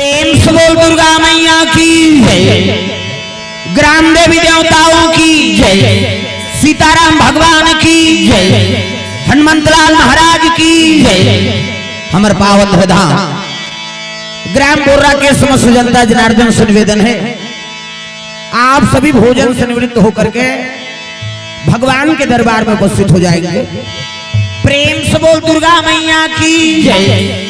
प्रेम से बोल दुर्गा मैया की जय, ग्राम देवी देवताओं की जय, सीताराम भगवान की जय, हनुमंतलाल महाराज की जय। हमर पावन धाम ग्राम बोर्रा के समस्त जनता जनार्दन से निवेदन है, आप सभी भोजन से निवृत्त होकर के भगवान के दरबार में उपस्थित हो जाएंगे। प्रेम से बोल दुर्गा मैया की जय।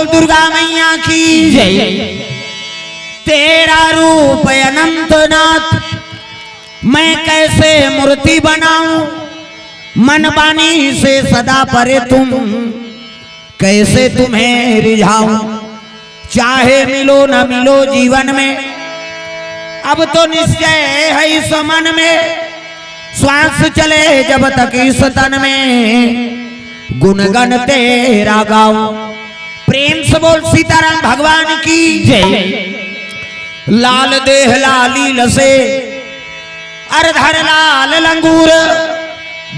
दुर्गा मैया की जय। तेरा रूप अनंतनाथ मैं कैसे मूर्ति बनाऊं, मन बानी से सदा परे तुम कैसे तुम्हें रिझाऊं। चाहे मिलो न मिलो जीवन में अब तो निश्चय है इस मन में, श्वास चले जब तक इस तन में गुणगन तेरा गाऊं। प्रेम से बोल सीताराम भगवान की जय। लाल देह लाली लसे अरधर लाल लंगूर,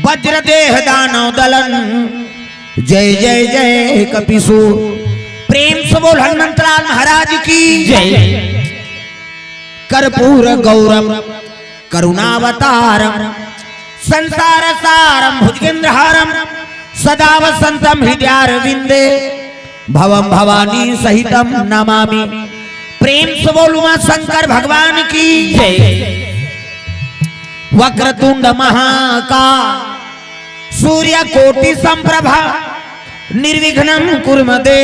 वज्र देह दानव दलन जय जय जय कपिसूर। प्रेम से बोल हनुमंतलाल महाराज की जय। कर्पूर गौरम करुणावतारम संसार सारम भुजगेंद्रहारम सदा वसंतम हृदयारविंदे भवम भवानी सहितम नमामि। प्रेम से बोल उमा शंकर भगवान की जय। वक्रतुंड महाकाय सूर्य कोटि संप्रभा निर्विघ्नं कुर्मते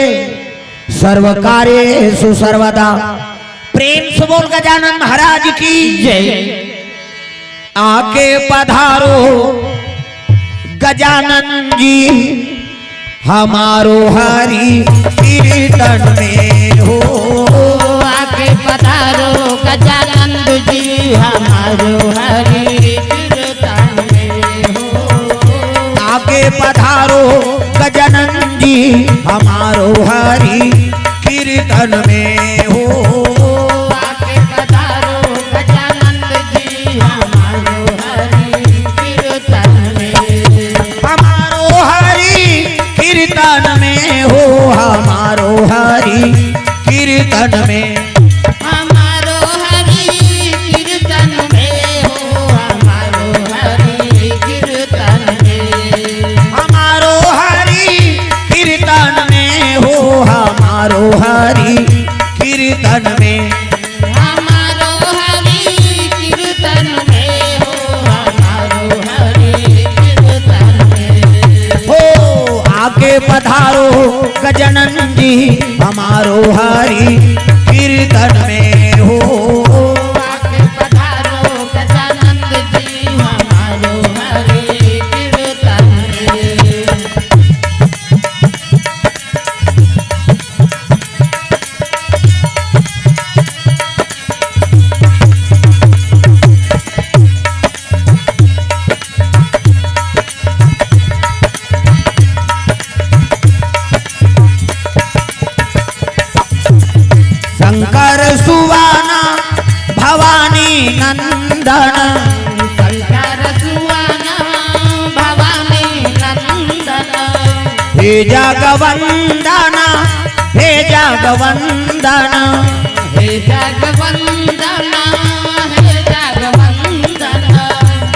सर्व कार्येषु सर्वदा। प्रेम से बोल गजानन महाराज की जय। आके पधारो गजानन जी हमारो हरि कीर्तन में हो। आके पधारो गजानन जी हमारो हरि कीर्तन में हो। आके पधारो गजानन जी हमारो हरि कीर्तन में हो। आके पधारो गजानन जी हमारो हरि कीर्तन में। हमारो हरि कीर्तन में हो, हमारो हरि कीर्तन में। हमारो हरि पधारो गजानन जी हमारो हरि कीर्तन में हो। आके पधारो गजानन जी हमारो हरि कीर्तन में। शंकर सुवाना भवानी नंदन शंकर सुवाना भवानी नंदन हे जगवंदना हे जगवंदना हे जगवंदना हे जगवंदना।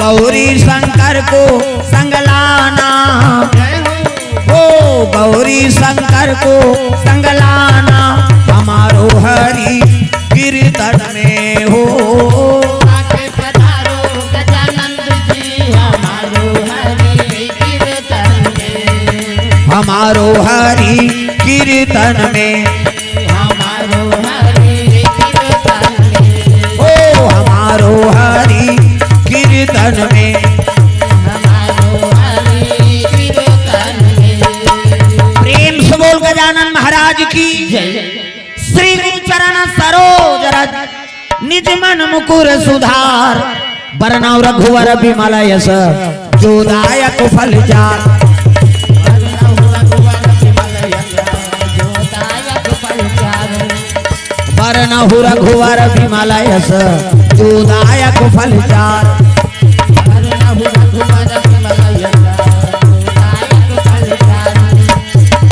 गौरी शंकर को संगलाना ओ गौरी शंकर को संगलाना हमारो हरि कीर्तन में हो। आके पधारो गजानन जी हमारो हरि कीर्तन में। हमारो हरि कीर्तन में हमारो हरि कीर्तन में। ओ हमारो हरि कीर्तन में हमारो हरि कीर्तन में। प्रेम से बोल गजानन महाराज की श्री गुरु चरण सरोज रज निज मन मुकुर सुधार बरनौ रघुवर बिमल यश जोदायक फल चार। बरनहु रघुवर बिमल यश जोदायक फल चार।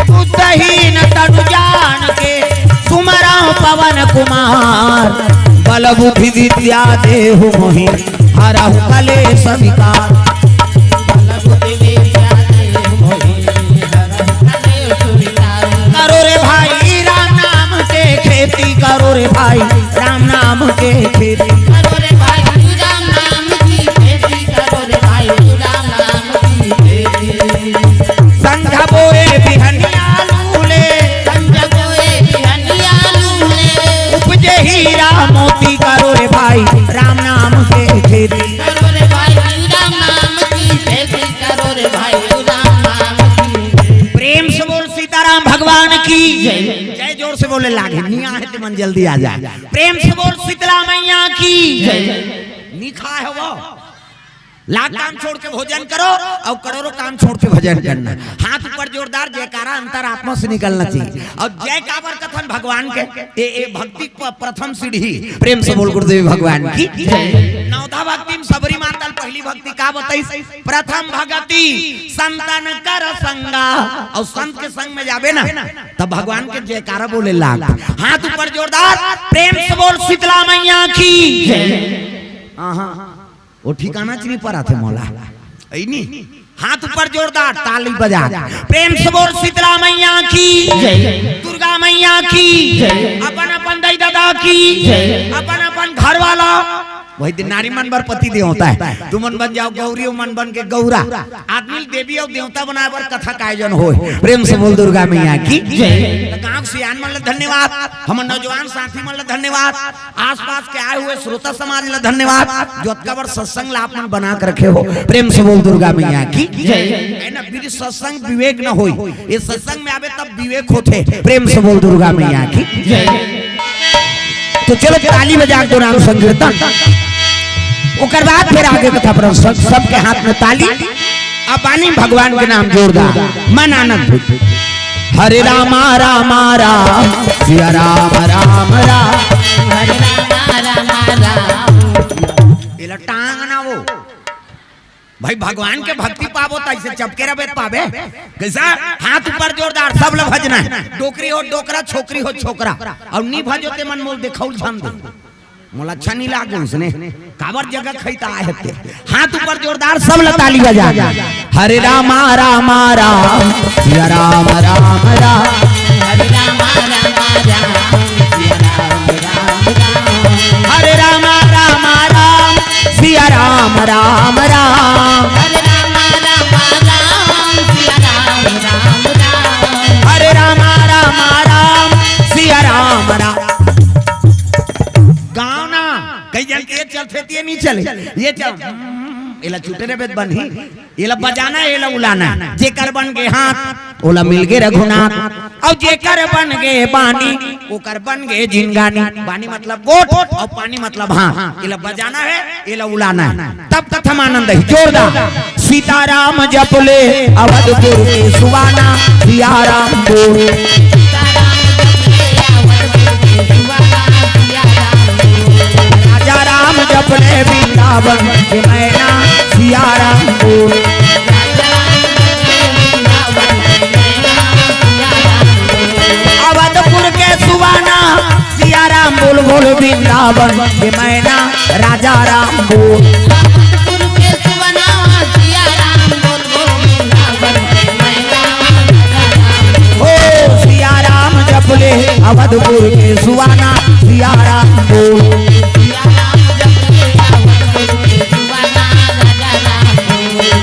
बुद्धहीन तनु जान के सुमरा पवन कुमार बल बुद्धि विद्या देहु मोहि हरहु कलेश विकार। करो रे भाई राम नाम के खेती करो रे भाई राम नाम के खेती। करो रे भाई राम नाम की खेती करो रे भाई राम नाम की खेती। संघ बोए बिहनिया लूले संग बोए बिहनिया लूले उपजे हीरा मोती करो रे भाई राम नाम के खेती। करो रे भाई राम नाम की खेती करो रे भाई राम नाम की। प्रेम से बोल सीताराम भगवान की जय। जोर से बोले लागे निया है तो मन जल्दी आ जाए। प्रेम से बोल शीतला मैया की निखा है वो लाख काम छोड़ के भोजन करो और करोड़ों काम छोड़ के भजन करना। हाथ ऊपर जोरदार जयकारा अंतरात्मा से निकलना चाहिए। और जय कावर कथन भगवान के ए भक्ति प्रथम सीढ़ी। प्रेम से बोल गुरुदेव भगवान की नवधा भक्ति में सबरी मातल पहली भक्ति का बताई प्रथम भगति संतन कर संगा और संत के संग में जाबे ना तब भगवान के जयकारा बोले लाग। हाथ ऊपर जोरदार प्रेम से बोल शीतला मैया की। वो ठिकाना चीनी पर आते मौला ऐनी हाथ ऊपर जोरदार ताली बजा प्रेम से बोल शीतला मैया की दुर्गा मैया की अपन अपन दाई दादा की अपन अपन घर वाला वही दिन नारी मन बर पति देव होता है। तू मन बन जाओ गौरी मन बन के गौरा आदमी देवी और देवता बनाए बर कथा का आयोजन हो। प्रेम से बोल दुर्गा मैया की गांव सियान मन ला धन्यवाद। हम नौजवान साथी मन ला धन्यवाद। आसपास के आए हुए श्रोता समाज ला धन्यवाद जो अतका बर सत्संग ला आप मन बना कर रखे हो। प्रेम से बोल दुर्गा मैया की है ना। बिना सत्संग विवेक न होई। ये सत्संग में आवे तब विवेक होते। प्रेम से बोल दुर्गा मैया की। तो चलो ताली बजा दो नाम संकीर्तन ओकर बाद फिर आगे कथा प्रसंग सबके हाथ में ताली अपानी भगवान के नाम जोरदार मन आनंद। हरे रामा रामा राम सिया राम राम राम हरे राम राम राम। इला टांग ना वो भाई भगवान के भक्ति पावो तो ऐसे चपके रहे पावे कैसा। हाथ ऊपर जोरदार सब लोग भजना है। डोकरी हो डोकरा छोकरी हो छोकरा और नी भजोते मन मोल देखौल झम दे मोला अच्छा नहीं लागे उसने काबर जगह खैता है। हाथ ऊपर जोरदार सब लोग ताली बजा। हरे रामा रामा राम सिया राम राम राम हरे राम राम राम सिया राम राम राम। हरे रामा रामा राम सिया राम राम राम। हरे राम राम राम सिया राम राम राम। है जन के चलते ये नहीं चले ये चल एला छूटे रे बेद बन ही एला बजाना एला उलाना जेकर बन गए हाथ ओला मिल गए रघुनाथ और जेकर बन गए बानी ओकर बन गए जिनगानी बानी मतलब गोट और पानी मतलब हाथ एला बजाना है एला उलाना है तब कथम आनंद है जोरदार सीताराम जपले अवधपुर के सुवाना सियाराम बोल राजा राम जपले वृंदावन के मैना सियाराम बोल अवधपुर के सुवाना सियाराम बोल बोल वृंदावन के मैना राजा राम बोल सियाराम जपले अवधपुर के सुवाना सियाराम बोल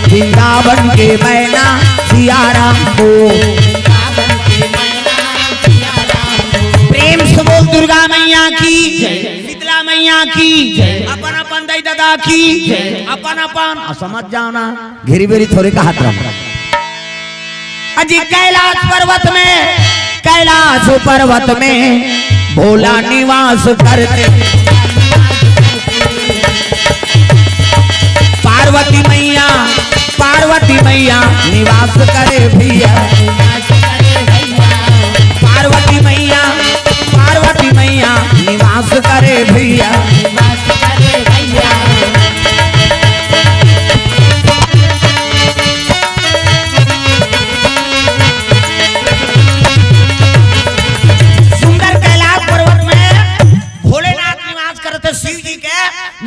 वृंदावन के मैना सियाराम बोल प्रेम से बोल दुर्गा मैया की शीतला मैया की अपन अपन दाई दादा की अपन अपन समझ जाओ ना घेरी बेरी थोड़े का हाथ रख अजी कैलाश पर्वत में भोला निवास करते पार्वती मैया निवास करे भैया पार्वती मैया निवास करे भैया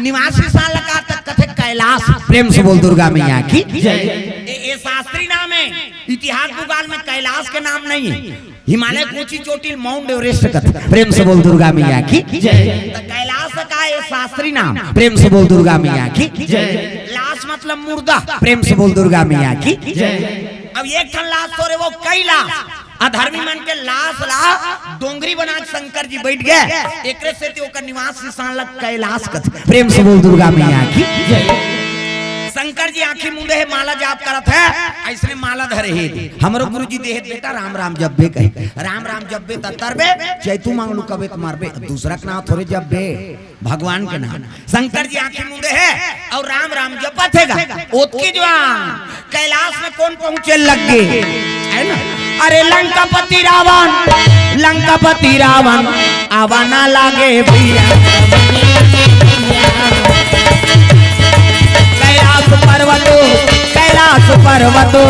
निवास स्थान लगा तक कथे कैलाश प्रेम से बोल दुर्गा मैया की ये शास्त्री नाम है इतिहास भूगोल में कैलाश के नाम नहीं है हिमालय की ऊंची चोटी माउंट एवरेस्ट कथे प्रेम से बोल दुर्गा मैया की कैलाश का ये शास्त्री नाम प्रेम से बोल दुर्गा मैया की लाश मतलब मुर्दा प्रेम से बोल दुर्गा मैया की अब एक ठन लाश तो रे वो कैलाश अधर्मी मन के लाश ला डोंगरी बना शंकर जी बैठ गए एकरे से तो ओकर निवास स्थान लग कैलाश कथे प्रेम से बोल दुर्गा मैया की शंकर जी आंखी मुंदे है माला जाप करत है ऐसने माला धरे है हमरो गुरुजी देहत बेटा राम राम जब्बे कहे राम राम जब्बे तरबे चैतू मांगलू कबे मारबे दूसरा का नाम थोड़े जब्बे भगवान के नाम शंकर जी आंखी मुंदे है और राम राम जपत हैगा ओतकी जवान कैलाश में कौन पहुंचे लग गए है ना अरे लंकापति रावण आवा ना लागे भैया कैलाश पर्वतो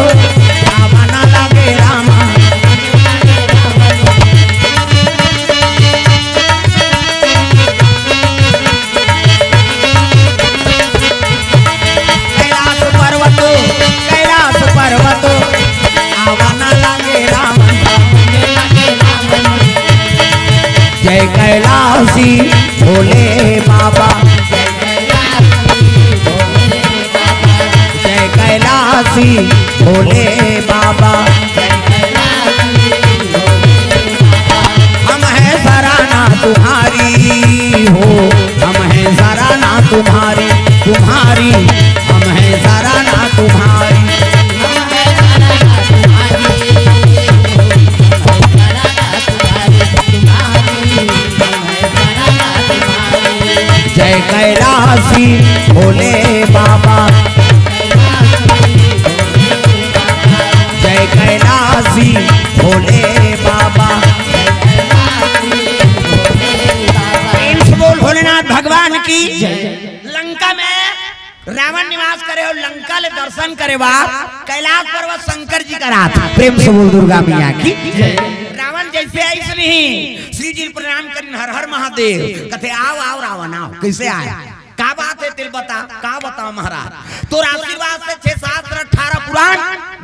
आवा ना लागे रामा कैलाश पर्वतो आवा ना लागे रामा जय कैलाशी भोले बाबा जय कैलाशी भोले बाबा हम हैं सराहना तुम्हारी हो हम हैं सराहना तुम्हारी हम हैं सराहना तुम्हारी जय कैलाशी भोले बाबा जय कैलाशी भोले बाबा बोल भोलेनाथ भगवान की लंका में रावण निवास करे और लंका ले दर्शन करे कैलाश पर्वत शंकर जी का रात प्रेम से बोल दुर्गा मैया की रावण जैसे ऐसे नहीं श्री जी प्रणाम करें हर हर महादेव कथे आओ रावण आओ कैसे आए का बात है तेरे का बताओ महाराज तो आशीर्वाद से 6 शास्त्र 18 पुराण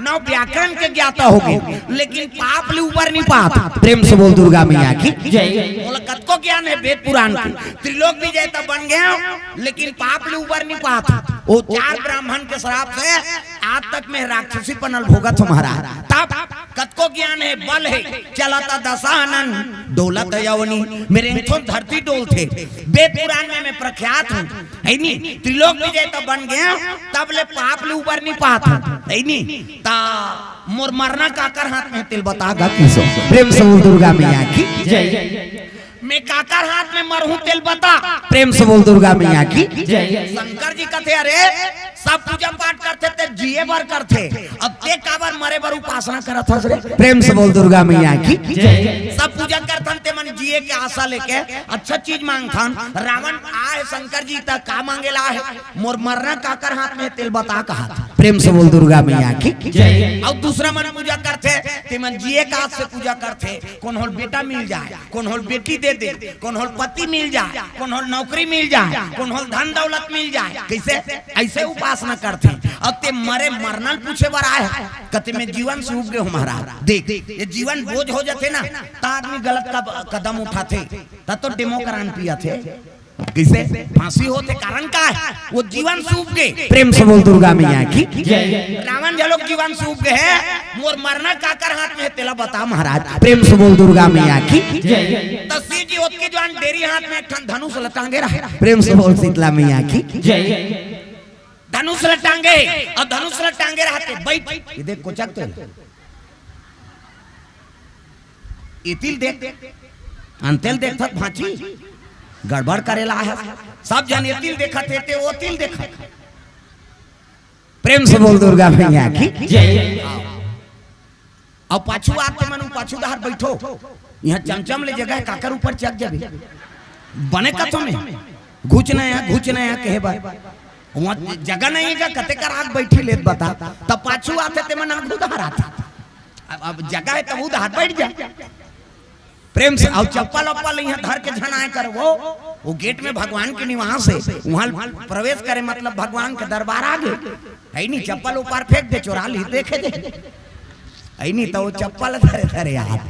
9 व्याकरण के ज्ञाता हो गए लेकिन पाप ले ऊपर नहीं पाता प्रेम से बोल दुर्गा मैया की बोला कतको ज्ञान है वेद पुराण की त्रिलोक भी जैसा बन गया लेकिन पाप ले ऊपर नहीं पाता वो 4 ब्राह्मण के श्राप से आज तक में राक्षसी पनल भोगत हमारा तब कतको ज्ञान है, बल है, चलता दशानन डोलत यवनी, मेरे तो धरती डोल थे। वेद पुराण में प्रख्यात हूँ, है नी, त्रिलोक विजय तो बन गया, तब ले पाप ले ऊपर नहीं पाता, है नी, ता मोर मरना काकर हाथ में तिल बतागा किसो। प्रेम से बोल दुर्गा मैया की जय। मैं काकर हाथ में मरहूं तिल बता, प्रेम से बोल दुर्गा मैया की जय। शंकर जी कहते अरे सब पूजा पाठ करते थे, जिए बर करते, अब ते काबर मरे बर उपासना करत हस रे। प्रेम से बोल दुर्गा मैया की जय। सब पूजा करथन ते मन जिए के आशा लेके अच्छा चीज मांगथन। रावण आए शंकर जी तक का मांगेला है, मोर मरना काकर हाथ में तिल बता कहा। प्रेम से बोल दुर्गा मैया की जय। और दूसरा मन पूजा करते ते मन जिए का हाथ से पूजा करते, कौन होल बेटा मिल जाए, कौन होल बेटी दे दे, कौन होल पति मिल जाए, कौन होल नौकरी मिल जाए, कौन होल धन दौलत मिल जाए, कैसे ऐसे उपासना करते। अब ते मरे मरनल पूछे बार आए कहते मैं जीवन से उब गए हूँ महाराज। देख ये जीवन बोझ हो जाते ना, तो आदमी गलत का कदम उठाते, तब तो डेमोक्रान पिया थे, कैसे फांसी होते, कारण का है वो जीवन सूख गए। प्रेम से बोल दुर्गा मैया की जय। रावण जलोक जीवन सूख गए, मोर मरना काकर हाथ में तेला बता महाराज। प्रेम से बोल दुर्गा मैया की जय। तो शिव जी के जवान डेरी हाथ में एक धनुष लटांगे रहा। प्रेम से बोल शीतला मैया की जय। धनुष लटांगे और धनुष लटांगे रहते बैठ, ये देख कोचक तेल इतिल देख अंतेल देखत भांची गड़बड़ करेला है, सब जन तिल देखा थे वो तिल देखा। प्रेम से बोल दुर्गा मैया की जय। अब पाछू आते मन पाछू दहार बैठो, यहाँ चमचम ले जगह काकर ऊपर चक जाबे बने कथों में घुचना है कहे बार वहाँ जगह नहीं है, कते कर आग बैठी लेत बता, तब पाछू आते ते मन आग उधार आता। अब जगह है तब उधार बैठ जा। प्रेम से और चप्पल वप्पल यहाँ धर के झनाए कर वो गेट में भगवान के निवास है, वहाँ प्रवेश करे मतलब भगवान के दरबार आगे है नहीं, चप्पल ऊपर फेंक दे चोरा ली देखे दे है नहीं, तो वो चप्पल धरे धरे यार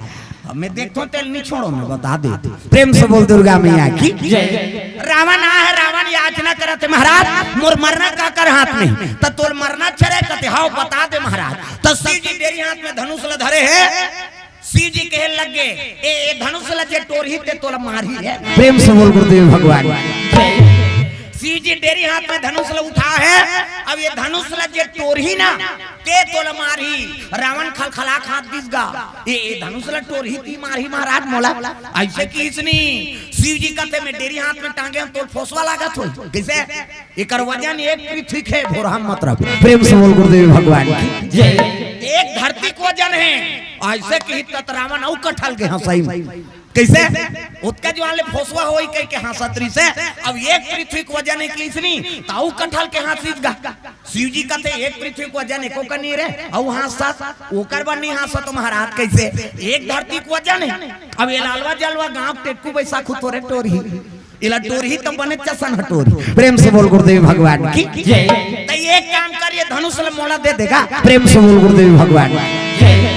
मैं देखता हूँ तेल नहीं छोड़ो मैं बता दे। प्रेम से बोल दुर्गा मैया की जय। रावण आ है, रावण याचना करते महाराज मोर मरना काकर हाथ में, तो तोर मरना चरे कहते हाउ बता दे महाराज। तो शिव जी तेरी हाथ में धनुष ल धरे है, शिव जी कहे लगे ए धनुष लजे टोरही ते तोला मारी है। प्रेम से बोल गुरुदेव भगवान। शिव जी डेरी हाथ में धनुष ल उठा है, अब ये धनुष लजे टोरही ना ते तोला मारी। रावण खलखला खात दिसगा ए धनुष ल टोरही ती मारी महाराज मोला ऐसे की इसनी। शिव जी कहते मैं डेरी हाथ में टांगे तो फोसवा लागत हो, कैसे एकर वजन एक पृथ्वी के भोरा मतलब। प्रेम से बोल गुरुदेव भगवान की जय। एक धरती को वजन है, ऐसे की रावण औ कठल के हंसाई कैसे उत्का जो वाले फोसवा होई कह के हंसतरी से। अब एक पृथ्वी को वजन है किसनी ताऊ कठल के हंसीज गा। शिव जी कहते एक पृथ्वी को वजन एको का नहीं रे और हंसत ओकर बन नहीं हंसत महाराज कैसे एक धरती को वजन है। अब ये लालवा जलवा गांव टेकू बैसाखू तोरे टोरी इला टोरी तो बने चसन हटोरी। प्रेम से बोल गुरुदेव भगवान की जय। तो ये काम करिए धनुष ल मोला दे देगा। प्रेम से बोल गुरुदेव भगवान जय।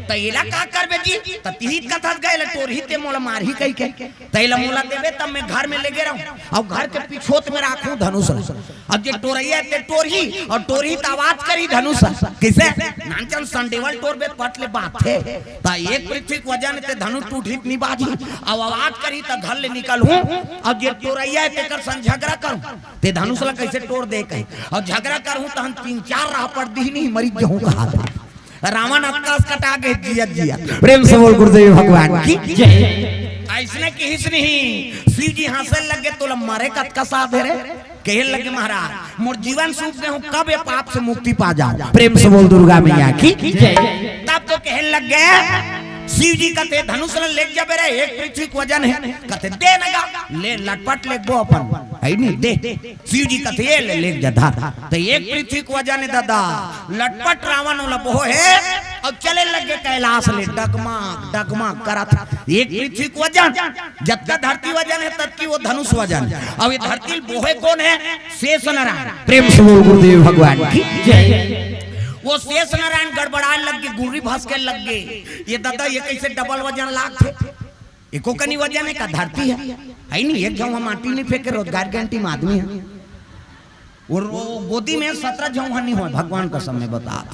तो इला का करबे जी त तिहित कथा गए टोरही ते मोला मारही कह के तैला मोला देबे तब मैं घर में लेके रहूं और घर के पिछोत में राखूं धनुष। अब जे टोरैया ते टोरही और टोरही त आवाज करी धनुष कैसे नानचन संडेवल टोरबे पटले बात है त एक पृथ्वी को वजन ते धनुष टूटी नहीं बाजी अब आवाज करी त घर ले निकल हूं। अब जे टोरैया ते कर संग झगड़ा करूं ते धनुष ला कैसे टोर दे के और झगड़ा करूं त हम 3-4 राह पर दी नहीं मरी जहूं कहा रावण आकाश कटा के जिया जिया। प्रेम से बोल गुरुदेव भगवान की जय। ऐसने की हिस नहीं शिव जी हंसने लगे तो मारे कत का साथ है रे कहे लगे महाराज मोर जीवन सूख गए हूँ कब ये पाप से मुक्ति पा जाओ। प्रेम से बोल दुर्गा मैया की जय। तब तो कहे लग गए शिव जी कहते धनुष ले जाबे रे एक पृथ्वी को वजन है कहते दे नगा ले लटपट ले गो अपन है नहीं दे। शिव जी कहते ये ले जा धा तो एक पृथ्वी को वजन है दादा लटपट रावण वाला बोह है। अब चले लगे कैलाश ले डगमग डगमग करत एक पृथ्वी को वजन जब धरती वजन है तब की वो धनुष वजन। अब ये धरती बोहे कौन है शेष नारायण। प्रेम से बोल गुरुदेव भगवान की जय। वो शेष नारायण गड़बड़ा लग गए गुर्री भस के लग गए ये दादा ये कैसे डबल वजन लाग थे एको कनी वजन है का धरती है नहीं एक जौं माटी नहीं फेंके रोजगार गारंटी में आदमी है और गोदी में 17 जौं नहीं हो भगवान का समय बता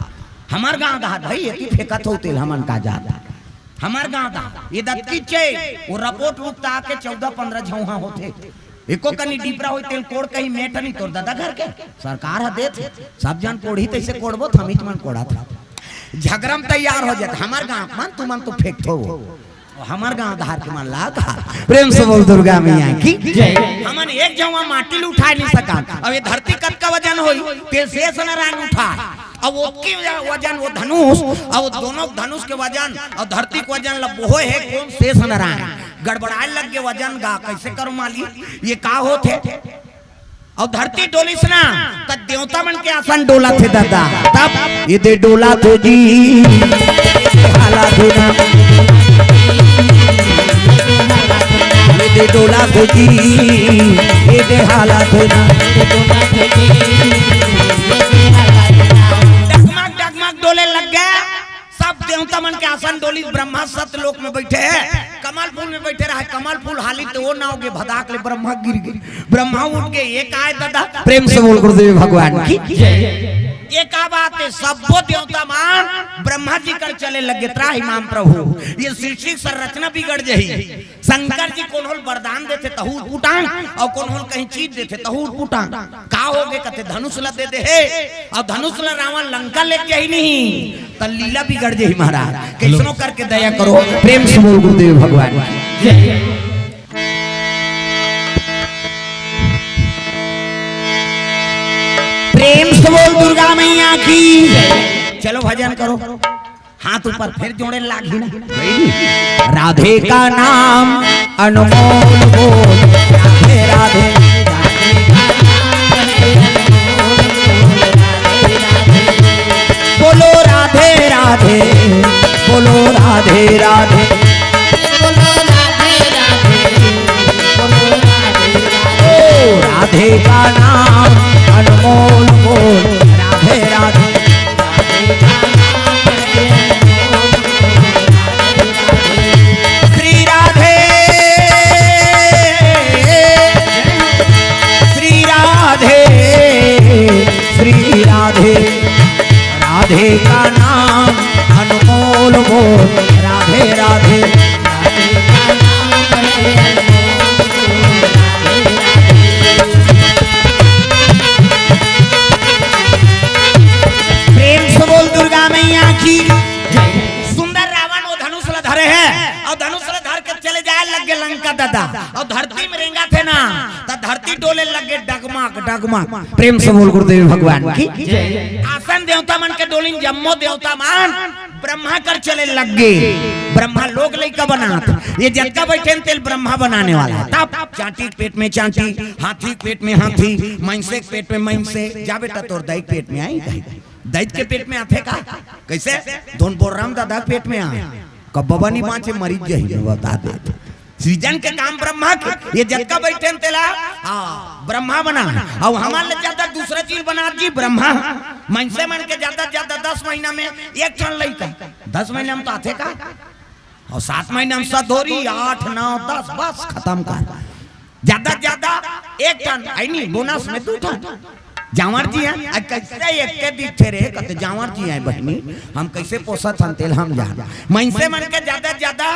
हमार गांव दा भाई एती फेकत हो तेल हमन का जाता हमार गांव दा ये दत्ती चे वो रपोट रुकता आके 14-15 झौहा होते एको कनी डीपरा होई तेल कोड़ कहीं मेट नहीं तोड़ दादा घर के सरकार है देत सब जन कोड़ी तैसे कोड़बो थमिच मन कोड़ा था झगरम तैयार हो जाता हमार गांव मन तू मन तो फेंक हो हमार गांव धार के मन ला प्रेम से बोल दुर्गा मैया की जय हमन एक जवा माटी उठा नहीं सका अब ये धरती कत का वजन होई ते शेष नारायण उठा अब वो की वजन वो धनुष और वो दोनों धनुष के वजन और धरती के वजन लबोए है कौन शेष नारायण गड़बड़ाए लग के वजन गा कैसे करो माली ये का होते और धरती डोली ना तब देवता मन के आसन डोला थे दादा तब ये दे डोला थे जी हाला धुना ये दे डोला थे जी ये दे हाला धुना डगमग डोले लग गया सब देवता मन के आसन डोली ब्रह्मा सत्य लोक में बैठे हैं कमल फूल में बैठे रहे कमल फूल हाली तो वो ना होगे भदाक ले ब्रह्मा गिर गए ब्रह्मा उठ के एक आए दादा प्रेम से बोल गुरुदेव भगवान की ये का बात है सबो देवता मान ब्रह्मा जी कर चले लगे त्राही माम प्रभु ये सृष्टि संरचना बिगड़ जाही शंकर जी कौन होल वरदान देते तहूर पुटांग और कौन होल कहीं चीज देते तहूर पुटांग का होगे कहते धनुष ला दे दे है और धनुष ला रावण लंका लेके ही नहीं तो लीला बिगड़ जाही महाराज कैसनो करके दया करो प्रेम से बोल गुरुदेव भगवान जय प्रेम से बोल दुर्गा मैया की चलो भजन करो हाथ ऊपर फिर जोड़े लागी ना राधे का नाम अनमोल बोल राधे राधे बोलो राधे राधे बोलो राधे राधे राधे का नाम अनमोल बोल राधे राधे श्री राधे श्री राधे श्री राधे राधे का नाम अनमोल बोल राधे राधे सुंदर रावण वो धनुष ला धरे है और धनुष ला धर के चले जाए लगे लंका दादा और धरती में रेंगा थे ना तो धरती डोले लगे डगमग डगमग प्रेम से बोल गुरुदेव भगवान की आसन देवता मन के डोलिन जम्मो देवता मान ब्रह्मा कर चले लगे ब्रह्मा लोग लइका बनात ये जटका बैठे तेल ब्रह्मा बनाने वाला तब चांटी पेट में चांटी हाथी पेट में हाथी महिषे पेट में महिषे जा बेटा तोर दाई पेट में आई दैत के पेट में आते का कैसे धोन बोराम दादा पेट में आ कब बाबा नहीं बाँचे मरीज जही बता दे सृजन के काम ब्रह्मा के ये जटका बैठे तेला ब्रह्मा बना और हमारे ज्यादा दूसरा चीज बना जी ब्रह्मा मनसे मन के ज्यादा 10 महीना में एक टन लइका 10 महीना में तो आते का और 7 महीना में सदोरी 8 9 10 बस खत्म कर ज्यादा 1 टन आई नहीं बोनस में 2 टन जावर जी हैं कैसे एक के दिखे रे कहते जावर जी हैं बहनी हम कैसे पोसत हन तेल हम जान महिषे मन के ज्यादा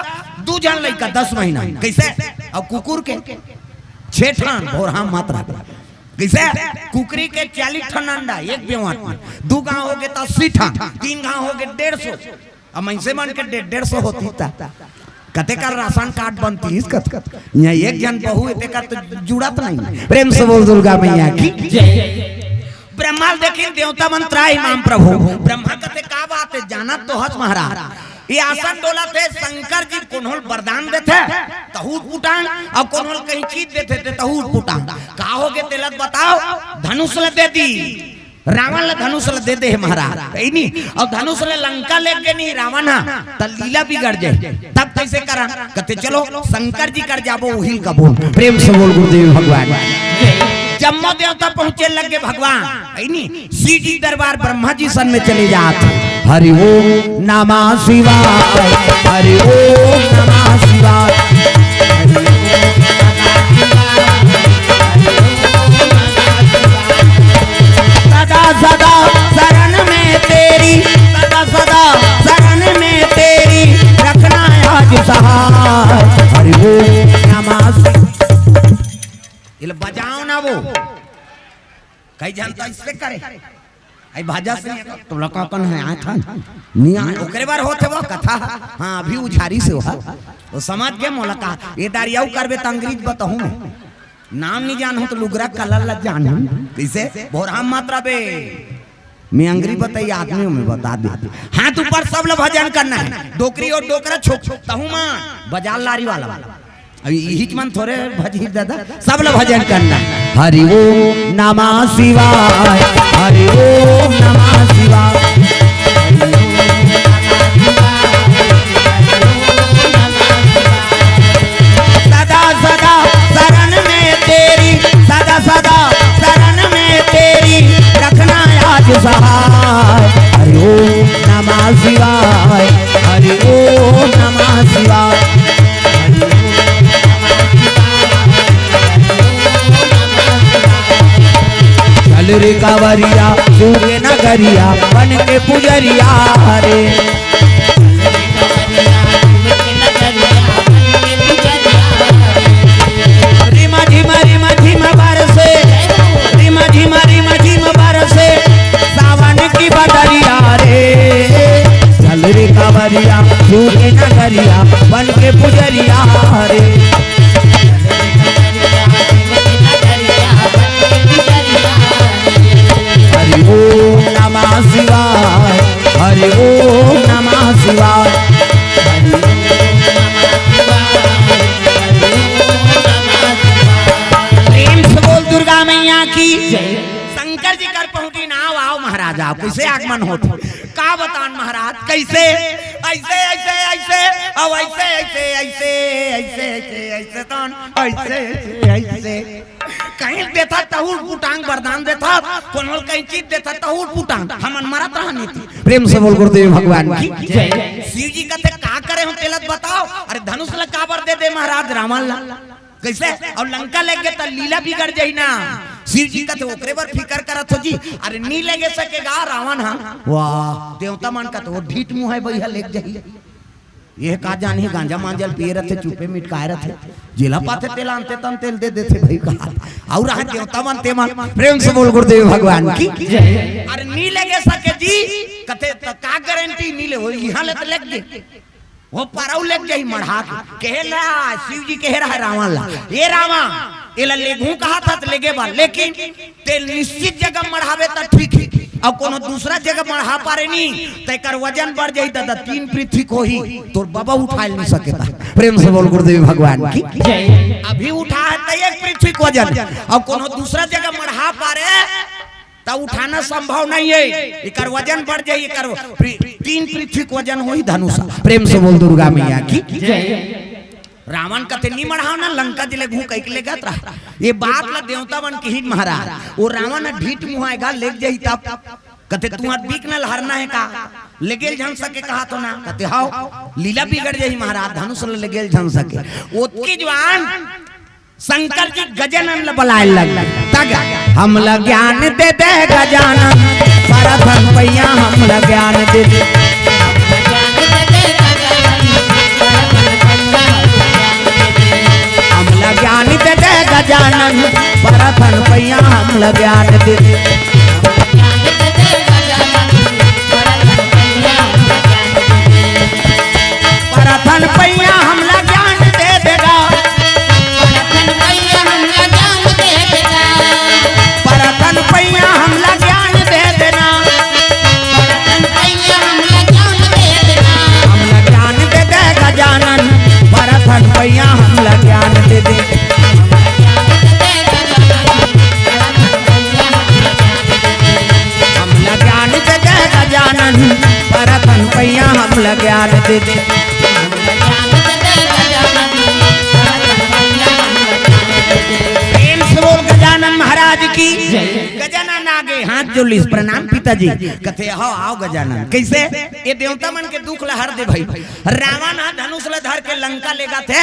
2 जन लइका 10 महीना कैसे और कुकुर के 6 टन और हम मात्रा कैसे कुकरी के 40 टन अंडा एक बेवाट में 2 गांव हो गए तो 80 टन 3 गांव हो गए 150 और महिषे मन के 150 होती था कते का राशन कार्ड बनती इस कत यहाँ एक जन बहू एते का तो जुड़त नहीं प्रेम से बोल दुर्गा मैया की ब्रह्मा देखिन देवता मंत्रा इमाम प्रभु ब्रह्मा कते का बात है जाना तो हस महाराज ये आसन डोला थे शंकर जी कोनोल वरदान देते तहूर पुटांग और कोनोल कहीं चीज देते थे तहूर पुटांग का हो गए तेलत बताओ धनुष ले दे दी रावण ला धनुष ला दे दे महाराज नहीं और धनुष ला लंका लेके नहीं रावण त लीला बिगड़ जाए तब कैसे करा कहते चलो शंकर जी कर जाबो उहिल कबूल प्रेम से बोल गुरुदेव भगवान जम्मो देवता पहुंचे लगे भगवान नहीं सीधी दरबार ब्रह्मा जी सन में चले जाते हरि ओम नमः शिवाय हरि ओम नमः शिवाय सदा सदा शरण में तेरी कई जानता इससे करे आई भाजा से तो लका कन है आ था निया ओकरे बार होते वो कथा हां अभी उझारी से हो तो समझ के मोलका ये दारियाऊ करबे त अंग्रेज बताऊं नाम नहीं जान हो तो लुगरा कलर ल जान कैसे बोराम मात्रा बे मैं अंग्रेजी बताइए आदमियों में बता दे हाथ ऊपर सब लोग भजन करना है डोकरी और डोकरा छोक छोकता हूं मां बाजार लारी वाला अभी यही मन थोड़े भजी दादा सब लोग भजन करना हरि ओम नमः शिवाय हरि ओम नमः शिवाय सदा सदा शरण में तेरी सदा सदा शरण में तेरी रखना आज सहाय हरि ओम नमः शिवाय हरि ओम नमः शिवाय चल रे कावरिया तूने नगरिया बन के पुजरिया रे रिमा झिमा बरसे रिमा झिमा बरसे सावन की बदरिया रे चल रे कावरिया तूने नगरिया बन के पुजरिया रे हरि ओम नमः शिवाय हरि ओम नमः शिवाय प्रेम से बोल दुर्गा मैया की शंकर जी कर पहुंची नाव आओ महाराज आओ कैसे आगमन होता का बतान महाराज कैसे ऐसे ऐसे ऐसे अब ऐसे ऐसे ऐसे ऐसे ऐसे ऐसे तन ऐसे ऐसे कहीं देता तहुल पुटांग वरदान देता कोनल कहीं चीज देता तहुल पुटांग हमन मरत रहनी थी प्रेम से बोल गुरुदेव भगवान की जय शिव जी कहते का करे हम तेलत बताओ अरे धनुष ला काबर दे दे महाराज रावण ला कैसे और लंका ले गए तो लीला बिगड़ जाई ना शिव जी कहते ओकरे पर फिकर करत हो जी अरे नी लेगे सकेगा रावण हां वाह देवता मन का तो ढीठ मुंह है भैया ले जाई ये का जानी गांजा मांजल पिए रहते चुपे मिटकाए रहते जिला पाते तेल आनते तन तेल दे देते भाई का और रहा देवता मन ते मन प्रेम से बोल गुरुदेव भगवान की अरे नी लेगे सके जी कहते का गारंटी नी ले हो यहां ले तो लग गए वो पाराउ लग जाई मढ़ा कहला शिव जी कह रहा है रावण ला ये रावण एला लेगू कहा था तो लेगे बा लेकिन तेल निश्चित जगह मढ़ावे त ठीक है अब कोनो दूसरा जगह मढ़ा पारे नहीं तेकर वजन बढ़ जाई त 3 पृथ्वी को ही तोर बाबा उठा नहीं सकेता प्रेम से बोल गुरुदेव भगवान की जय अभी उठा है त 1 पृथ्वी को वजन अब कोनो दूसरा जगह मढ़ा पारे ता उठाना संभव नहीं है एकर वजन बढ़ जाई एकर 3 पृथ्वी को वजन होई धनुषा प्रेम से बोल दुर्गा मैया की जय रावण कहते नहीं मढ़ाओ ना लंका जिले घू कह के लेगा रहा ये बात ला देवता बन की ही महाराज वो रावण ढीठ मुंह आएगा ले जाई तब कहते तू हाथ बीक न लहरना है का लेगेल झन सके कहा तो ना कहते हाओ लीला बिगड़ जाई महाराज धनुष लेगेल झन सके ओतकी जवान शंकर जी गजानन बुलाए लग तग हमला ज्ञान दे दे गजानन परधन पैया हमला ज्ञान दे दे हमला ज्ञान दे दे गजानन परधन पैया हमला ज्ञान दे दे परधन पैया हमला ज्ञान दे देगा परधन पैया हमला ज्ञान दे देना हमला ज्ञान दे दे गजानन परधन पैया हमला ज्ञान दे दे हमला ज्ञान दे दे गजानन परधन पैया हमला ज्ञान दे दे गजानन महाराज की गजानन आगे हाथ जोलिस प्रणाम पिताजी कहते हो आओ गजानन कैसे ये देवता मन के दुख लहर दे भाई रावण धनुष ले धर के लंका लेगा थे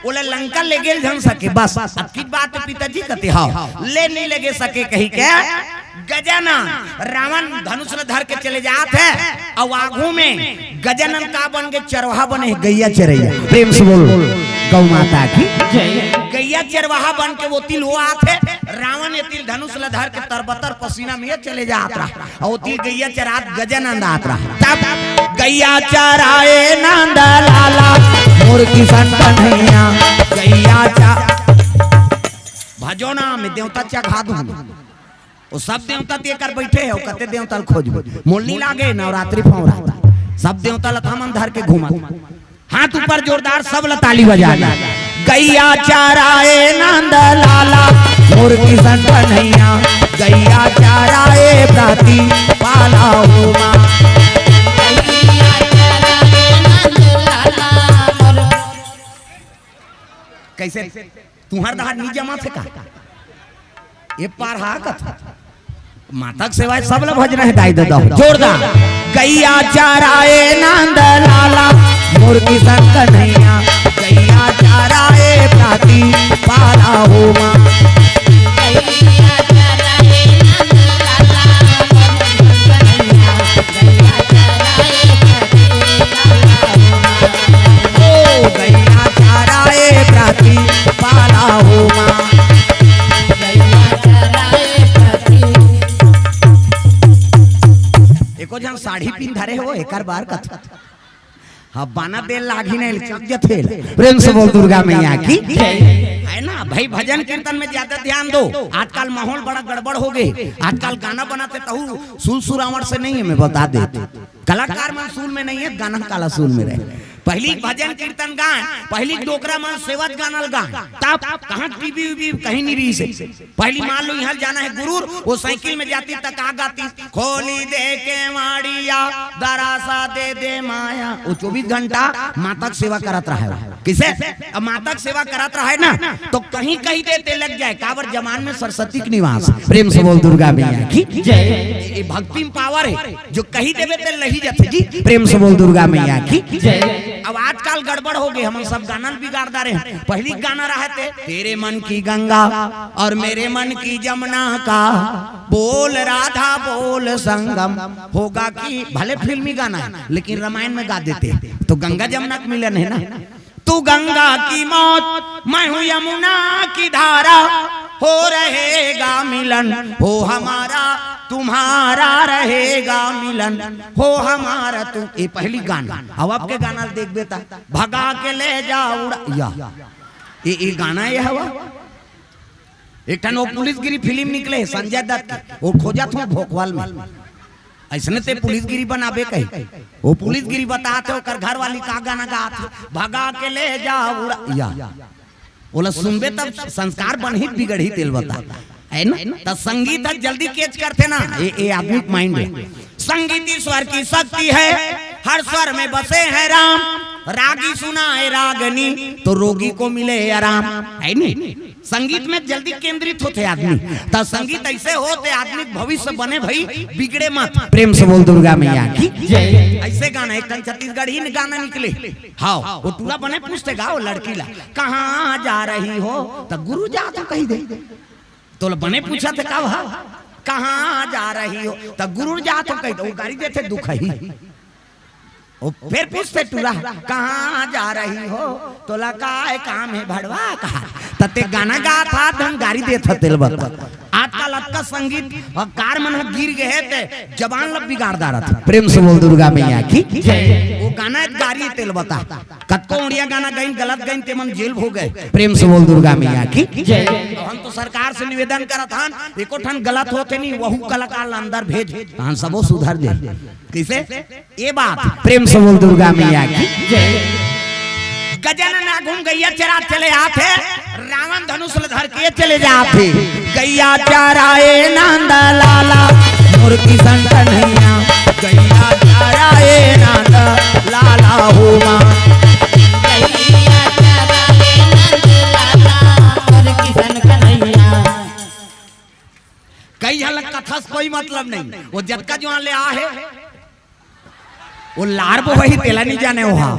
बोले लंका ले गेल झन सके बस अब की बात पिताजी कहते हो ले नहीं लगे सके कहीं के गजानन रावण धनुष ले धर के चले जाते और आगू में गजानन का बन के चरवाहा बने गैया चरैया प्रेम से बोलो गौ माता की जय गैया चरवाहा बन के वो तिल वो आते रावण ये तिल धनुष लधार के तरबतर पसीना में चले जात रहा और तिल गैया चरात गजानंद आत रहा तब गैया चराए नंद लाला मोर किसान कन्हैया गैया चा भजोना में देवता चा खा दूं वो सब देवता ते कर बैठे हो कते देवता खोज मोलनी लागे नवरात्रि फौरा सब देवता लथामन धर के घूमा हाथ ऊपर जोरदार सब लताली बजा गैया चाराए नंद लाला मोर किशन कन्हैया गैया चाराए प्राती पाला हो मां कैसे तुम्हार दहार नी जमा से का ये पार हा कथा माता के सेवा सब लोग भजन है दाई दो जोरदार गैया चाराए नंद लाला मोर किशन कन्हैया गैया चाराए प्राती पाला हो मां गैया चराए नंद लाला मोर किशन कन्हैया गैया चराए प्राती पाला हो ओ गैया चाराए प्राती पाला हो मां एको जन साड़ी पिन धरे हो एकर बार कथा हाँ बाना दे लागी नहीं जथे प्रेम से बोल दुर्गा मैया की है ना भाई भजन कीर्तन में ज्यादा ध्यान दो आजकल माहौल बड़ा गड़बड़ हो गए आजकल गाना बनाते तहु सुल सुरावण से नहीं है मैं बता दे कलाकार मन सुल में नहीं है गाना काला सुल में रहे पहली भजन कीर्तन गान पहली डोकरा मन सेवत गानल गान तब कहाँ टीवी वीवी कहीं नहीं रही से पहली मान लो यहाँ जाना है गुरूर वो साइकिल में जाती तक आ गाती खोली दे के माड़िया दरासा दे दे माया वो 24 घंटा माता की सेवा करत रहा है किसे अब माता की सेवा करत रहा है ना तो कहीं कहीं देते लग जाए कावर जमान में सरस्वती की निवास प्रेम से बोल दुर्गा मैया की जय भक्ति में पावर है जो कहीं देवे ते लही जाते जी प्रेम से बोल दुर्गा मैया की जय अब आजकल गड़बड़ हो गए हम सब गाना बिगाड़ रहे हैं पहली गाना रहे थे तेरे मन की गंगा और मेरे मन की जमुना का बोल राधा बोल संगम होगा कि भले फिल्मी गाना है लेकिन रामायण में गा देते तो गंगा जमुना का मिलन है ना तू गंगा की मौत मैं हूँ यमुना की धारा हो रहेगा मिलन हो हमारा तुम्हारा रहेगा मिलन हो हमारा तू ये पहली गाना अब आपके गाना देख बेटा भगा के ले जा उड़ा या ये गाना ये हवा एक ठन वो पुलिसगिरी फिल्म निकले संजय दत्त वो खोजा था भोकवाल में ऐसने ते पुलिसगिरी बनाबे कही वो पुलिसगिरी बताते ओकर घर वाली का गाना गाते भगा के ले जा उड़ा या बोला सुनबे तब संस्कार बन ही बिगड़ ही तेल बता है ना तब संगीत जल्दी कैच करते ना ये आदमी माइंड है संगीत ईश्वर की शक्ति है हर स्वर में बसे हैं राम रागी सुनाए रागनी तो रोगी को मिले आराम है नहीं संगीत में जल्दी केंद्रित होते आदमी तब संगीत ऐसे होते आदमी भविष्य बने भाई बिगड़े मत प्रेम से बोल दुर्गा मैया की ऐसे गाना एक छत्तीसगढ़ ही गाना निकले हाँ वो टूला बने पूछते गाओ लड़की ला कहाँ जा रही हो तो गुरु जा तो कही दे तो बने पूछा थे कहाँ जा रही हो तो गुरु जा तो कही दो गाड़ी देते दुख ही फिर पूछते टूरा कहाँ जा रही हो तो लगा काम है भड़वा कहा तते गाना गा था धन गाड़ी देता तेल बता आजकल आपका संगीत और कार मन गिर गए थे जबान लब बिगाड़ रहा था प्रेम से बोल दुर्गा मैया की वो गाना गाड़ी तेल बता कत्को उड़िया गाना गई गलत गई ते मन जेल हो गए प्रेम से बोल दुर्गा मैया की हम तो सरकार से निवेदन करत हन एको ठन गलत होते नहीं वहू कलाकार अंदर भेज हम सबो सुधर दे किसे ये बात प्रेम से बोल दुर्गा मैया की गजानन घूम गैया चरा चले आते रावण धनुष धर के चले जाते गैया चराए नंद लाला मोर किशन कन्हैया गैया चराए नंद लाला हो मां गैया चराए नंद लाला मोर किशन कन्हैया कई झलक कथा कोई मतलब नहीं वो जटका जो ले आ है वो लार वो वही तेला नहीं जाने वहा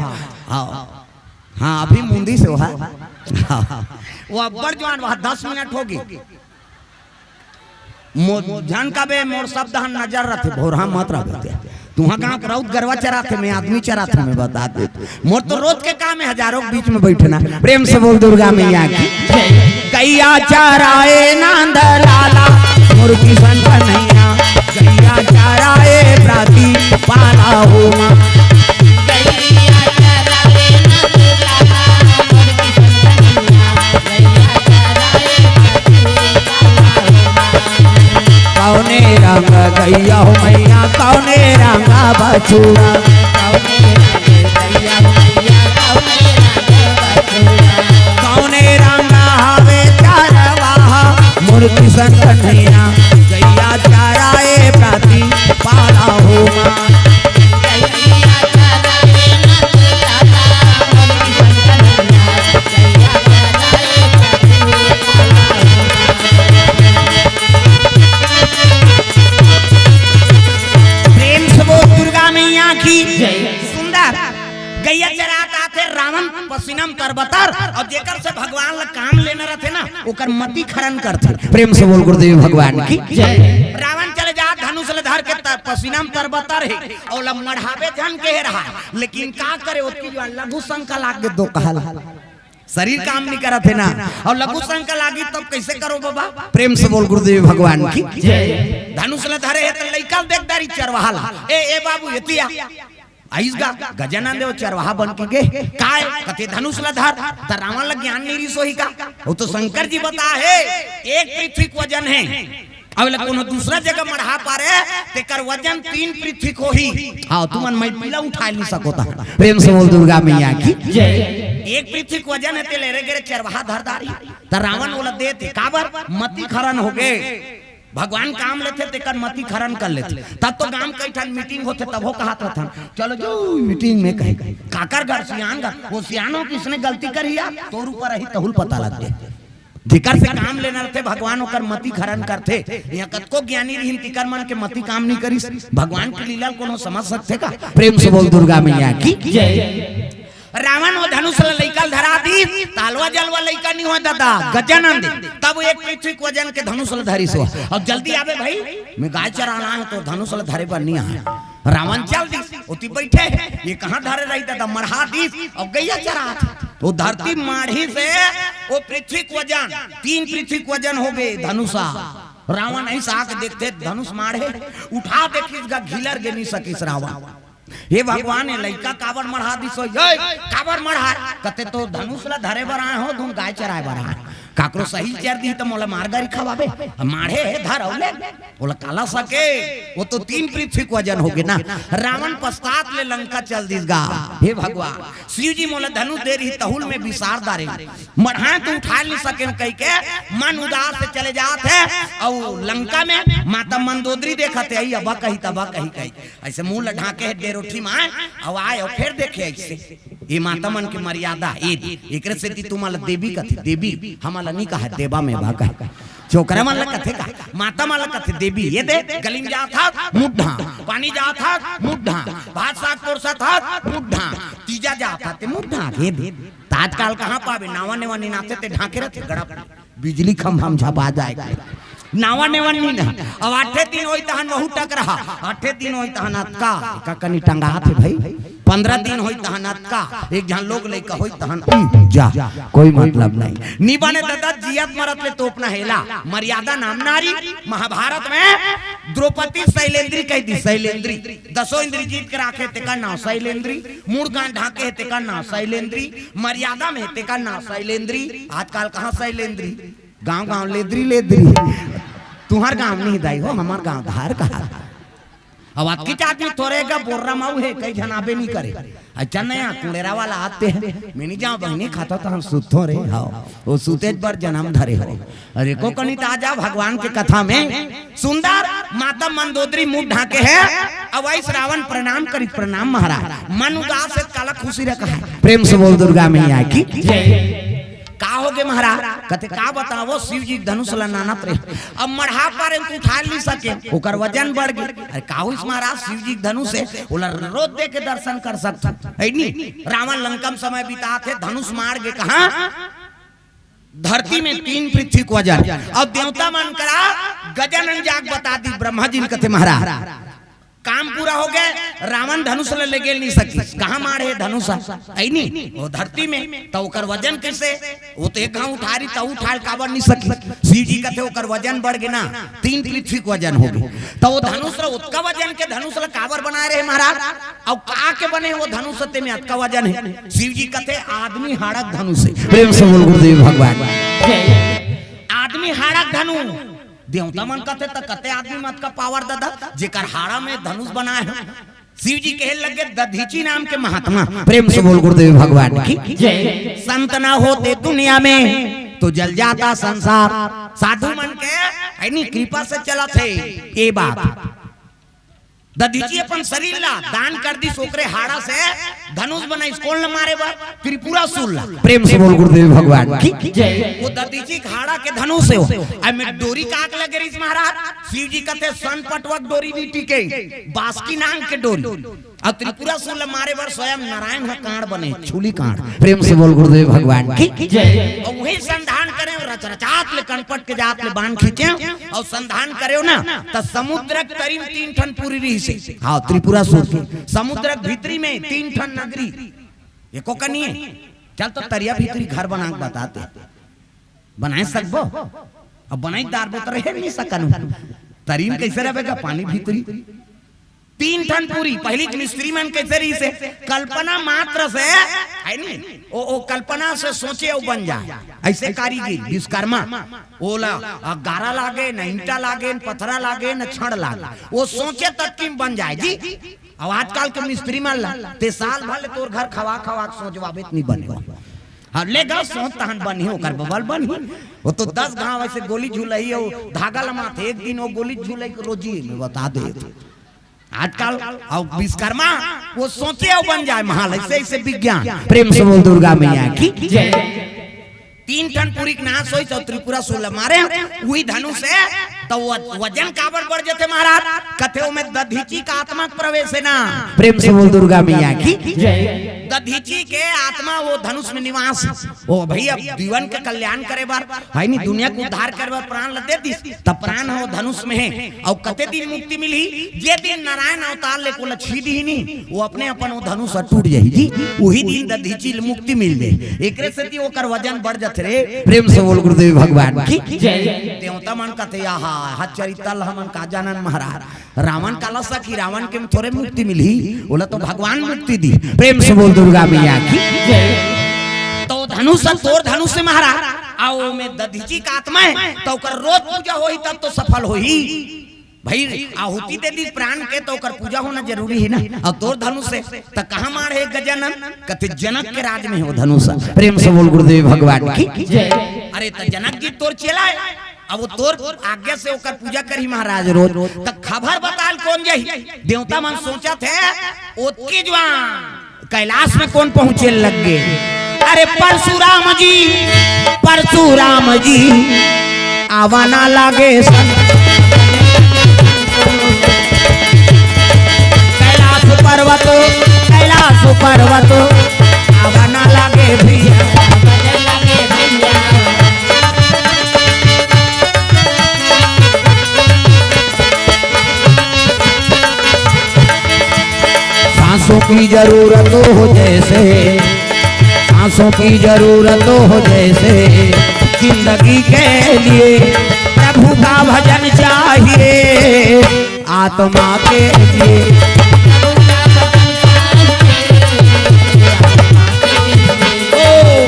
हाँ अभी मुंदी से वहा वो अब्बर जवान वहा 10 मिनट होगी झन का बे मोर शब्द नजर रखे भोरा मत रखते तुहा गाँव के राउत गरवा चराते में आदमी चराते में बता दे मोर तो रोज के काम है हजारों के बीच में बैठना। प्रेम से बोल दुर्गा मैया की गैया चराए नंद लाला मुर्गी संत नैया गैया चराए प्राती पाला हो माँ कौने रंग गैया हो मैया कौने रंगा बछुआ कौने रंगा हवे चारवाहा मुर्गी संत नैया गैया चराए प्राती पाला हो माँ सुंदर गैया चरात आते रावण पसीनम करबतर और जेकर से भगवान ला काम लेने रहते ना ओकर मति खरन करते। प्रेम से बोल गुरुदेव भगवान की जय। रावण चले जा धनुष ले धर के पसीनम करबतर है और ला मढ़ावे जन के रहा लेकिन का करे ओती जो लघु संका लाग के दो कहल शरीर काम नहीं करा थे ना और लघु संका लागी तब कैसे करो बाबा। प्रेम से बोल गुरुदेव भगवान की जय। धनुष ले धरे है तो लइका देखदारी चरवाहा ए बाबू एतिया आइसगा गजानन देव चरवाहा बन के गे काय कते धनुष ला धर त रावण ला ज्ञान नहीं सोही का वो तो शंकर जी बता है एक पृथ्वी का वजन है अब कोनो दूसरा जगह मढ़ा पारे तेकर वजन 3 पृथ्वी को ही हां तुमन मैं पीला उठा नहीं सकोता। प्रेम से बोल दुर्गा मैया की जय। एक पृथ्वी का वजन है ते ले रे चरवाहा धरदारी त रावण वाला देते काबर मति खरन हो गए भगवान काम लेते तेकर मति खरन कर लेते तब तो गांव कई ठन मीटिंग होते तब वो कहत रहथन चलो जो मीटिंग में कहे काकर घर सियान घर वो सियानो किसने गलती करी या तोर ऊपर रही तहुल पता लग गए धिकर से काम लेना रहते भगवान ओकर मति खरन करते यहाँ कतको ज्ञानी रहीन तिकर मन के मति काम नहीं करी भगवान की लीला कोनो समझ सकते का। प्रेम से बोल दुर्गा मैया की जय। रावण वो धनुष लइका धरा दी तालवा जलवा लइका नहीं हो दादा गजानन तब एक पृथ्वी को वजन के धनुष धरी सो और जल्दी आवे भाई मैं गाय चराना है तो धनुष धरे पर नहीं आया रावण चल दी उती बैठे ये कहाँ धरे रही दादा मढ़ा दी और गैया चरा तो धरती माढ़ी से वो पृथ्वी को वजन 3 पृथ्वी को वजन हो गए धनुषा रावण ऐसा आके देखते धनुष माढ़े उठा देखिसगा घिलर गे नहीं सकिस रावण हे भगवान है लइका काबर मढ़ा दिसो काबर मढ़ा कते तो धनुष ला धरे बर आए हो तुम गाय चराए बर आए काकरो सही चर दी तो मोला मारगारी खवाबे माढ़े धर औले बोला काला सके वो तो 3 पृथ्वी को वजन हो गए ना। रावण पश्चात ले लंका चल दिसगा हे भगवान शिव जी मोला धनुष दे रही तहुल में विसार दारे मढ़ा तो उठा नहीं सके कह के मन उदास से चले जाते और लंका में माता मंदोदरी देखते आई अबा कही तबा कही ऐसे मुंह लढ़ा के दे रोटी में और आए और फिर देखे ऐसे ये माता मन की मर्यादा एक से तुम्हारा देवी कथी देवी हमारा नहीं कहा देवा में बा कहा छोकरा मन कथे का माता मन कथे देवी ये दे गली में जा था मुड्ढा पानी जा था मुड्ढा भात साग पोरसा था मुड्ढा तीजा जा था ते मुड्ढा ये दे तात्काल कहां पावे नावा नेवा निनाते ते ढाके रहते गड़ा बिजली खंभा में झपा जाएगा नावा नेवा नहीं ना अब 8 दिन होई तहन बहु टक रहा 8 दिन होई तहन अतका का कनी टंगा थे भाई 15 दिन होई तहन अतका एक जहां लोग लेका होई तहन जा कोई मतलब नहीं निबाने दादा जियत मरत ले तो अपना हेला मर्यादा नाम नारी महाभारत में द्रौपदी शैलेंद्री कह दी शैलेंद्री 10 इंद्री जीत के राखे ते का नाम शैलेंद्री मूड गांठ ढाके ते का नाम शैलेंद्री मर्यादा में ते का नाम शैलेंद्री आजकल कहां शैलेंद्री गांव गांव लेद्री तुम्हार गांव नहीं दाई हो हमार गांव धार कहा अब आज की आदमी थोड़े का बोर्रा माऊ है कई जनाबे नहीं करे अच्छा नया कुड़ेरा वाला आते हैं मैं नहीं जाऊं बहनी खाता तो हम सुतो रे हाओ वो सुतेज पर जन्म धरे हो अरे को कनी ताजा भगवान के कथा में सुंदर माता मंदोदरी मुंह ढाके है अब आई रावण प्रणाम करी प्रणाम महाराज मन उदास से काला खुशी रखा है। प्रेम से बोल दुर्गा मैया की जय। का हो गए महाराज कते का बताओ शिव जी धनुष नानत रहे अब मढ़ा पारे तो उठा नहीं सके ओकर वजन बढ़ गई अरे का हो इस महाराज शिव जी धनुष से ओला रोज दे के दर्शन कर सकता है नहीं। रावण लंकम समय बिता थे धनुष मार के कहा धरती में 3 पृथ्वी को वजन अब देवता मन करा गजानन जाग बता दी ब्रह्मा जी कथे महाराज काम पूरा हो गए रावण धनुष ले गेल नहीं सकी। कहाँ मारे धनुष आई नहीं वो धरती में, तो ओकर वजन कैसे, वो तो एक गांव उठारी तो उठाड़ काबर नहीं सकी। शिव जी कहते ओकर वजन बढ़ गए ना, 3 पृथ्वी का वजन हो गए, तो वो धनुष उसका वजन के धनुष काबर बनाए रहे महाराज, और का के बने वो धनुष में अतका वजन है। शिव जी कहते आदमी हाड़क धनुष है। प्रेम से बोल गुरुदेव भगवान। आदमी हाड़क धनु देवता मन कहते तो कहते आदमी मत का पावर दादा जेकर हाड़ा में धनुष बनाए है। शिव जी कहे लगे दधीची नाम के महात्मा। प्रेम से बोल गुरुदेव भगवान की जय। संत ना होते दुनिया में तो जल जाता संसार, साधु मन के कृपा से चला थे ये बात। दधीची अपन शरीर ला दान कर दी, सोकरे हाड़ा से धनुष बनाई, कौन न मारे बा त्रिपुरासुर ला। प्रेम से बोल गुरुदेव भगवान की जय। वो दधीची हाड़ा के धनुष से हो में डोरी काक लगे रही महाराज। शिव जी कहते सन पटवक डोरी भी टिके, बासकी नांग के डोरी, और त्रिपुरासुर ला मारे बार स्वयं नारायण कांड बने, छुली कांड। प्रेम से बोल गुरुदेव भगवान की जय। और वही संधान करे रचरचात ले कनपट के जात ले बांध खींचे और संधान करे ना, तो समुद्र करीब 3 ठन पूरी रही से। हाँ त्रिपुरासुर की समुद्र भीतरी में 3 ठन नगरी एको कनी है। चल तो तरिया भीतरी घर बना के बताते बनाए सकबो, अब बनाई दार तो रहे नहीं सकन। तरीन कैसे रहेगा पानी भीतरी 3 ठन पूरी। पहली मिस्त्री मन कैसे रही से कल्पना मात्र से है नहीं, ओ कल्पना से सोचे और बन जाए। ऐसे कारीगिर विश्वकर्मा ओला गारा लागे न ईंटा लागे न पत्थरा लागे न छड़ लागे, वो सोचे तक कि बन जाए जी। अब आजकल के मिस्त्री मन ला ते साल भर तोर घर खवा खवा सोचवाबे नहीं बने। हाँ ले गाँव सोच तहन बनी ओकर बबल बनी। वो तो 10 गाँव ऐसे गोली झूलई और धागा लमाते, एक दिन वो गोली झूलई रोजी में बता दे। आजकल और विश्वकर्मा वो सोचे और बन जाए महाल, ऐसे ऐसे विज्ञान। प्रेम से बोल दुर्गा मैया की जय। 3 ठन पूरी नाश होई तो त्रिपुरासुर मारे वही धनुष है, तो वजन काबर बढ़ जाते महाराज। कथे में दधीची का आत्मा प्रवेश है ना। प्रेम से बोल दुर्गा मैया की जय। दधीची के आत्मा वो धनुष में निवास, वो भैया जीवन के कल्याण करे बार है नहीं, दुनिया को उद्धार करे बार प्राण लते दी, तब प्राण वो धनुष में है। और कते दिन मुक्ति मिली, जे दिन नारायण अवतार ले को लछी दी नहीं, वो अपने अपन वो धनुष टूट जाई जी, वही दिन दधीची मुक्ति मिल दे। एकरे से ती ओकर वजन बढ़ जात रे। प्रेम से बोल गुरुदेव भगवान की जय। देवता मन कहते आहा हाथ चरितल हमन का जानन महाराज। रावण काला सखी रावण के थोड़े मुक्ति मिली, बोला तो भगवान मुक्ति दी। प्रेम से बोल दुर्गा मैया की जय। तो धनुष तोर धनुष से महाराज आओ में दधीची का आत्मा है, तो ओकर रोज पूजा होई तब तो सफल होई। भाई आहुति दे दी प्राण के तो ओकर पूजा होना जरूरी है ना। और तोर धनुष से तो कहाँ मार है गजानन, कहते जनक के राज में हो धनुष। प्रेम से बोल गुरुदेव भगवान की जय। अरे तो जनक जी तोर चला है, अब वो तोर आज्ञा से ओकर पूजा करी महाराज रोज। तो खबर बताल कौन जाही, देवता मन सोचा थे ओतकी जवान कैलाश में कौन पहुंचे लग गए। अरे परशुराम जी आवाना लागे कैलाश पर्वत आवाना लागे भैया। सांसों की जरूरत हो जैसे, सांसों की जरूरत हो जैसे, जिंदगी के लिए प्रभु का भजन चाहिए आत्मा के लिए।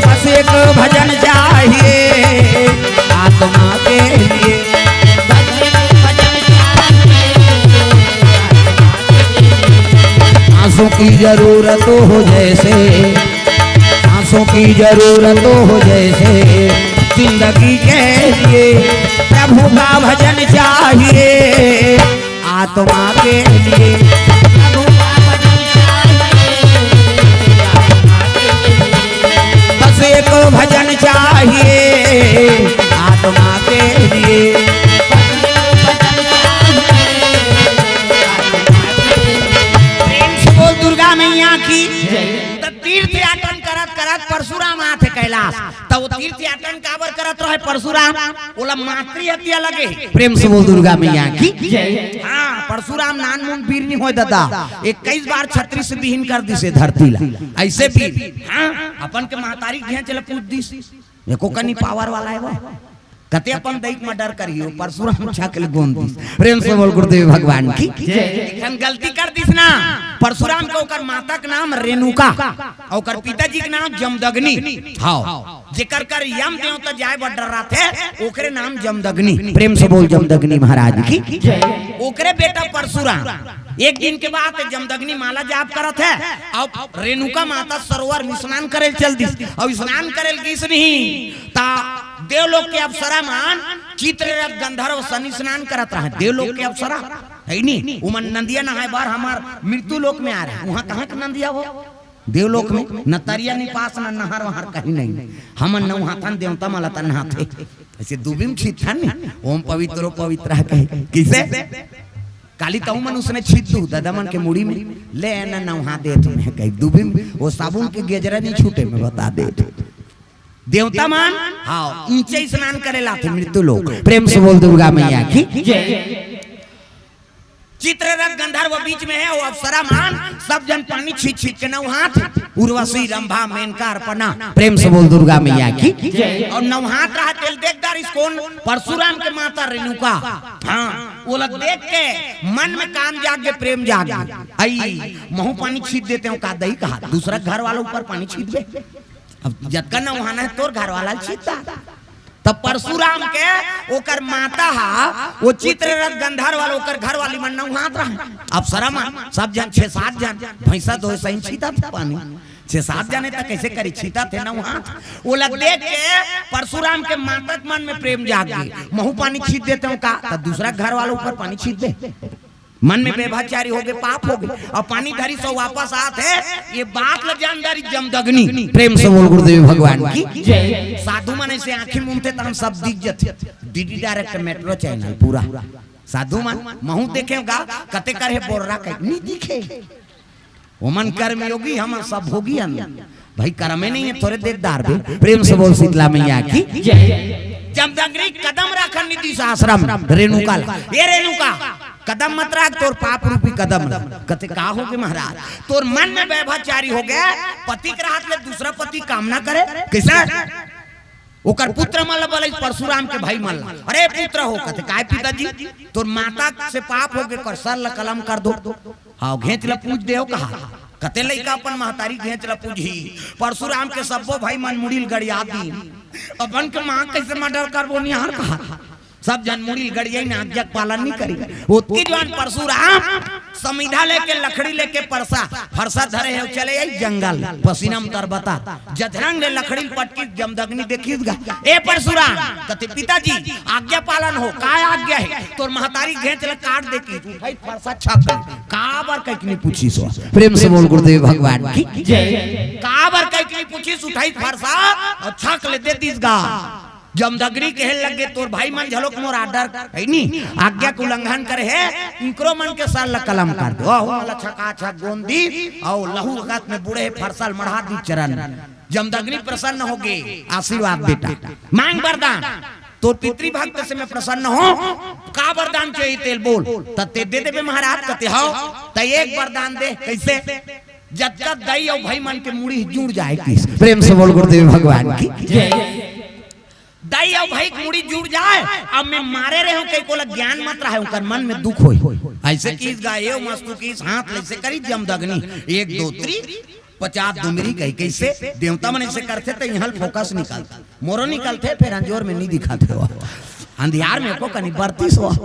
बस एक भजन चाहिए आत्मा के लिए। सांसों की जरूरत हो जैसे, सांसों की जरूरत हो जैसे, जिंदगी के लिए प्रभु का भजन चाहिए आत्मा के लिए। बस एक भजन चाहिए आत्मा के लिए। दुर्गा मैया की तीर्थ याटन करत करत परशुराम आथे कैलाश, तब तीर्थ याटन काबर करत रहे परशुराम, ओला मातृ हत्या लगे। प्रेम से बोल दुर्गा मैया की जय। हाँ परशुराम नान मुन वीर नहीं हो दादा 21 बार छत्री से विहीन कर दिसे धरती ला ऐसे वीर हाँ अपन के महतारी घें चले पूछ दिस एको कनी पावर वाला है वो कते अपन दैक में डर करियो परशुराम छाकल गोंद दिस प्रेम से बोल गुरुदेव भगवान की जय गलती कर दिस ना परशुराम के ओकर माता के नाम रेणुका ओकर पिताजी के नाम जमदग्नि हां जेकर कर यम देवता जाय बड़ डर रहा थे ओकरे नाम जमदग्नि प्रेम से बोल जमदग्नि महाराज की जय ओकरे बेटा परशुराम एक दिन के बाद जमदग्नि माला जाप करत है अब रेणुका माता सरोवर में स्नान करे चल दी और स्नान करे किस नहीं ता देवलोक के अप्सरा मान चित्ररथ गंधर्व शनि स्नान करत रहे देवलोक के अप्सरा है नी उमन नंदिया नहाय बार हमार मृत्यु लोक में आ रहा है वहां कहां के नंदिया हो देवलोक में न तरिया नि पास न नहर वहां कहीं नहीं हमन न वहां थन देवता मला तन हाथे ऐसे दुबिम छित थन ओम पवित्रो पवित्र कहे किसे काली ताऊ मन उसने छीत दू दादा मन के मुड़ी में ले न नहा दे तुम्हें कही दुबिम वो साबुन के गेजरा नहीं छूटे मैं बता दे देवता मान हाँ ऊंचे स्नान करे लाते मृत्यु लोग प्रेम से बोल दुर्गा मैया की चित्ररथ गंधर्व बीच में है वो अप्सरा मान सब जन पानी छीट छीट के नौहाथ उर्वशी रंभा मेनका अर्पणा प्रेम से बोल दुर्गा मैया की और नौहाथ रहा तेल देखदार इसकोन परशुराम के माता रेणुका हाँ वो लोग देख के मन में काम जाग गए प्रेम जाग गए आई महू पानी छीट देते हो का दही कहा दूसरा घर वालों ऊपर पानी छीट दे अब जतका नौहाना है तोर घर वाला छीटता तब परशुराम के ओकर माता हा वो चित्ररथ गंधर्व वाला ओकर घर वाली मन नौहात रहा अब शर्म सब जन 6-7 जन भैंसा दो सही छीता था पानी 6-7 जने तक कैसे करी छीता थे नौहात वो लग देख के परशुराम के माता के मन में प्रेम जाग गई महू पानी छीट देते हो का तब दूसरा घर वालों ऊपर पानी छीट दे मन में बेभाचारी हो गए पाप हो गए और पानी धरी सो वापस आते ये बात ल जानदारी जमदग्नि प्रेम से बोल गुरुदेव भगवान की जय साधु मन ऐसे आंखें मूंदते तो हम सब दिख जाते डीडी डायरेक्ट मेट्रो चैनल पूरा साधु मन महू देखेगा कते करे बोल रहा कहीं नहीं दिखे वो मन कर्म योगी हम सब भोगी हम भाई कर्म नहीं है थोड़े देखदार भी प्रेम से बोल शीतला मैया की जय जमदग्नि कदम रखन नीति आश्रम रेणुका ये रेणुका कदम मत रख तोर पाप रूपी कदम कते का हो गए महाराज तोर मन में व्यभिचारी हो गया पति के हाथ ले दूसरा पति कामना करे कैसे ओकर पुत्र मल्ल बोले परशुराम के भाई मल्ल अरे पुत्र हो कते काय पिताजी तोर माता से पाप हो गए कर सर कलम कर दो हां घेच ल पूछ देओ कहा कते लइका अपन महतारी घेच ल पूजी परशुराम के सबो भाई मन मुड़िल गड़िया दी अपन के मां कैसे मर्डर करबो निहार कहा सब जन मुड़ी गड़िया ना आज्ञा पालन नहीं करी उतकी जवान परशुराम समिधा लेके लकड़ी लेके फरसा धरे है चले आई जंगल पसीना में तरबता जधरंग ले लकड़ी पटकी जमदग्नि देखीगा ए परशुराम कते पिताजी आज्ञा पालन हो काय आज्ञा है तोर महतारी घेच ले काट दे की भाई फरसा छक का बार कह नहीं पूछी सो प्रेम से बोल गुरुदेव भगवान की जय का बार कह नहीं पूछी उठाई फरसा और छक ले दे दीसगा जमदग्नि कहे लगे तोर भाई मन झलोक मोर आर्डर है नी आज्ञा को उल्लंघन करे है इनकरो मन के साल ल कलम कर दो हो मला छका छक गोंदी और लहू रगत में बूढ़े फरसल मढ़ा दी चरण जमदग्नि प्रसन्न हो गए आशीर्वाद बेटा मांग वरदान तो पितृ भक्त से मैं प्रसन्न हो का वरदान चाहिए तेल बोल तते दे देबे महाराज कते हो त एक वरदान दे कैसे जब तक दई और भाई मन के मुड़ी जुड़ जाए किस प्रेम से बोल गुरुदेव भगवान की जय दाई और भाई मुड़ी जुड़ जाए अब मैं मारे रहे हूं कई को ज्ञान मत रहा है मन में दुख हो ऐसे कीस गाये मस्तु कीस हाथ ऐसे करी जमदग्नि 1 2 3 50 दुमरी कही कैसे देवता मन ऐसे करते तो यहाँ फोकस निकालता मोरो निकलते फिर अंजोर में नहीं दिखाते हो अंधियार में को कनी बरती सो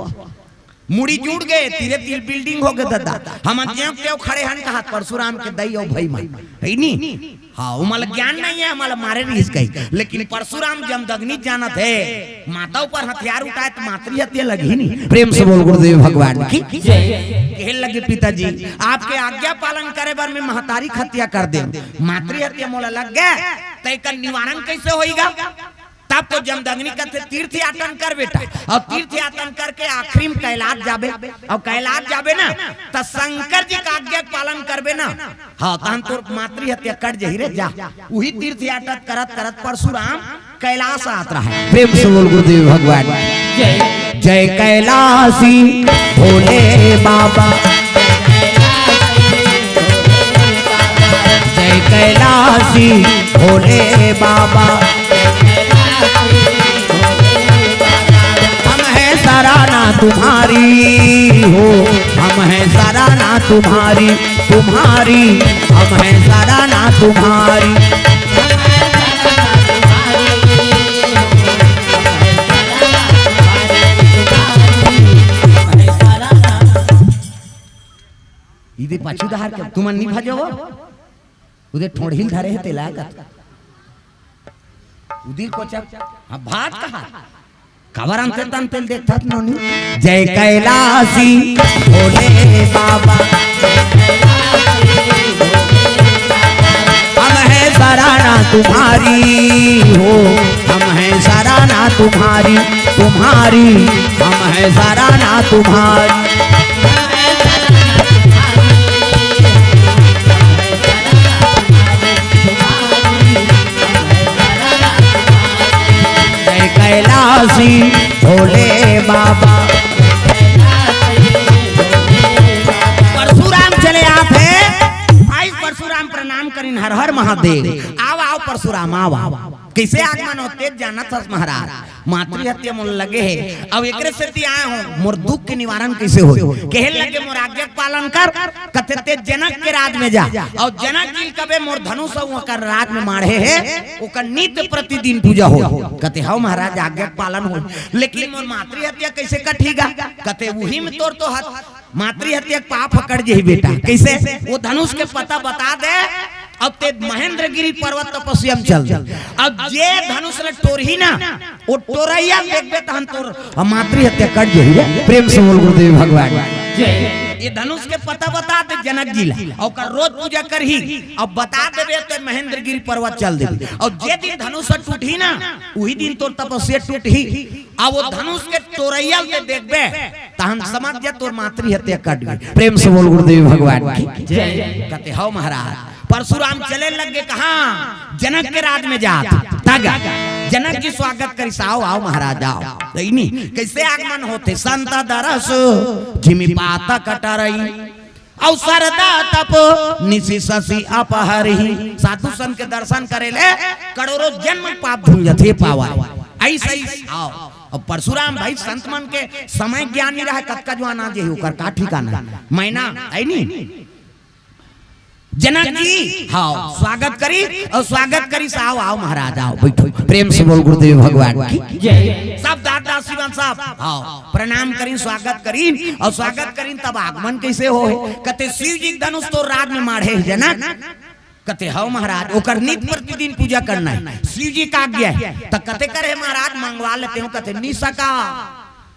मुड़ी जुड़ गए तीरे तीर बिल्डिंग हो गए दादा हम त्यों खड़े हन कहा परशुराम के दई और भाई मन है नी हाँ हमारा ज्ञान नहीं है हमारा मारे नहीं गई लेकिन परशुराम जमदग्नि जानत है माता ऊपर हथियार उठाए तो मातृ हत्या लगी नहीं प्रेम से बोल गुरुदेव भगवान की कहे लगे पिताजी आपके आज्ञा पालन करे बार में महतारी हत्या कर दे मातृ हत्या मोला लग गया तो निवारण कैसे होगा तब तो जमदग्नि कहते तीर्थ यातन कर बेटा और तीर्थ यातन करके आखिरी में कैलाश जाबे और कैलाश जाबे ना तो शंकर जी का आज्ञा पालन करबे ना हाँ तहन तोर मातृ हत्या कर जही रे जा वही तीर्थ यातन करत करत परशुराम कैलाश आता है। प्रेम से बोल गुरुदेव भगवान जय जय कैलाशी भोले बाबा, जय कैलाशी भोले बाबा, हम हैं सराहना तुम्हारी हो, हम हैं सराहना तुम्हारी, तुम्हारी हम हैं सराहना तुम्हारी। इधे पछुदार के तुम नहीं भजो उधर ठोड़हिल धरे है तेला का उधर कोचा भात कहा खबर अंतर तंतल देखता नोनी। जय कैलाशी भोले बाबा, हम हैं सराहना तुम्हारी हो, हम हैं सराहना तुम्हारी, तुम्हारी हम हैं सराहना तुम्हारी। कैलाशी भोले बाबा। परशुराम चले आते आई परशुराम प्रणाम करीन हर हर महादेव। आओ आओ परशुराम आओ आओ। कैसे आगमन होते जाना था महाराज मातृ हत्या मोल लगे है। अब एकरे से आए हो मोर दुख के निवारण कैसे हो कहे लगे मोर आज्ञा पालन कर कथे ते जनक के राज में जा और जनक जी कबे मोर धनुष कर राज में मारे है ओकर नित्य प्रतिदिन पूजा हो कथे हाउ महाराज आज्ञा पालन हो। लेकिन मोर मातृ हत्या कैसे कठीगा कथे वही में तोर तो मातृ हत्या पाप पकड़ जे बेटा कैसे वो धनुष के पता बता दे। अब ते महेंद्रगिरी पर्वत तपस्या में चल अब जे धनुष ले टोरही ना वो टोरैया देखबे तहन तोर मातृ हत्या कट जही। प्रेम से बोल गुरुदेव भगवान ये धनुष के पता बता दे जनक जी ला और रोज पूजा करही अब बता देबे तो महेंद्रगिरी पर्वत चल देबे और जे दिन धनुष टूटही ना वही दिन तोर तपस्या टूटही। अब वो धनुष के टोरैया के देखबे तहन समझ जा तोर मातृ हत्या कट गई। प्रेम से बोल गुरुदेव भगवान की जय। कहते हो महाराज परशुराम चले लगे कहा जनक के राज में जा तागा जनक जी स्वागत करी आओ आओ महाराज आओ। नहीं कैसे आगमन होते संत दरस जिमि पाता कटरई अवसर तप निशि शशि अपहरही। साधु संत के दर्शन करे ले करोड़ों जन्म पाप धुल जाते पावा ऐसे ही आओ। अब परशुराम भाई संत मन के समय ज्ञान नहीं रहा कतका जो आना जे होकर का ठिकाना मैना आई नहीं जनक जी हाँ स्वागत करी और स्वागत करी आओ आओ महाराज आओ बैठो। प्रेम से बोल गुरुदेव भगवान की जय। सब दादा शिवन साहब हाँ प्रणाम करीन स्वागत करीन और स्वागत करीन तब आगमन कैसे हो कहते शिव जी धनुष तो राज में मारे जनक कहते हो महाराज ओकर नित्य प्रतिदिन पूजा करना है शिव जी का आज्ञा है तो कहते करे महाराज मंगवा लेते हो कहते नहीं सका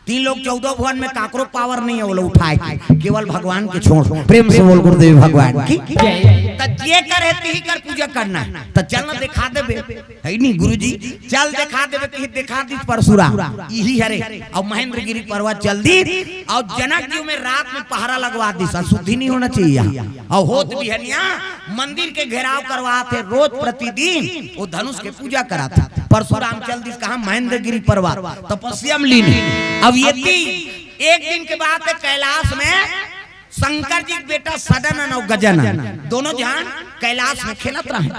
3 लोग 14 भुवन में काकरो पावर नहीं है वो लोग उठाए केवल भगवान के छोड़। प्रेम से बोल गुरुदेव भगवान की ये करे ही कर पूजा करना तो चल न दिखा देबे है नहीं गुरुजी चल दिखा देबे कि दिखा दी परशुराम यही हरे और महेंद्रगिरी पर्वत चल दी और जनक जी में रात में पहरा लगवा दी शुद्धि नहीं होना चाहिए और होत बिहनिया मंदिर के घेराव करवाते रोज प्रतिदिन वो धनुष के पूजा कराता। परशुराम चल दी कहा महेंद्रगिरी पर्वत तपस्या में लीन। अब ये एक दिन के बाद कैलाश में शंकर जी बेटा सदानंद और गजानन दोनों जहां कैलाश में खेलत रहे।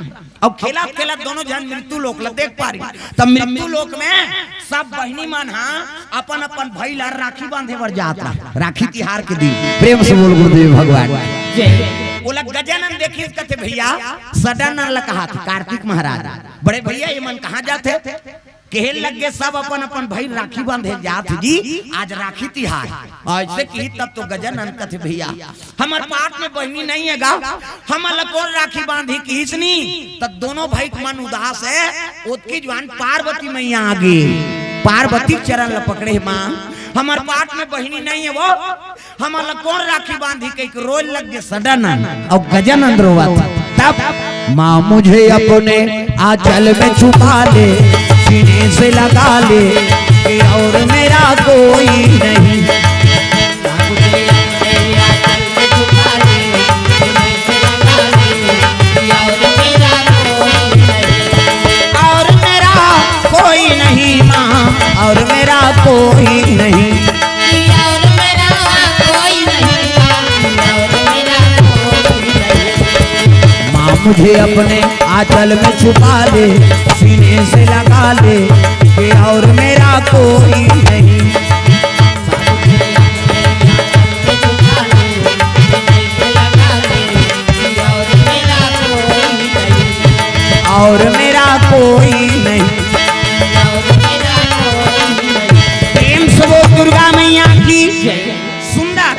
अब खेलत खेलत दोनों जहां मृत्यु लोक ला देख पा रही तब मृत्यु लोक में सब बहनी मन अपन अपन भाई ला राखी बांधे बर जात रहा राखी तिहार के दिन। प्रेम से बोल गुरुदेव भगवान बोला गजानन देखिए कहते भैया सदानंद ला कहा था कार्तिक महाराज बड़े भैया ये मन कहाँ जाते कहल लग गए सब अपन अपन भाई राखी बांधे जात जी आज राखी तिहार ऐसे की तब तो गजानन कहते भैया हमार पाठ में बहनी नहीं है गा हम कौन राखी बांधी किसनी तब दोनों भाई मन उदास है उसकी जवान पार्वती मैया आगे पार्वती चरण ल पकड़े माँ हमार पाठ में बहनी नहीं है वो हमारा कौन राखी बांधी कहीं रोज लग गए सदानंद और गजानन रोवा तब माँ मुझे अपने आंचल में छुपा ले सीने से लगा ले कि और मेरा कोई नहीं। और मेरा मुझे अपने आंचल में छुपा ले, सीने से लगा ले कि और मेरा कोई नहीं। और मेरा कोई नहीं। प्रेम से वो दुर्गा मैया की सुंदर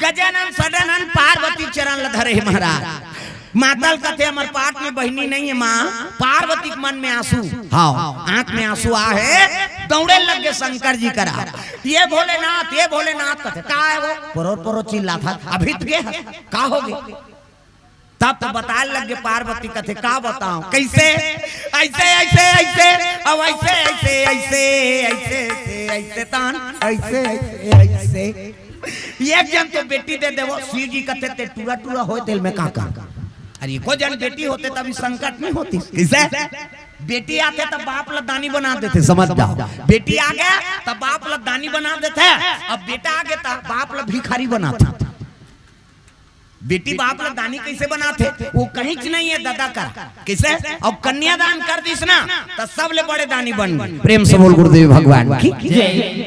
गजानन सदानंद पार्वती चरण लधरे महाराज। मातल कथे अमर पाठ में बहनी नहीं है माँ, पार्वती के मन में आंसू, हाँ आंख में आंसू आ है, दौड़े लग गए शंकर जी करा, ये भोलेनाथ कथे का है वो परो चिल्ला था, अभी तो गए का हो गए। तब तो बताए लगे पार्वती कथे का बताऊं कैसे, ऐसे ऐसे ऐसे अब ऐसे ऐसे ऐसे ऐसे ऐसे तान ऐसे ऐसे। एक जन तो बेटी दे देवो, शिव जी कथे ते टूरा टूरा हो तेल में का अरे को जन बेटी होते तभी संकट नहीं होती। कैसे बेटी आते तब बाप लदानी बना देते, समझ जाओ। बेटी आ गया तब बाप लदानी बना देते, अब बेटा आ गया तब बाप ल भिखारी बनाता। बेटी बाप लोग दानी कैसे बनाते, वो कहीं नहीं है दादा का कैसे। अब कन्यादान कर दिस ना तो सब ले बड़े दानी बन गए। प्रेम से बोल गुरुदेव भगवान की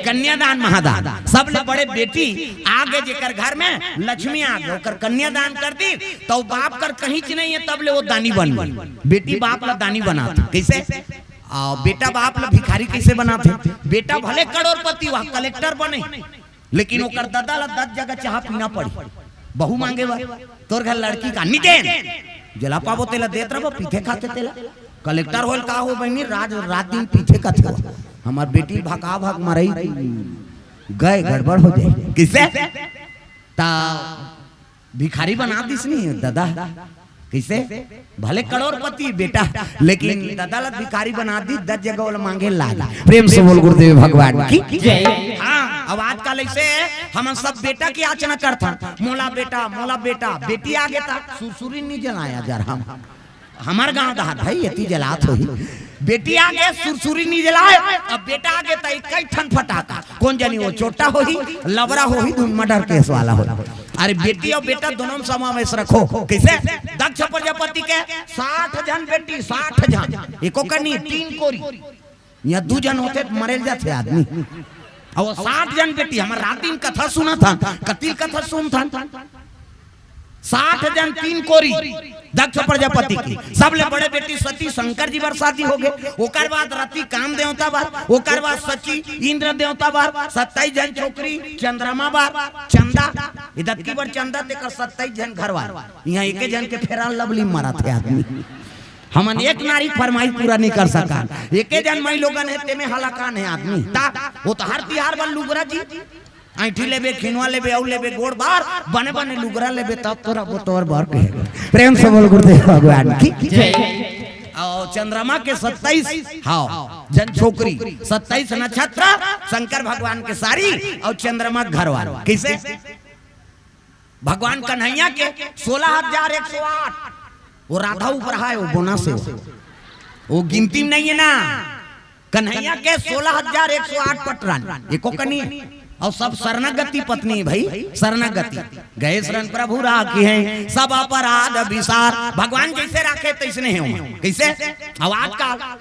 कन्यादान महादान सब ले बड़े। बेटी आगे जेकर घर में लक्ष्मी आ गए ओकर कन्यादान कर दी तो बाप कर कहीं नहीं है तब ले वो दानी बन गए। बेटी बाप ला दानी बनाते कैसे, बेटा बाप ला भिखारी कैसे बनाते। बेटा भले करोड़पति वह कलेक्टर बने लेकिन ओकर दादा ला 10 जगह चाह पीना पड़ी, बहु मांगे बा तोर घर लड़की का निदेन जला पाबो तेला देत रहो पीछे खाते तेला। कलेक्टर होल का हो बहनी रात दिन पीछे का थे। हमार बेटी भगा भाग मरई गए गड़बड़ हो जाए किसे ता भिखारी बना दिस नहीं दादा कैसे। भले करोड़पति बेटा लेकिन दादा ला भिखारी बना दी, 10 जगह वाला मांगे लाला। प्रेम से बोल गुरुदेव भगवान की जय। हाँ अब आजकल ऐसे हम सब बेटा की याचना करता, मोला बेटा बेटी आ गया था सुरसुरी नहीं जलाया जर हम हमार गांव दहा भाई यति जलात हो बेटी आ गए सुरसुरी नहीं जलाए, अब बेटा आ गया था कई ठन फटाका कौन जानी वो छोटा हो ही लवरा हो ही मर्डर केस वाला हो। अरे बेटी और बेटा दोनों समावेश रखो कैसे। दक्ष प्रजापति के 60 जन बेटी 60 जन एको करनी 3 कोरी या 2 जन होते मरे जाते आदमी और 60 जन बेटी। हमारे रात दिन कथा सुना था, कतिल कथा सुन था। 60 जन 3 कोरी दक्ष प्रजापति की सब ले बड़े बेटी सती शंकर जी बार शादी हो गए। ओकर बाद रति काम देवता बार, ओकर बाद सची इंद्र देवता बार, 27 जन छोकरी चंद्रमा बार चंदा इधर की बार चंदा देकर 27 जन घरवार। यहाँ एक जन के फेरा लवली मारा थे आदमी। हमन एक नारी फरमाइश पूरा नहीं कर सका, एक जन मई लोगन है ते में हलाकान है आदमी ता वो तो हर तिहार बन लुगरा जी ऐठी लेबे खिनवा लेबे औ लेबे गोड़ बार बने बने लुगरा लेबे तब तोरा वो तोर बार कहेगा। प्रेम से बोल गुरुदेव भगवान की जय। और चंद्रमा के 27 हाँ जन छोकरी 27 नक्षत्र शंकर भगवान के सारी और चंद्रमा घरवार कैसे। भगवान कन्हैया के 16,108 वो राधा ऊपर है वो बोना से वो गिनती में नहीं है ना। कन्हैया के 16,108 पटरान एको कनी और सब शरणागति पत्नी भाई शरणागति गए शरण प्रभु राखी है सब अपराध विसार। भगवान जैसे राखे तैसने है कैसे। आवाज का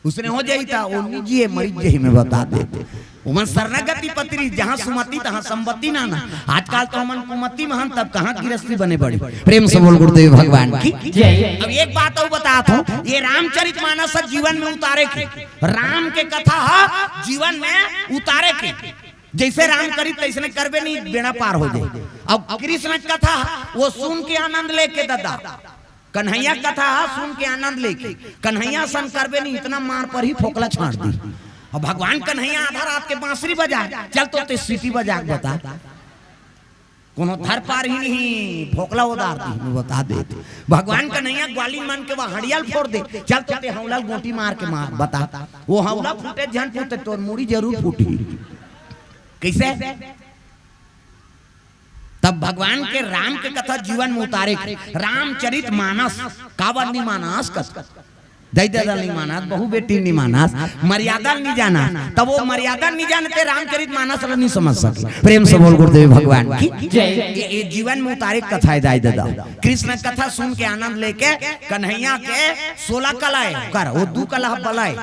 उसने हो जाई था वो निजी मरीज जही में बता देते उमन शरणागति पत्री जहाँ सुमति तहाँ संपत्ति ना ना। आजकल तो हमन कुमति महन तब कहाँ गिरस्ती बने बड़ी। प्रेम से बोल गुरुदेव भगवान की जय। अब एक बात और बताता हूँ, ये रामचरितमानस जीवन में उतारे के राम के कथा जीवन में उतारे के जैसे राम करी तैसने करबे नहीं बेड़ा पार हो जाए। अब कृष्ण कथा वो सुन के आनंद लेके दादा कन्हैया कथा सुन के आनंद लेके कन्हैया सन करबे नहीं इतना मार पर ही फोकला छाट दी। और भगवान कन्हैया आधा रात के बांसुरी बजा चल तो सीटी बजा बता कोनो थर पार ही नहीं फोकला उदार दी बता देते। भगवान कन्हैया ग्वाली मन के वह हड़ियल फोड़ दे चल तो हौला गोटी मार के मार बता वो हौला फूटे जन फूटे तो मुड़ी जरूर फूटी कैसे। तब भगवान के राम के कथा जीवन में उतारे रामचरित मानस कावरनी मानस दाई दादा नहीं माना, बहु बेटी नहीं माना, मर्यादा नहीं जाना, तब वो मर्यादा नहीं जानते रामचरित मानस नहीं समझ सके। प्रेम से बोल गुरुदेव भगवान की ये जीवन में उतारे कथा है दाई दादा। कृष्ण कथा सुन के आनंद लेके कन्हैया के 16 कलाएं कर वो 2 कला बलाए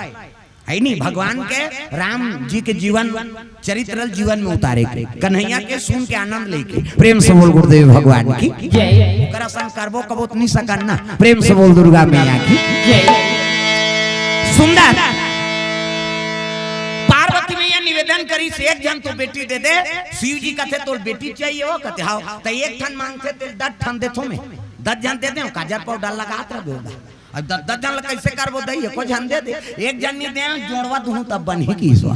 है नहीं भगवान के राम जी के जीवन चरित्र जीवन में उतारे के कन्हैया के सुन के आनंद लेके। प्रेम से बोल गुरुदेव भगवान की जय। करबो कबो नहीं सकना। प्रेम से बोल दुर्गा मैया की जय। सुंदर पार्वती मैया निवेदन करी से एक जन तो बेटी दे दे। शिव जी कहते तो बेटी चाहिए हो कहते हाँ तो एक ठन मांगते तो 10 ठन देथो में 10 जन दे दे काजर पाउडर लगात रह बेटा अब 10 जन कैसे करबो दई को जन दे दे एक जन नहीं दे जोड़वा दूं तब बनी की सो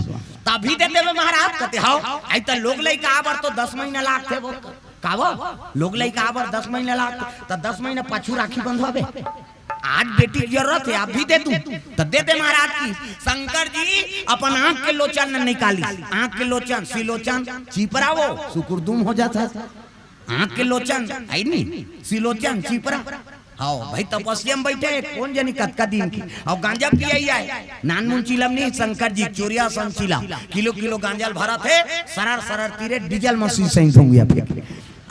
तभी दे देबे महाराज कहते हां आई त लोग लइका आबर तो 10 महीना लाग थे वो कावो लोग लइका आबर 10 महीना लाग तो 10 महीना पाछू राखी बंधवाबे। आज बेटी की जरूरत है आप भी दे दूं तो दे दे महाराज की। शंकर जी अपन आंख के लोचन न निकाली आंख के लोचन सिलोचन चिपरावो सुकुरदुम हो जाता आंख के लोचन आई नहीं सिलोचन चिपरा आओ भाई तपस्या में बैठे कौन जानी कतका दिन की और गांजा पिया है नानमुन चिलम नहीं शंकर जी चोरिया संचिला किलो किलो गांजा भरा थे सरर सरर तीरे डीजल मशीन सही होंगे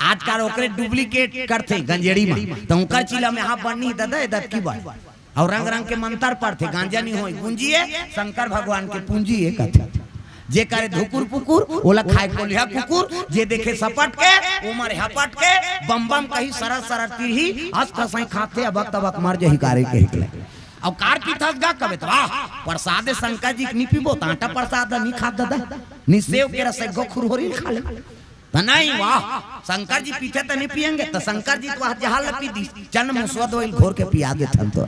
आज का ओकरे डुप्लीकेट करते गंजेड़ी में तो उनकर चिला में हां बनी ददा दत की बात और रंग रंग के मंत्र पढ़ते गांजा नहीं होई पूंजी है शंकर भगवान के पूंजी है कहते जे करे धुकुर पुकुर ओला खाए को लिया कुकुर जे देखे सपट के उमर हपट के बम बम कही सरर सरर तीही हंस खसाई खाते अबक तबक मर जही कारे के हिकले अब कार की थस गा कबे तो वाह प्रसाद शंकर जी नहीं पीबो तांटा प्रसाद नहीं खा दादा नि सेव के रस गोखुर होरी खा ले नहीं वाह शंकर जी पीछे तो नहीं पियेंगे तो शंकर जी तो जहाल पी दी चन मुसवद ऑयल घोर के पिया देथन तो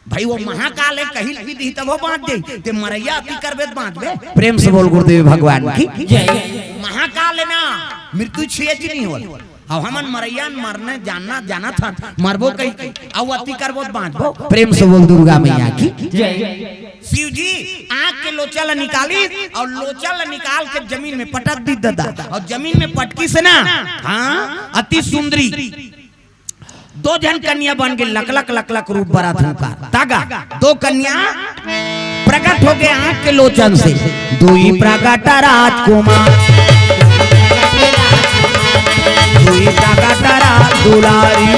भाई वो महाकाल है कहीं भी दी तब वो बांट दे ते मरैया अति करबे बांट बे। प्रेम से बोल गुरुदेव भगवान की जय। महाकाल है ना मृत्यु छेज नहीं होल अब हमन मरैया मरने जाना था मरबो कहीं अब अति करबो बांटबो। प्रेम से बोल दुर्गा मैया की जय। शिव जी आंख के लोचल निकाली और लोचल निकाल के जमीन में पटक दी दादा और जमीन में पटकी से ना हाँ अति सुंदरी 2 जन कन्या बन के लक रूप बड़ा धूका तागा 2 कन्या प्रकट हो गए आंख के लोचन से 2 ही प्रकट राजकुमार 2 ही प्रकट राज दुलारी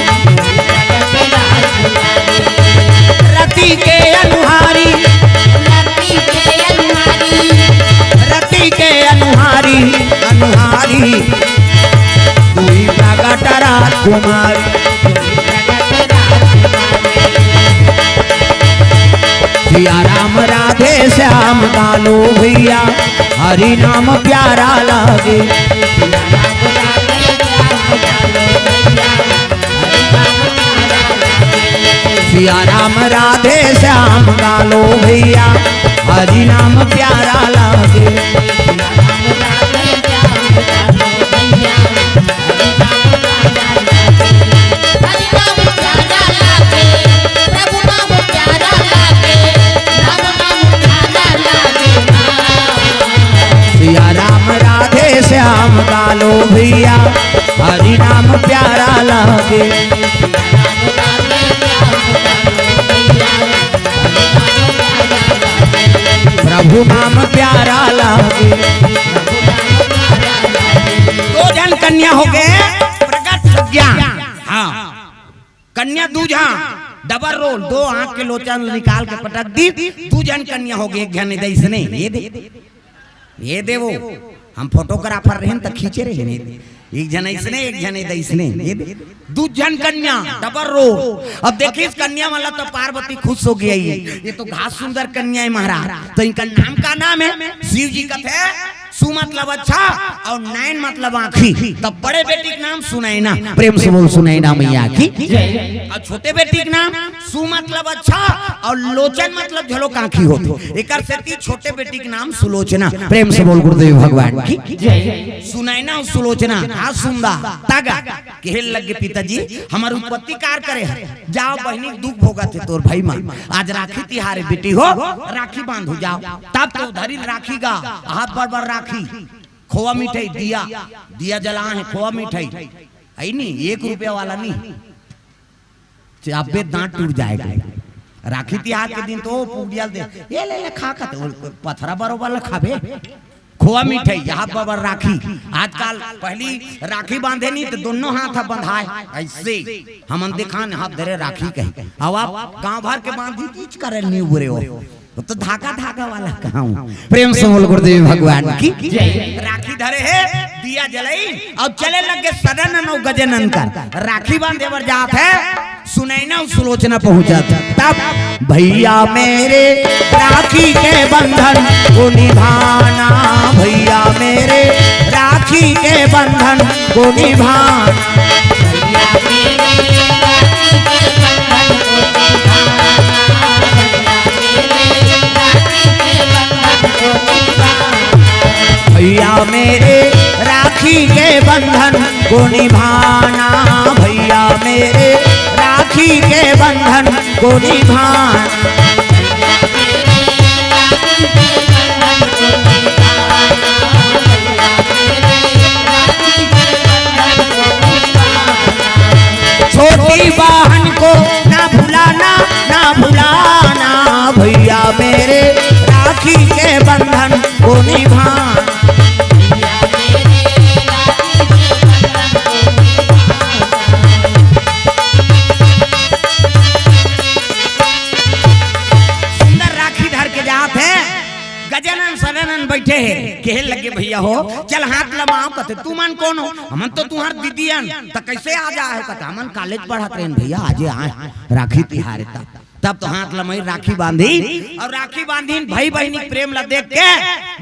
रति के अनुहारी रति के अनुहारी अनुहारी 2 ही प्रकट राजकुमारी सिया राम राधे श्याम कालो भैया हरि नाम प्यारा लागे सिया राम राधे श्याम कालो भैया हरि नाम प्यारा लागे। सिया राम राधे श्याम कालो भैया हरि नाम प्यारा लागे प्रभु नाम प्यारा लागे। 2 जन कन्या हो गए प्रकट ज्ञान हाँ कन्या दूजा डबल रोल 2 आंख के लोचन निकाल के पटक दी 2 जन कन्या हो गए एक जन इसने ये दे वो हम फोटोग्राफर रहे तो खींचे रहे एक जन इसने एक जन इसने ये 2 जन कन्या डबल रोल। अब देखिए इस कन्या वाला तो पार्वती खुश हो गई है ये तो घास सुंदर कन्या है महाराज तो इनका नाम का नाम है शिव जी का थे सु मतलब अच्छा और नैन मतलब आँखी तब बड़े बेटी का नाम सुनैना। प्रेम से बोल सुनैना मैया की और छोटे बेटी का नाम सु मतलब अच्छा और लोचन मतलब झलोक आँखी होती एक छोटे बेटी का नाम सुलोचना। प्रेम से बोल गुरुदेव भगवान की सुनैना और सुलोचना आज सुंदा तागा केहल लगे पिताजी हमारे उत्पत्ति कार करे जाओ बहनी दुख भोगा थे तोर भाई माँ आज राखी तिहारे बेटी हो राखी बांधो जाओ तब तो धरी राखी गा हाथ बार राखी खोआ मिठाई दिया दिया जला है खोआ मिठाई आई नहीं 1 रुपया वाला नहीं आप दांत टूट जाएगा राखी त्योहार के दिन तो पूड़िया दे ये ले खा पथरा बरोबर खाबे खोआ मिठाई यहाँ पर राखी। आजकल पहली राखी बांधे नहीं तो दोनों हाथ बंधाए ऐसे हम दिखा हाथ धरे राखी कहे अब आप गांव भर के बांधी तीच करे नहीं बुरे हो तो धागा धागा वाला काम। प्रेम से बोल गुरुदेव भगवान की राखी धरे है दिया जलाई और चले लगे सदन और गजनन कर राखी बांधे बर जात है सुनैना सुलोचना पहुंचा तब भैया मेरे राखी के बंधन को निभाना भैया मेरे राखी के बंधन को निभाना भैया मेरे राखी के बंधन को निभाना भैया मेरे राखी के बंधन को निभाना छोटी बहन को ना भुलाना ना भुलाना भैया मेरे राखी के बंधन को निभाना बैठे है कहे लगे भैया हो चल हाथ लमाओ कहते तू मन कौन हो हमन तो तुम्हार दीदियन तो कैसे आ जा है कहते हमन कॉलेज पढ़त रहे भैया आजे आए राखी तिहार तब तो हाथ लमाई राखी बांधी और राखी बांधी भाई बहनी प्रेम ला देख के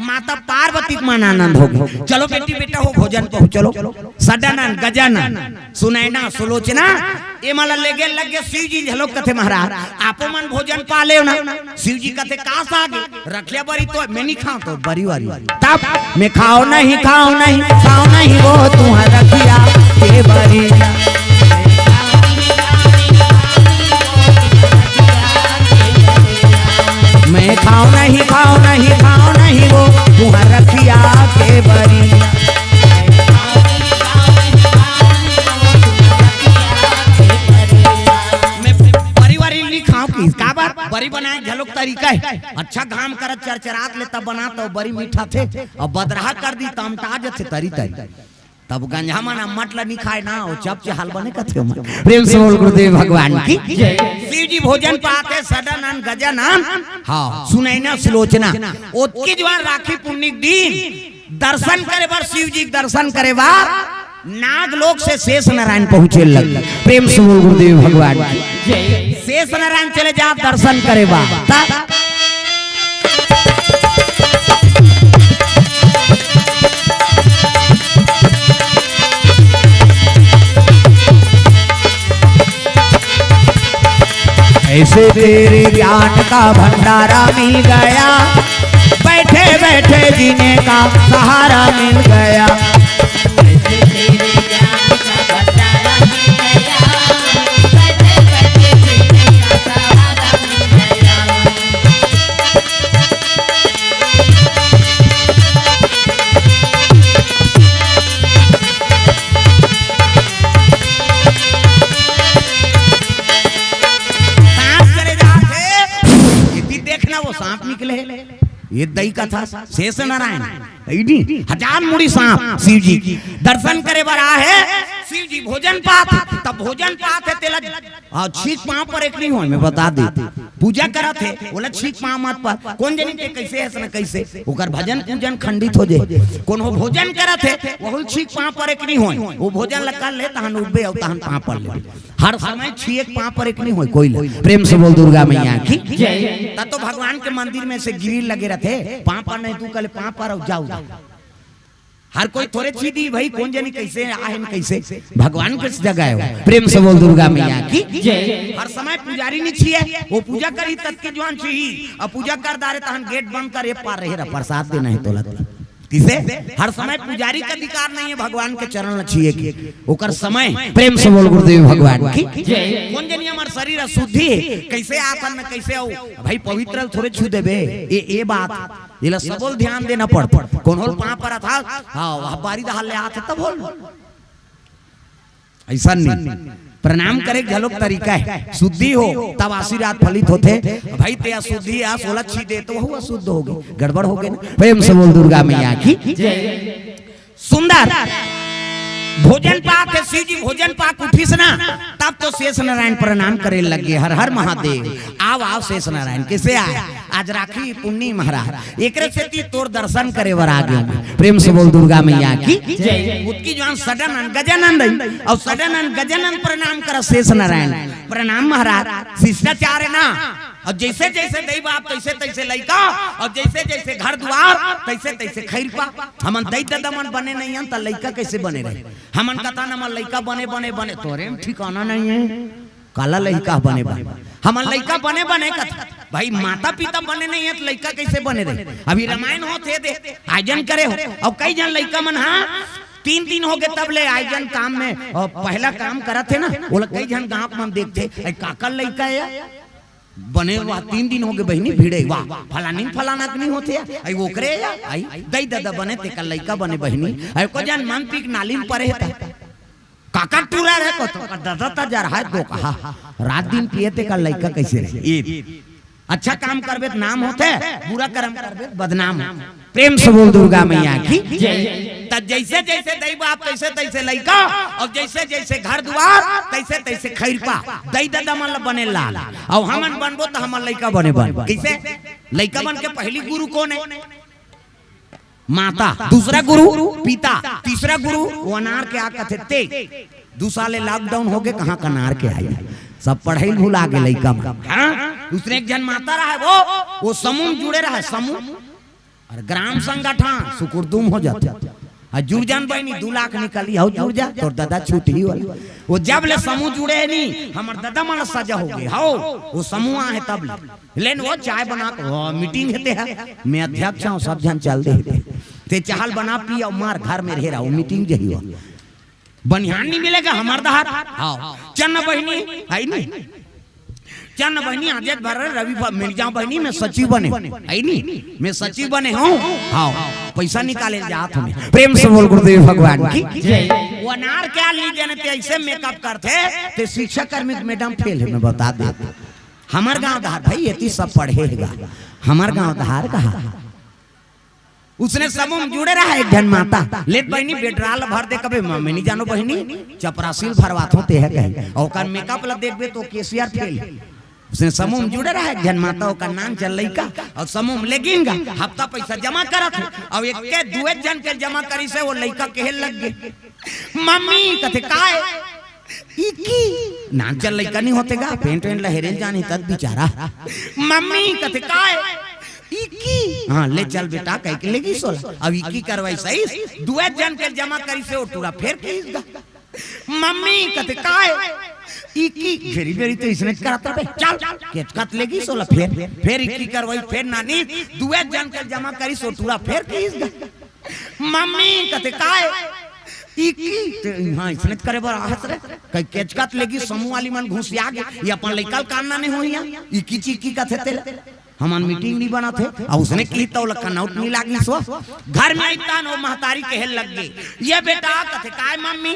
माता पार्वती को मन आनंद हो गई। चलो बेटी बेटा हो भोजन पहुंचलो सदानंद गजानन सुनैना सुलोचना ये माला लेगे लगे शिव जी झलो कथे महाराज आपो मन भोजन पा ले ना शिव जी कथे का सागे रखिया बरी तो मैं नहीं खाऊं तो बरी वारी तब मैं खाओ नहीं वो तुम्हारा रखिया के बरी मैं खाओ नहीं वो तुम्हारा रखिया के बरी बरी बनाए झलोक तरीका है अच्छा घाम कर चरचरात ले तब बना तो बरी मीठा थे और बदराह कर दी तमटा जथे तरी तरी तब गंजा मना मटला नहीं खाए ना वो चप चहल बने कथे प्रेम से बोल गुरुदेव भगवान की शिव जी भोजन पाते सदानंद गजानन हां सुनैना सुलोचना ओतकी जवान राखी पुण्यक दिन दर्शन करे बार शिव जी दर्शन करे बार नागलोक से शेष नारायण पहुंचे लग प्रेम से बोल गुरुदेव भगवान की शेष नारायण चले जा दर्शन करे बा ऐसे तेरे ज्ञान का भंडारा मिल गया बैठे बैठे जीने का सहारा मिल गया ये दही का था शेष नारायण हजार मुड़ी सांप शिव जी की दर्शन करे बड़ा है शिव जी भोजन पात तब भोजन पात है तेला और छीक पांव पर एक नहीं हो मैं बता दे पूजा करा थे बोला छीक पांव मत पर कौन जनी के कैसे है ना कैसे ओकर भजन पूजन खंडित हो जाए कौन हो भोजन करा थे वो छीक पांव पर एक नहीं हो वो भोजन लगा ले तहन उबे और तहन पांव पर ले हर समय छीक पांव पर एक नहीं हो कोई प्रेम से बोल दुर्गा मैया की जय। तब तो भगवान के मंदिर में से गिरिल लगे रहते पांव पर नहीं तू कल पांव पर जाओ हर कोई थोड़े छीदी भाई कौन जानी कैसे आहन कैसे भगवान के जगह है प्रेम से बोल दुर्गा मैया की जय। हर समय पुजारी नहीं छिए वो पूजा करी तब के जवान छी और पूजा कर दारे तहन गेट बंद कर पार रहे प्रसाद देना है तोला किसे हर समय पुजारी का अधिकार नहीं है भगवान के चरण छिए की ओकर समय प्रेम से बोल गुरुदेव भगवान की जय। कौन जानी हमार शरीर शुद्धि कैसे आतन में कैसे आओ भाई पवित्र थोड़े छू देबे ये बात ये सबोल ध्यान देना पड़ता कौन होल पांव पर था हां बारी दहाल ले आते तब होल ऐसा नहीं, प्रणाम करे झलोक तरीका है, शुद्धि हो तब आशीर्वाद फलित होते। भाई ते अशुद्धि आ 16 छी दे तो वो अशुद्ध होगी, गड़बड़ हो गई ना। प्रेम से बोल दुर्गा मैया की सुंदर भोजन पाक है, शिव जी भोजन पाक उठिस ना तब तो शेष नारायण प्रणाम करे लगे, हर हर महादेव। आओ आओ शेष नारायण कैसे आए, आज राखी पुन्नी महाराज एक से तोर दर्शन करे वर आगे। प्रेम से बोल दुर्गा मैया की उसकी जो सडन गजानंद और सडन गजानंद प्रणाम कर शेष नारायण प्रणाम महाराज। शिष्टाचार है ना, और जैसे जैसे दई बाप तैसे तैसे लइका, और जैसे जैसे घर द्वार तैसे तैसे खैरपा। हमन दई ददमन बने नहीं हन त लइका कैसे बने रहे, हमन कथा न मन लइका बने बने बने तोरे ठिकाना नहीं है, काला लइका बने बने हमन लइका बने बने कथा। भाई माता पिता बने नहीं है तो लइका कैसे बने रहे। अभी रामायण होते दे आयोजन करे हो, और कई जन लइका मन हाँ 3 दिन हो गए तब ले आयोजन काम में और पहला काम करत थे ना, वो कई जन गांव मन देखते काका लइका है बने, वाह 3 दिन हो गए बहनी भिड़े, वाह फलानी फलाना नहीं होते आई वो करे आई दई दादा बने ते कल लइका बने बहनी आई को जान मन पीक नालीम परे है काका टूरा रे को तो दादा ता जा रहा है दो कहा रात दिन पिए ते कल लइका कैसे रहे। अच्छा काम करबे तो नाम होते, बुरा कर्म करबे बदनाम। प्रेम से बोल दुर्गा मैया की जैसे जैसे दई बाप तैसे तैसे लइका, और जैसे जैसे घर द्वार तैसे तैसे खैरपा। दई दादा मन बने लाल, और हमन बनबो तो हमन लइका बने बन। कैसे लइका बन के पहली गुरु कौन है, माता, दूसरा गुरु पिता, तीसरा गुरु वो अनार के आकत थे। 2 साल लॉकडाउन हो गए, कहाँ कनार के आई सब पढ़ाई भुला गए लइका। हाँ दूसरे एक जन माता रहा है वो समूह जुड़े रहा है, समूह और ग्राम संगठन सुकुरदुम हो जाते। जुड़ जान बहनी 2 लाख निकली हो जुड़ जा तो दादा छूटी वाला वो जब ले समूह जुड़े है नहीं हमार दादा मन सजा हो गए हो वो समूह है तब लेन वो चाय बना मीटिंग हेते है, मैं अध्यक्ष हूँ सब जन चल दे ते चाहल बना पी और मार घर में रह रहा वो मीटिंग जही हो बनियान नहीं मिलेगा हमार दहार। हाँ चन्न बहनी आई नहीं, चन्न बहनी आज भर रवि मिर्जा बहनी में सचिव बने आई नहीं, मैं सचिव बने हूँ। हाँ पैसा निकाले जात हमें। प्रेम से बोल गुरुदेव भगवान की वो अनार क्या लीजिए ऐसे मेकअप करते ते शिक्षा कर्मी मैडम फेल है, मैं बता दे हमार गाँव दहार भाई ये सब पढ़ेगा हमार गाँव दहार कहा उसने समूह जुड़े रहा एक जन माता लेट बहनी बेटराल भर दे कभी मम्मी नहीं जानो बहनी चपरासील भरवात होते है कहीं और कर मेकअप लग देखबे तो केसीआर फेल। उसने समूह जुड़े रहा एक जन माता का नाम चल लइका और समूह लेगिनगा हफ्ता पैसा जमा करत और एक के दुए जन के जमा करी से वो लइका कहे लग गए मम्मी कथे काय इकी नाम चल लइका नहीं होतेगा पेंट वेंट लहरेल जानी तक बेचारा मम्मी कथे काय इकी। हाँ ले चल बेटा कह के लेगी 16 अब इकी करवाई सही दुए जन के जमा करी से वो टूरा फेर खींच मम्मी कथे काय इकी घेरी बेरी तो इसने कराता बे चल केटकत लेगी 16 फेर इकी करवाई फेर नानी दुए जन के जमा करी सो टूरा फेर खींच मम्मी कथे काय इकी। हाँ इसने करे बर आहत रे कई केचकत लेगी समूह वाली मन घुस आ गए ये अपन लइकल कानना नहीं होइया इकी चीकी कथे ते हमान मीटिंग नहीं बना थे और उसने की तो कनौट नहीं लागी सो घर में इतान वो महतारी कहे लग गई ये बेटा कथे काय मम्मी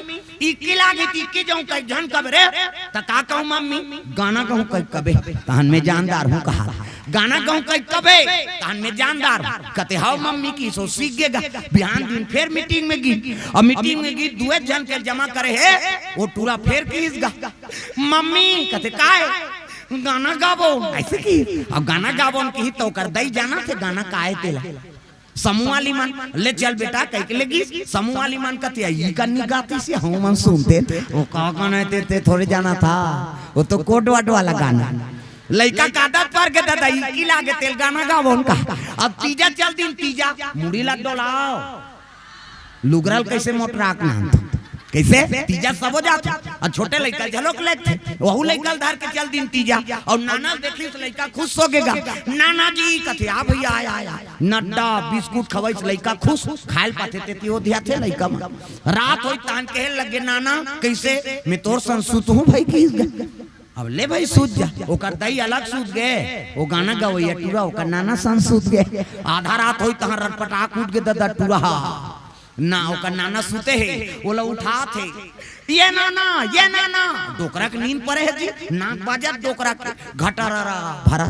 इक्की लागी इक्की जाऊं कई जन कब रे त का कहूं मम्मी गाना कहूं कई कबे तहन में जानदार हूं कहा गाना कहूं कई कबे तहन में जानदार कते हाउ मम्मी की सो सीख गेगा बिहान दिन फिर मीटिंग में गई और मीटिंग में गई दुए जन के जमा करे है वो टूरा फेर कीसगा मम्मी कथे काय गाना गाबो ऐसे की अब गाना गाबो की तो कर दई जाना थे गाना काहे तेला समूह वाली मन ले चल बेटा कह के लेगी समूह वाली मन कहती है ये करनी गाती से हम मन सुनते वो का गाना ते थोड़े जाना था वो तो कोट वाट वाला गाना लइका कादत पर के दादा की लागे तेल गाना गाबो उनका। अब तीजा चल दिन तीजा मुड़ी ला डोलाओ लुगरल कैसे मोटराक नाम कैसे तीजा सब हो जाता और छोटे लड़का झलोक लेते वहू लड़का धार के चल दिन तीजा और नाना देखली तो लड़का खुश हो गएगा नाना जी कथे आ भैया आया नड्डा बिस्कुट खवाई लड़का खुश खायल पाते ते ओ ध्या थे लड़का रात होई तान कहे लगे नाना कैसे मैं तोर संसुत हूं भाई की अब ले भाई सूत जा ओकर दई अलग सूत गए वो गाना गवैया टूरा ओकर नाना संसुत गए आधा रात होई तहां रटपटा कूद के दादा टूरा ना ओकर नाना सुते है ओला उठा थे ये नाना डोकरा के नींद पड़े है जी नाक बाजा डोकरा के घटरारा भरा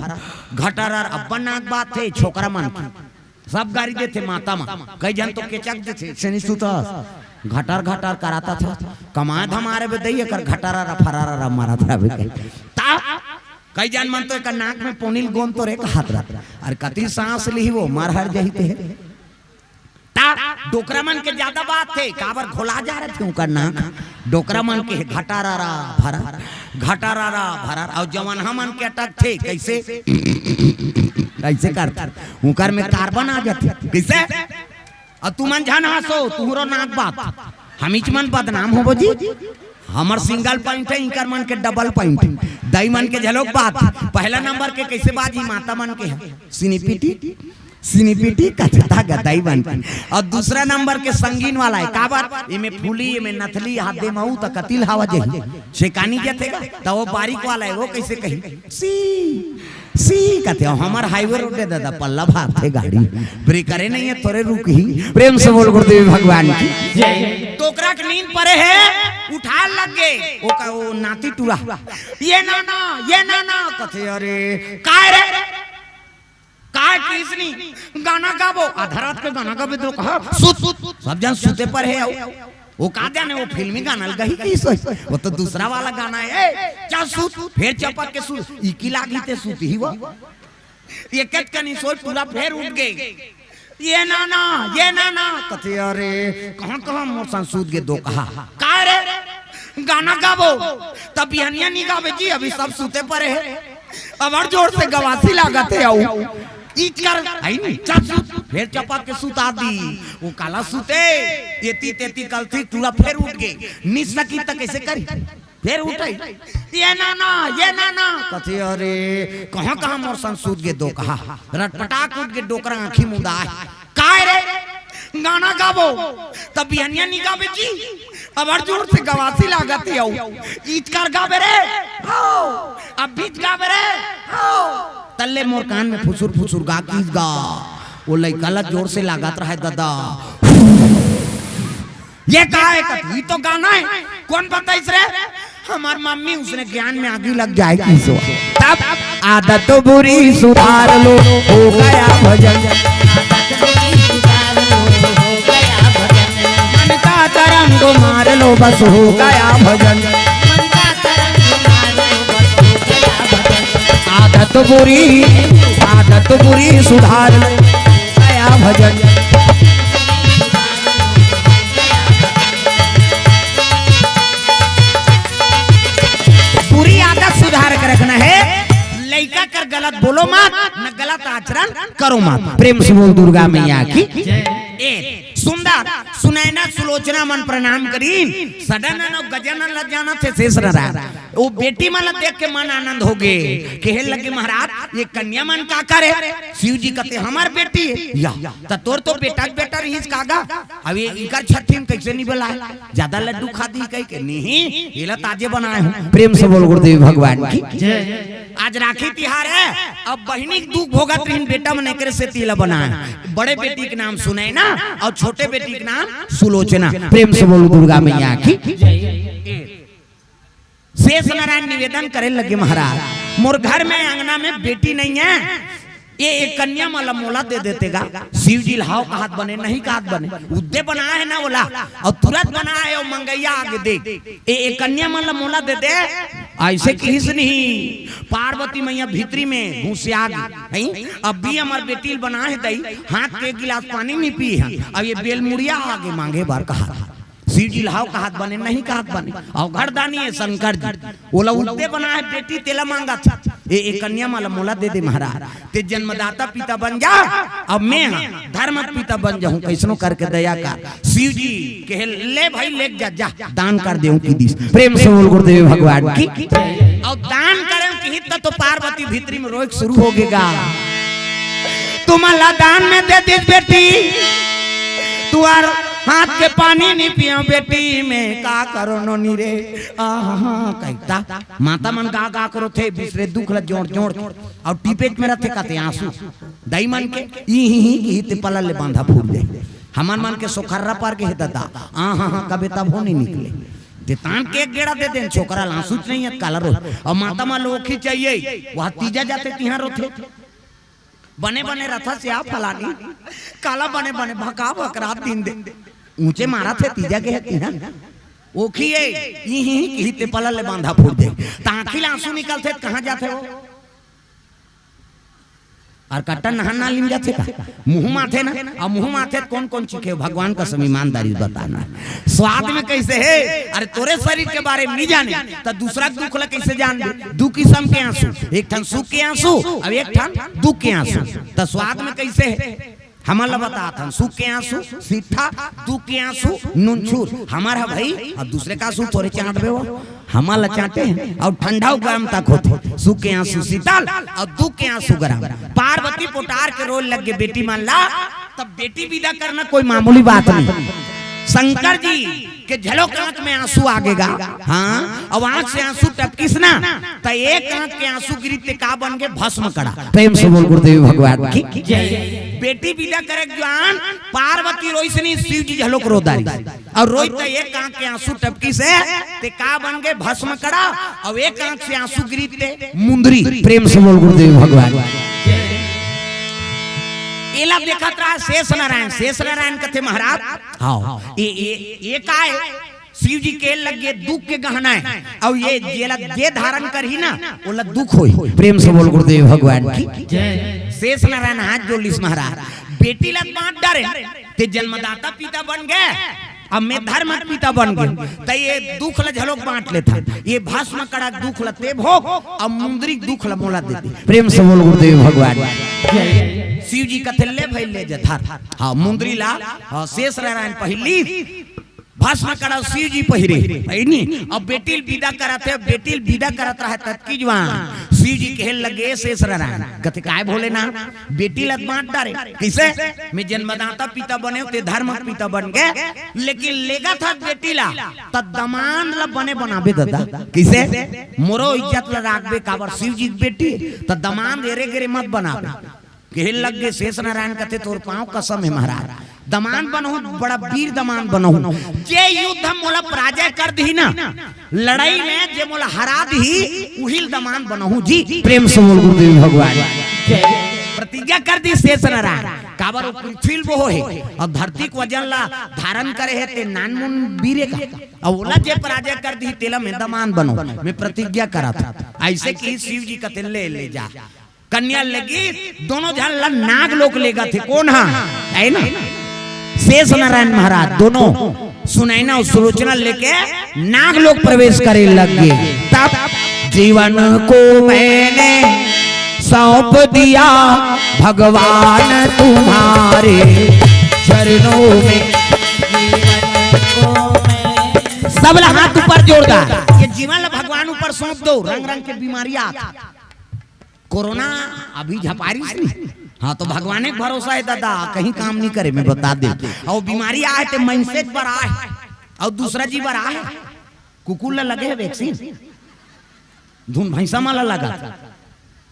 घटरारा अब्बा नाक बात थे छोकरा मन सब गाड़ी देते माता माँ कई जन तो केचक देते सनी सुता घटर घटर कराता था कमाए हमारे बे दैया कर घटरारा फरारा मारा था अभी कई जन मन तो एक नाक में पोनील गोन तो रे हाथ रहा और कति सांस ली वो मार हर जही थे डोकरा मन के ज्यादा बात थे काबर घोला जा रहे थे उनका नाक डोकरा मन के घटारारा भरा और जवान मन के अटक थे कैसे कैसे करता उनकर में कार्बन आ जाते कैसे और तू मन जान हंसो तुहरो नाक बात हमीच मन बदनाम हो जी हमर सिंगल पॉइंट है इनकर मन के डबल पॉइंट दई मन के झलोक बात पहला नंबर के कैसे बाजी माता मन के सिनीपीटी कचता गदाई बन और दूसरा नंबर के संगीन वाला है काबर इमे फूली इमे नथली हाथ दे महू त कतिल हवा जही शेकानी के थेगा त वो बारीक वाला है वो कैसे कही सी कहते हो हमार हाईवे रोड दे दादा पल्ला भाग थे गाड़ी ब्रेक करे नहीं है तोरे रुक ही प्रेम से बोल गुरुदेव भगवान की जय टोकरा के नींद पड़े है उठा लग गए वो नाती टूरा ये नाना कहते अरे काय रे काय किसनी गाना गाबो आधारात के गाना गाबे तो कहा सुत सब जन सुते पर है वो का जाने वो फिल्मी गाना गही किस वो तो दूसरा वाला गाना है चल सुत फिर चपक के सुत इकी लागी ते सुत ही वो ये कट कनी सोच पूरा फिर उठ गई ये नाना कहते अरे कहां मोर संसूद के दो कहा काय रे गाना गाबो तब बिहनिया नहीं गाबे जी अभी सब सुते पर है अब और जोर से गवासी लागते आओ कर आई नहीं चल फिर चपक के सुता दी वो काला सुते तेती कल थी पूरा फिर उठ गए निसकी तक कैसे करी फिर उठाई ये नाना कहते अरे कहां मोर संसूद के दो कहा रटपटाक उठ के डोकरा आंखी मुंदा काय रे गाना गाबो तब बिहनिया नहीं गाबे जी अब और जोर से गवासी लागते आओ ईच कर गाबे रे अब बीच गाबे रे तल्ले मोर कान में फुसुर गा कीज गा वो लइका जोर से लागत रहा है दादा ये का है ये तो गाना है कौन बताइस रे हमार मम्मी उसने ज्ञान में आगे लग जाए किसो तब आदत तो बुरी सुधार लो हो गया भजन मन का तरंग मार लो बस हो गया भजन आदत बुरी सुधार गया भजन बुरी आदत सुधार कर रखना है लइका कर गलत बोलो मत न गलत आचरण करो मत प्रेम से बोल दुर्गा मैया की सुंदर सुनैना सुलोचना मन प्रणाम करीन सडन न गजन लजाना थे शेष रहा वो बेटी मन देख के मन आनंद हो गए कहे लगे महाराज ये कन्या मन का करे शिव जी कहते हमार बेटी है या त तोर तो बेटा रहीस कागा अब ये इकर छठीन कैसे नहीं बोला ज्यादा लड्डू खा दी कह के नहीं ये ला ताजे बनाए हूं प्रेम से बोल गुरुदेव भगवान की आज राखी तिहार है अब बहिनी दुख भोगत रहीन बेटा मन एकरे से तिला बनाए बड़े बेटी के नाम सुनैना और छोटे बेटी के नाम सुलोचना प्रेम से बोलो दुर्गा मैया की शेष नारायण निवेदन करे लगे महाराज मोर घर में अंगना में बेटी नहीं है ये एक कन्या माला मोला दे देतेगा शिव जी लाओ का हाथ बने नहीं का हाथ बने उद्दे बनाया है ना बोला और तुरंत बनाया है और मंगैया आगे दे एक कन्या माला मोला दे दे ऐसे किस नहीं पार्वती मैया भीतरी में घुसिया गई अब भी हमार बेटी बना है दई हाथ के गिलास पानी नहीं पी है अब ये बेलमुड़िया आगे मांगे बार कहा शिव जी लाओ का हाथ बने नहीं का हाथ बने और घरदानी है शंकर जी ओला उल्टे बना है बेटी तेला मांगा था ये कन्या माला मोला दे दे महाराज ते जन्मदाता पिता बन जा अब मैं धर्म पिता बन जाऊं कैसनो करके दया कर शिव जी कहे ले भाई ले जा दान कर देऊं की दिस प्रेम से बोल गुरुदेव भगवान की और दान करें की तो पार्वती भीतरी में रोक शुरू हो गएगा तुम्हारा दान में दे दे बेटी तुआर हाथ के पानी नहीं पिया बेटी में का करो नो नीरे कहता माता मन का करो थे बिसरे दुख ल जोड़ और टीपेट में रहते कहते आंसू दाई मन के ही ते पला ले बांधा फूल दे हमान मन के सोखर्रा पार के हेता हाँ कभी तब हो नहीं निकले ते तान के एक गेड़ा देते हैं छोकरा लांसूच नहीं है काला रो और माता माँ लोखी चाहिए वहाँ तीजा जाते तिहां रोथे बने बने रथा से आप फलानी काला बने बने भका भकरा 3 दिन ऊंचे मारा थे तीजा के तिहां ओखी है यही ते पलल ले बांधा फूट दे तांखी आंसू निकलते कहाँ जाते हो और कट्टा नहाना लिम जाते का मुंह माथे ना और मुंह माथे कौन कौन चीखे भगवान का सब ईमानदारी बताना स्वाद में कैसे है अरे तोरे शरीर के बारे में नहीं जाने तो दूसरा दुख ला कैसे जान दे 2 किस्म के आंसू एक ठन सुख के आंसू और एक ठन दुख के आंसू तो स्वाद में कैसे है हमारा बता था सुख के आंसू सीठा दुख के आंसू नूनछूर हमारा भाई और दूसरे का आंसू थोड़े चाट दे वो हमारा चाहते हैं और ठंडा गर्म तक होते सुख के आंसू शीतल और दुख के आंसू गर्म पार्वती पोटार के रोल लग गए बेटी मान ला तब बेटी विदा करना कोई मामूली बात नहीं शंकर जी के झलोक आंख में आंसू आगेगा हाँ और आंख से आंसू टपकिस ना तो एक आंख के आंसू गिरते का बन के भस्म कड़ा प्रेम से बोल गुरुदेव भगवान की जय बेटी विदा करे ज्ञान पार्वती रोइसनी शिव जी झलोक रोदारी और रोई तो एक आंख के आंसू टपकी से ते का बन के भस्म कड़ा और एक आंख से आंसू गिरते मुंदरी प्रेम से बोल गुरुदेव भगवान एला देखा था शेष नारायण कथे महाराज हाँ ये का है शिव जी के लगे दुख के गहना है और ये जेला ये धारण कर ही ना ओला दुख होई प्रेम से बोल गुरुदेव भगवान की जय शेष नारायण हाथ जोड़िस महाराज बेटी ला बांट डारे ते जन्मदाता पिता बन गए अब मैं धर्म पिता बन गए तो ये दुख ला झलोक बांट लेता ये भस्म कड़ा दुख ला ते भोग अब मुंदरी दुख ला मोला देती प्रेम से बोल गुरुदेव भगवान शिव जी कथे ले भइल ले जथार हाँ मुंदरी ला शेष नारायण पहली भस्म कड़ा शिव जी पहिरे ऐनी अब बेटी विदा करत रहे तत्की जवान शिव जी कहे लगे शेष नारायण कथे काय भोले ना बेटी लत बांट डारे कैसे मैं जन्मदाता पिता बने ते धर्म पिता बन गए लेकिन लेगा था बेटी ला त दमान ला बने बनाबे दादा कैसे मोरो इज्जत ला राखबे काबर शिव जी बेटी त दमान देरे गेरे मत बनाबे कहे लगे शेष नारायण कथे तोर पांव कसम है महाराज दमान बनहु बड़ा वीर दमान बनहु जे युद्ध मोला पराजय कर दी ना लड़ाई में जे मोला हरा दी उहिल दमान बनहु जी प्रेम से बोल गुरुदेव भगवान प्रतिज्ञा कर दी शेष नारायण काबर पृथ्वी वो है और धरती को वजन ला धारण करे है ते नानमुन वीरे का और ओला जे पराजय कर दी तेला में दमान बनो मैं प्रतिज्ञा करा था ऐसे कि शिव जी का तेल ले जा कन्या लगी दोनों जन नाग लोक लेगा थे कौन है ना शेष नारायण महाराज दोनों सुनैना सुलोचना लेके नाग लोक प्रवेश करे लगे तब जीवन को मैंने सौंप दिया भगवान तुम्हारे चरणों में सब हाथ ऊपर जोड़दार ये जीवन भगवान ऊपर सौंप दो रंग रंग के बीमारियां कोरोना अभी झपारी नहीं हाँ तो भगवान के भरोसा है दादा कहीं काम नहीं करे मैं बता दे और बीमारी आए तो मैसेज पर आए और दूसरा जी पर आए कुकुर ला लगे है वैक्सीन धुन भैंसा माला लगा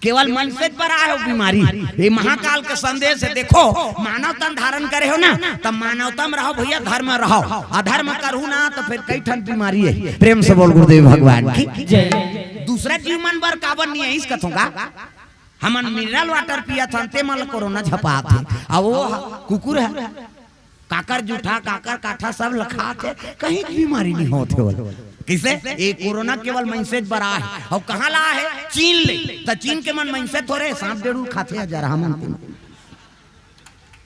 केवल मैसेज पर आए हो बीमारी ये महाकाल के संदेश है देखो मानव तन धारण करे हो ना तब मानवता में रहो भैया धर्म में रहो अधर्म करू ना तो फिर कई ठन बीमारी है प्रेम से बोल गुरुदेव भगवान की जय दूसरा जीव मन बर काबर नहीं है इस कथों का हमन मिनरल वाटर पिया था ते मल कोरोना झपा थे अब वो कुकुर है काकर जूठा काकर काठा सब लखा थे कहीं बीमारी नहीं होते बोल किसे ये कोरोना केवल मैसेज पर आ है और कहाँ ला है चीन ले तो चीन के मन मैसेज थोड़े सांप डेढ़ खाते हैं जरा हम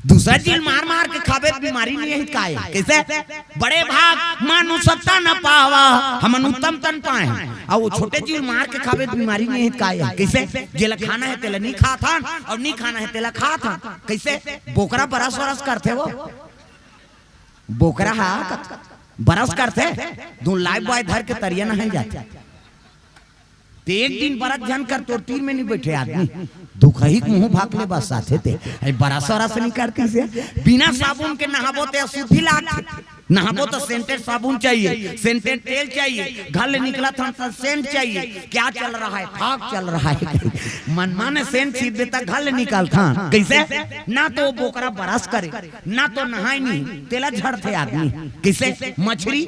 दूसरा चीज मार मार के खाबे बीमारी नहीं है काय कैसे बड़े भाग मानुषता न पावा हम उत्तम तन पाए और वो छोटे चीज मार के खाबे बीमारी नहीं है काय कैसे जेला खाना है तेला नहीं खा था और नहीं खाना है तेला खा था कैसे बोकरा बरस वरस करते वो बोकरा हा बरस करते दो लाइव बॉय धर के तरिया नहीं जाते तो एक दिन बरस जन कर तो तीन में नहीं बैठे आदमी दुखही मुंह भाग ले बस साथे थे बरस वरस नहीं करते से बिना साबुन के नहाबो ते अशुद्धि लागते नहाबो तो सेंटेड साबुन चाहिए, सेंटेड तेल चाहिए, घर ले निकला था तो सेंट चाहिए। क्या चल रहा है? फाग चल रहा है। मनमाने ने सेंट छीट देता, घर ले निकाल था कैसे? ना तो बोकरा बरस करे, ना तो नहाए नहीं, तेला झड़ते आदमी कैसे? मछली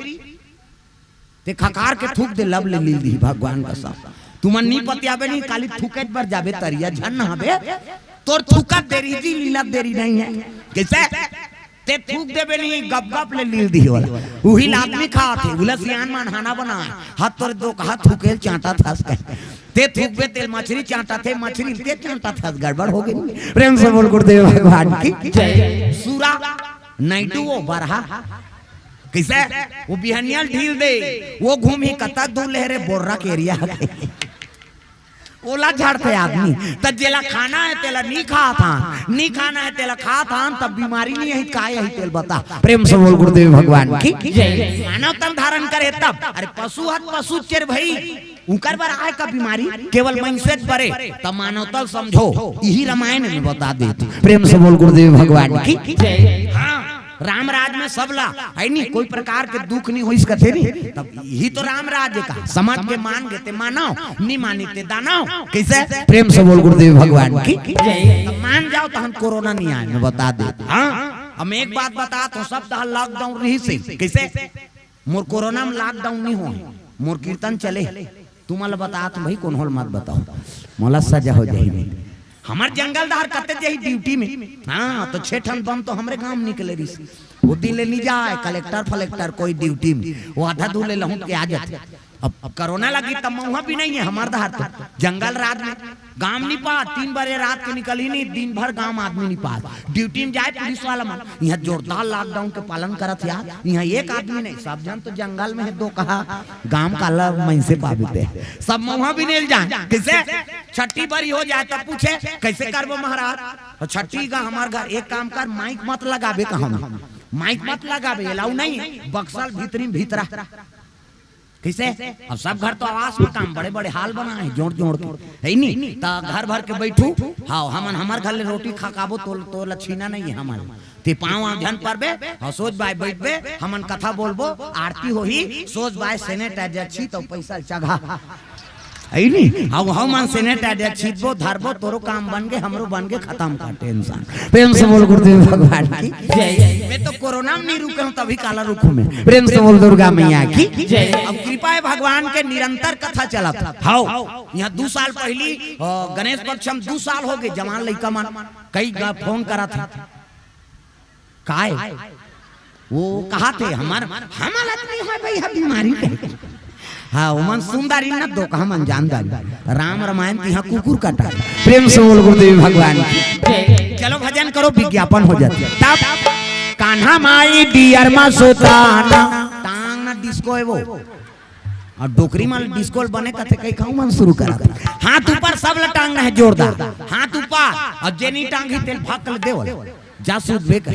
ते खकार के थूक दे, लब ले ली दी भगवान का सब। तुमन नहीं पतियाबे नहीं, काली थूके पर जाबे तरिया झन नहाबे तोर थूका देरी जी, लीला देरी नहीं है कैसे? ते थूक देबे नहीं, गप गप ले लील दी वाला उही आदमी खा थे। उला सियान मान खाना बना हाथ तोर दो कहा थूकेल चाटा था ते थूकबे तेल मछली चाटा थे, मछली ते चाटा था, गड़बड़ हो गई। प्रेम से बोल गुरुदेव भगवान की जय। सूरा नाइटू वो बरहा कैसे? वो बिहनियल ढील दे, वो घूम ही कतक दूर लहरे बोर्रा के एरिया ओला झाड़ते आदमी। तब जेला खाना है तेला नहीं खा था, नहीं खाना है तेला खा था, तब बीमारी नहीं है काय है तेल बता। प्रेम से बोल गुरुदेव भगवान की जय। मानव तन धारण करे तब, अरे पशु हत पशु चेर भाई उनकर पर आए का बीमारी केवल मनुष्य परे, तब मानव तल समझो, यही रामायण में बता देते। प्रेम से बोल गुरुदेव भगवान की जय। हाँ राम राज में सबला है नहीं, कोई प्रकार के दुख नहीं हो इसका थे नहीं, तब यही तो राम राज्य का। समझ के मान गए ते मानो, नहीं मानी ते दानो कैसे? प्रेम से बोल गुरुदेव भगवान की जय। तब मान जाओ तो हम कोरोना नहीं आए, मैं बता दे। हाँ हम एक बात बता तो सब लॉकडाउन रही से कैसे? मोर कोरोना में लॉकडाउन नहीं हो, मोर कीर्तन चले। तुम्हारा बता तो भाई कौन होल मत बताओ, मोला सजा हो जाएगी। हमार जंगल दहार कते जाई ड्यूटी में। हाँ तो 6 टन बम तो हमरे गांव निकले रही, वो दिन ले नहीं जाए कलेक्टर फलेक्टर कोई ड्यूटी में, वो आधा दूर ले लहूट के आ जाते। अब कोरोना लगी तब महुआ भी नहीं है हमार दहार तो जंगल रात में गांव नहीं पा, 3 बजे रात के निकली नहीं, दिन भर गांव आदमी नहीं पा ड्यूटी में जाए। पुलिस वाला मन यहाँ जोरदार लॉकडाउन के पालन करत यार, यहाँ एक आदमी नहीं, सब जन तो जंगल में है, दो कहा गांव का अलग मन से पाबते सब महुआ भी नहीं जाए कैसे? छठी बरी हो जाए तब पूछे कैसे करबो महाराज? तो छठी का हमार घर एक काम कर, माइक मत लगाबे, कहा माइक मत लगाबे, अलाउ नहीं है, बक्सल भीतरी भीतरा कैसे? अब सब घर तो आवास में काम बड़े बड़े हाल बना है, जोड़ जोड़ के है नहीं, तो घर भर के बैठू। हाँ हमन हमार घर ले रोटी खाकाबो तो लछीना नहीं है हमारे, ते पाँव झन परबे और सोच बाय बैठबे, हमन कथा बोलबो, आरती होही, सोच बाय सैनिटाइजर छी तो पैसा चढ़ा है नहीं। अब हम सैनिटाइजर छीटबो धरबो, तोरो काम बन गए, हमरो बन गए, खत्म का टेंशन। प्रेम से बोल गुरुदेव भगवान की जय। मैं तो कोरोना में नहीं रुका हूँ, तभी काला रुकू में। प्रेम से बोल दुर्गा मैया की जय। अब कृपा है भगवान के निरंतर कथा चला था। हाँ यहाँ 2 साल पहली गणेश पक्ष में 2 साल हो गए, जवान लड़का मन कई फोन करा था, काय वो कहा थे हमारा नहीं है भाई बीमारी। हाँ उमन सुंदरी न दो कहा मन जानदारी, राम रामायण यहाँ कुकुर काटा। प्रेम से बोल गुरुदेव भगवान की। चलो भजन करो, विज्ञापन हो जाते। तब कान्हा माई डियर मा सोताना टांग ना डिस्को है वो, और डोकरी माल डिस्को बने कथे कई खाऊ मन शुरू करा। हाथ ऊपर सब टांगना है जोरदार, हाथ ऊपर, और जेनी टांगी तेल भाकल देवल जासूद बेक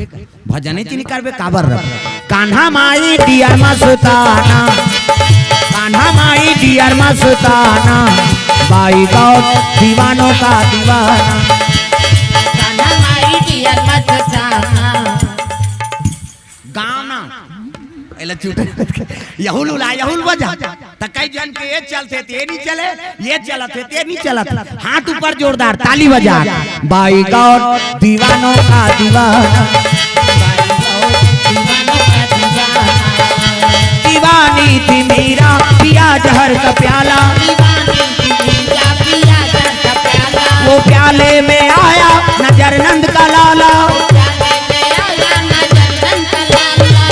भजने चिनी करबे काबर रख। कान्हा माई डियर मा सोताना, कान्हा माई डियर मा सोताना, बाई गाँव दीवानों का दीवाना। कान्हा माई डियर मा सोताना, गाँव ना एला चूटे यहुल उला यहुल बजा त कई जन के ये चलते थे, ये नहीं चले, ये चलते थे, ये नहीं चलते। हाथ ऊपर जोरदार ताली बजा। बाई गाँव दीवानों का दीवाना, दीवानी थी मीरा पिया जहर का प्याला, वो प्याले में आया नजर नंद का लाला।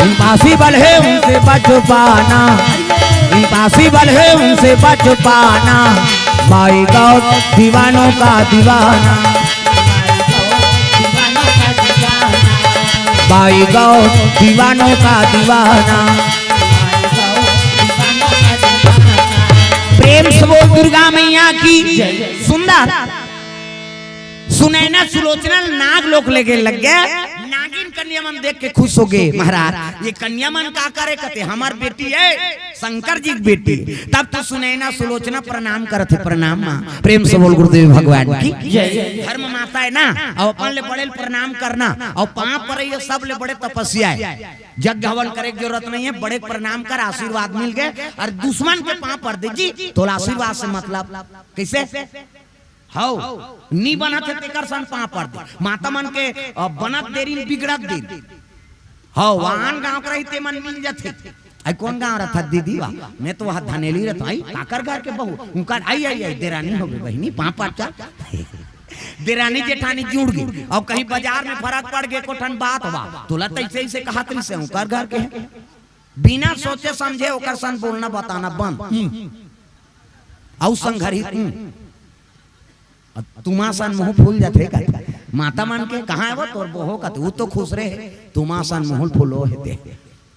इम्पॉसिबल है उनसे बच पाना, इम्पॉसिबल है उनसे बच पाना, बाई गाँव दीवानों का दीवाना, बाई गाँव दीवानों का दीवाना। प्रेम से बोल दुर्गा मैया की सुंदर सुनैना सुलोचना नाग लोक लेके लग गया, नागिन का कन्या मन देख के खुश हो गए महाराज। ये कन्या मन का करे कहते हमार बेटी है शंकर जी की बेटी। तब तो सुनैना सुलोचना प्रणाम करते, प्रणाम माँ, प्रेम से बोल गुरुदेव भगवान की जय। धर्म माता है ना, और अपन ले बड़े प्रणाम करना, और पाँव पर ये सब ले बड़े तपस्या है, जग हवन करे की जरूरत नहीं है, बड़े प्रणाम कर आशीर्वाद मिल गए। और दुश्मन के पाँव पर दे जी तो आशीर्वाद से मतलब कैसे हाउ नी बनत है तेकर सन पाँव पर दे। माता मन के बनत देरी बिगड़त देरी हाउ वाहन गांव के रहते मन मिल जाते। आई कौन गांव रहा दीदी वाह, मैं तो वहां धनेली रहता आई काकर घर के बहू उनका आई आई आई देरानी हो गई बहनी पाँव पर चल देरानी जेठानी जुड़ गई। और कहीं बाजार में फर्क पड़ गए कोठन बात बा तोला तैसे ही से कहा तरी से उनका घर के बिना सोचे समझे ओकर सन बोलना बताना बंद औ संघरित तुमा सन मुंह फूल जाते का माता मन के कहाँ है वो तोर बोहो का वो तो खुश रहे तुमा सन मुंह फूलो है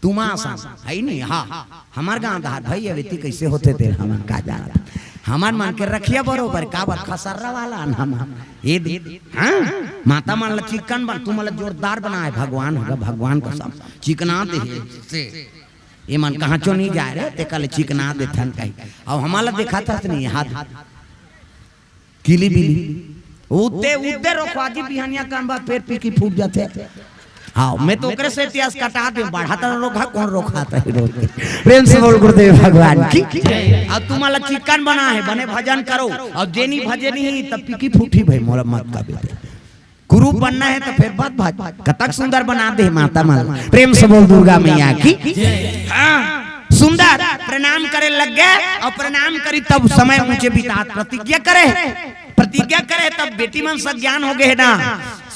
तुमा सन है नहीं। हाँ हमार गाँव दार भाई अवेती कैसे होते थे हमन का जाना हमार मन के रखिया बरोबर का बात खसर्रा वाला हम ये दे। हाँ माता मन ला चिकन बन तुम ला जोरदार बनाए भगवान होगा भगवान का सब चिकना दे से ये मन कहाँ चो नहीं जा रहे ते कल चिकना दे थन कहीं। और हमारा देखा था नहीं हाथ किली बिली उते उते रोखवाजी बिहानिया काम बात पेट पी की फूट जाते। हाँ मैं तो ओकरे से इतिहास कटा दे बढ़ाता रोका कौन रोकाता है रोज प्रेम से बोल गुरुदेव भगवान की। अब तुम्हारा चिकन बना है बने भजन करो और जेनी भजनी ही तब पीकी फूटी भाई मोला मत का बेटे गुरु बनना है तो फिर बात भाज कतक सुंदर बना दे माता माल प्रेम से बोल दुर्गा मैया की। हाँ सुंदर प्रणाम करे लग गए और प्रणाम करी तब समय ऊंचे बिता प्रतिज्ञा करे तब बेटी मन सज्ञान हो गए ना।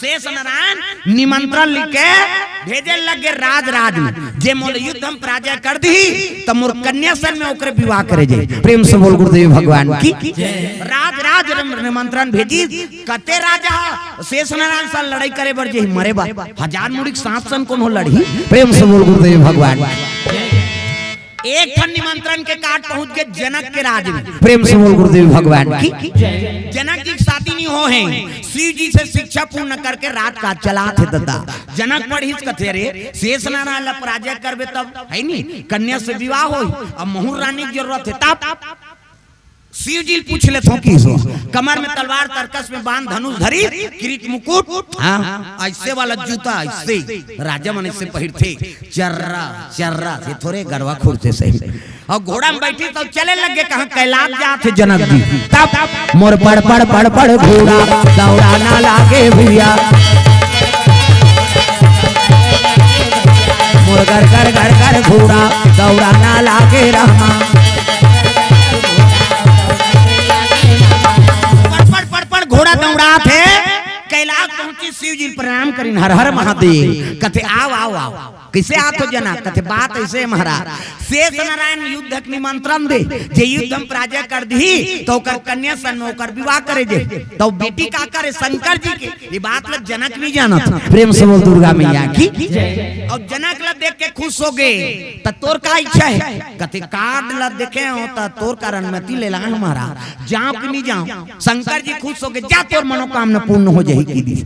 शेष नारायण निमंत्रण लिख के भेजे लगे राज में जे मोल युद्ध हम पराजय कर दी तब मोर कन्या सन में ओकरे विवाह करे जाए। प्रेम से बोल गुरुदेव भगवान की। राज निमंत्रण भेजी कते राजा शेष नारायण सन लड़ाई करे बर जे मरे बा हजार मुड़िक सांप सन कौन हो लड़ी। प्रेम से बोल गुरुदेव भगवान एक ठन निमंत्रण के काट पहुंच गए जनक के राज में। प्रेम से बोल गुरुदेव भगवान की। जनक जी की शादी नहीं हो है शिव जी से शिक्षा पूर्ण करके रात का चला थे दादा जनक पढ़ी कथे रे शेष नारायण ला पराजय करबे तब है नहीं कन्या से विवाह हो। अब मोहर रानी की जरूरत है तब शिव जी पूछ ले थो की सो कमर में तलवार तरकस में बांध धनुष धरी किरीट मुकुट हाँ ऐसे वाला जूता ऐसे राजा मन से पहिर थे चर्रा से थोड़े गरवा खुरते सही और घोड़ा में बैठी तो चले लगे कहाँ कैलाश जाते जनक जी तब मोर पड़ घोड़ा दौड़ा ना लागे भैया मोर घर घोड़ा दौड़ा ना लागे रामा घोड़ा दौड़ा थे कैलाश पहुंची शिव जी प्रणाम करीन हर हर महादेव कथे आओ कैसे आत हो जना कथे बात ऐसे महाराज शेष नारायण युद्ध निमंत्रण दे जे युद्ध हम पराजय कर दी तो ओकर कन्या सन में ओकर विवाह करे जे तो बेटी का करे शंकर जी के ये बात लग जनक नहीं जानत। प्रेम से बोल दुर्गा मैया की। और जनक ला देख के खुश हो गए त तोर का इच्छा है कथे कार्ड ला देखे हो त तोर का अनुमति ले ला हमारा जाओ कि नहीं जाओ। शंकर जी खुश हो गए जा तोर मनोकामना पूर्ण हो जाएगी।